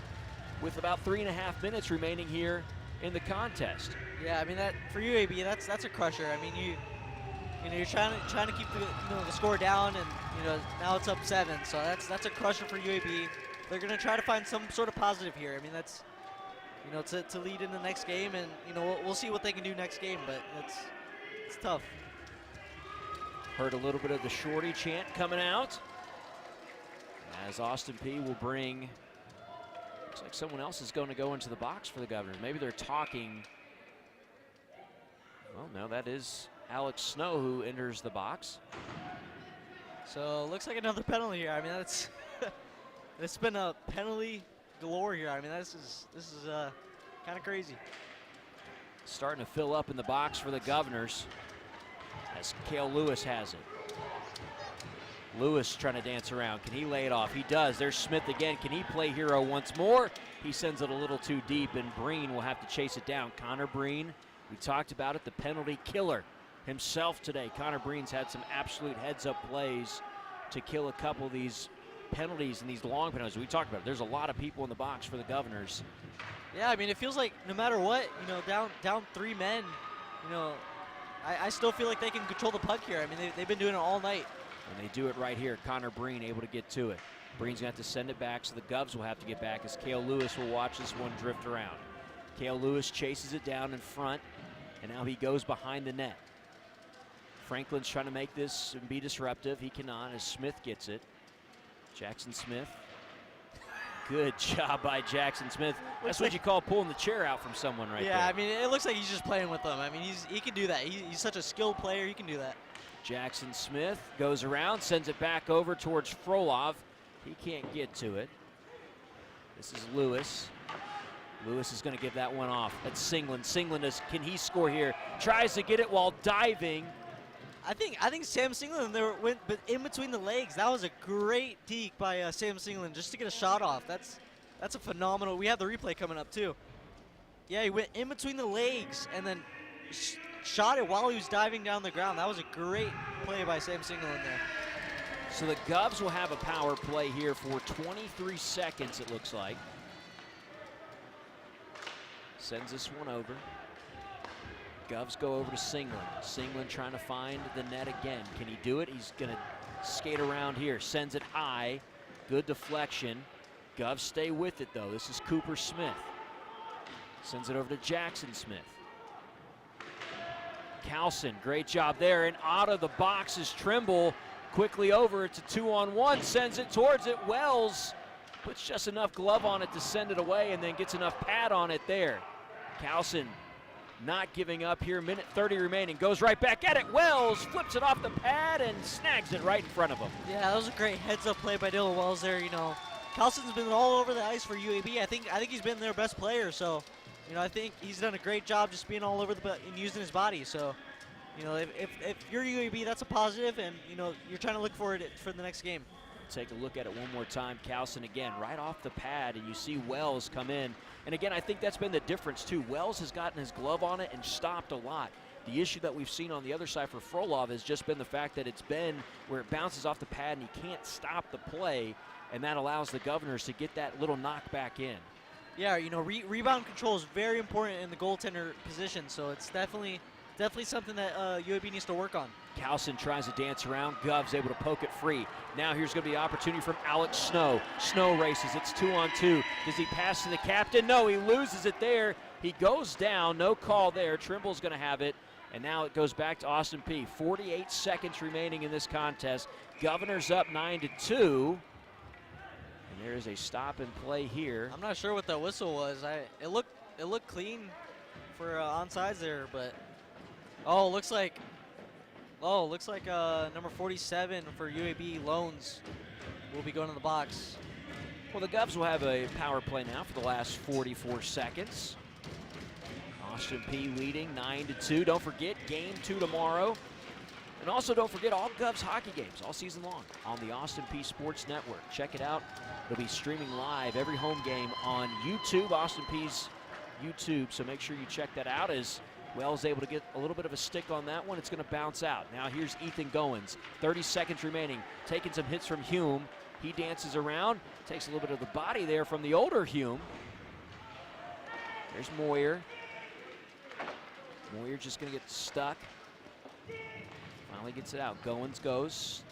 with about 3.5 minutes remaining here in the contest. Yeah, I mean, that for UAB, that's a crusher. I mean, you're trying to keep the score down, and now it's up 7. So that's a crusher for UAB. They're gonna try to find some sort of positive here. I mean, that's to lead in the next game, and we'll see what they can do next game. But it's tough. Heard a little bit of the shorty chant coming out as Austin Peay will bring. Looks like someone else is going to go into the box for the Governors. Maybe they're talking. Well, no, that is Alex Snow who enters the box. So looks like another penalty here. I mean, it's been a penalty galore here. I mean, this is kind of crazy. Starting to fill up in the box for the Governors as Cale Lewis has it. Lewis trying to dance around. Can he lay it off? He does. There's Smith again. Can he play hero once more? He sends it a little too deep, and Breen will have to chase it down. Connor Breen, we talked about it, the penalty killer himself today. Connor Breen's had some absolute heads-up plays to kill a couple of these penalties and these long penalties. We talked about it. There's a lot of people in the box for the Governors. Yeah, I mean, it feels like no matter what, down 3 men, I still feel like they can control the puck here. I mean, they've been doing it all night. And they do it right here. Connor Breen able to get to it. Breen's going to have to send it back, so the Govs will have to get back as Cale Lewis will watch this one drift around. Cale Lewis chases it down in front, and now he goes behind the net. Franklin's trying to make this and be disruptive. He cannot as Smith gets it. Jackson Smith. Good job by Jackson Smith. That's what you call pulling the chair out from someone right there. Yeah, I mean, it looks like he's just playing with them. I mean, he can do that. He's such a skilled player. He can do that. Jackson Smith goes around, sends it back over towards Frolov. He can't get to it. This is Lewis. Lewis is going to give that one off. That's Singland. Singland can he score here? Tries to get it while diving. I think Sam Singland went in between the legs. That was a great deke by Sam Singland just to get a shot off. That's a phenomenal. We have the replay coming up too. Yeah, he went in between the legs and then shot it while he was diving down the ground. That was a great play by Sam Singland there. So the Govs will have a power play here for 23 seconds, it looks like. Sends this one over. Govs go over to Singland. Singland trying to find the net again. Can he do it? He's going to skate around here. Sends it high. Good deflection. Govs stay with it, though. This is Cooper Smith. Sends it over to Jackson Smith. Calson, great job there, and out of the box is Trimble. Quickly over, it's a 2-on-1, sends it towards it. Wells puts just enough glove on it to send it away and then gets enough pad on it there. Calson not giving up here, minute 30 remaining, goes right back at it. Wells flips it off the pad and snags it right in front of him. Yeah, that was a great heads-up play by Dylan Wells there. You know, Calson's been all over the ice for UAB. I think he's been their best player. So, you know, I think he's done a great job just being all over and using his body. So, you know, if you're UAB, that's a positive, and you know you're trying to look for it for the next game. Take a look at it one more time. Calson again, right off the pad, and you see Wells come in. And again, I think that's been the difference too. Wells has gotten his glove on it and stopped a lot. The issue that we've seen on the other side for Frolov has just been the fact that it's been where it bounces off the pad and he can't stop the play, and that allows the Governors to get that little knockback in. Yeah, you know, rebound control is very important in the goaltender position, so it's definitely something that UAB needs to work on. Calson tries to dance around. Gov's able to poke it free. Now here's going to be the opportunity from Alex Snow. Snow races. It's 2-on-2. Does he pass to the captain? No, he loses it there. He goes down. No call there. Trimble's going to have it. And now it goes back to Austin Peay. 48 seconds remaining in this contest. Governors up 9-2. And there is a stop and play here. I'm not sure what that whistle was. It looked clean for onside there, but looks like number 47 for UAB, Loans, will be going to the box. Well, the Govs will have a power play now for the last 44 seconds. Austin Peay leading 9-2. Don't forget, game 2 tomorrow. And also don't forget all Govs hockey games all season long on the Austin Peay Sports Network. Check it out. It'll be streaming live every home game on YouTube, Austin Peay's YouTube. So make sure you check that out as Wells able to get a little bit of a stick on that one. It's going to bounce out. Now here's Ethan Goins. 30 seconds remaining. Taking some hits from Hume. He dances around. Takes a little bit of the body there from the older Hume. There's Moyer. Moyer just going to get stuck. Finally gets it out. Goins goes.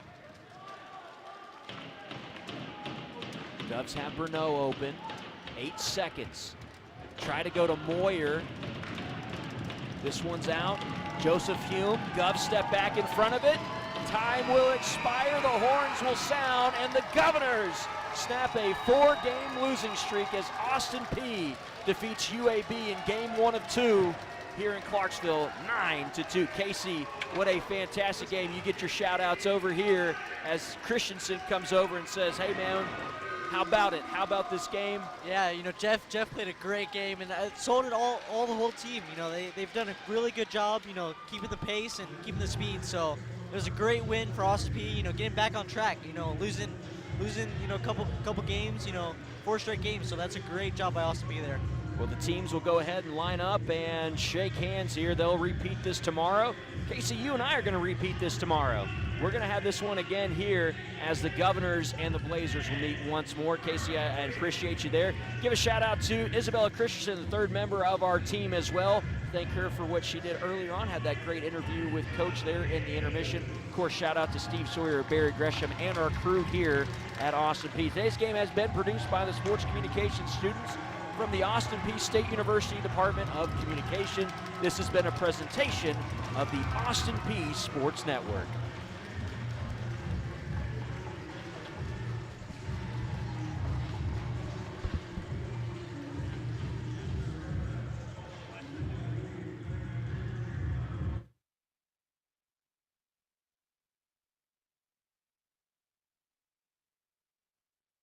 Govs have Bruneau open. 8 seconds. Try to go to Moyer. This one's out. Joseph Hume. Govs step back in front of it. Time will expire. The horns will sound. And the Governors snap a 4-game losing streak as Austin Peay defeats UAB in game 1 of 2 here in Clarksville, 9-2. Casey, what a fantastic game. You get your shout outs over here as Christensen comes over and says, hey man, how about it? How about this game? Yeah, you know, Jeff played a great game, and so did all the whole team. You know, they've done a really good job, you know, keeping the pace and keeping the speed. So it was a great win for Austin Peay, you know, getting back on track, you know, losing, you know, couple games, you know, 4 straight games. So that's a great job by Austin Peay there. Well, the teams will go ahead and line up and shake hands here. They'll repeat this tomorrow. Casey, you and I are going to repeat this tomorrow. We're going to have this one again here as the Governors and the Blazers will meet once more. Casey, I appreciate you there. Give a shout out to Isabella Christensen, the 3rd member of our team as well. Thank her for what she did earlier on. Had that great interview with Coach there in the intermission. Of course, shout out to Steve Sawyer, Barry Gresham, and our crew here at Austin Peay. Today's game has been produced by the sports communications students from the Austin Peay State University Department of Communication. This has been a presentation of the Austin Peay Sports Network.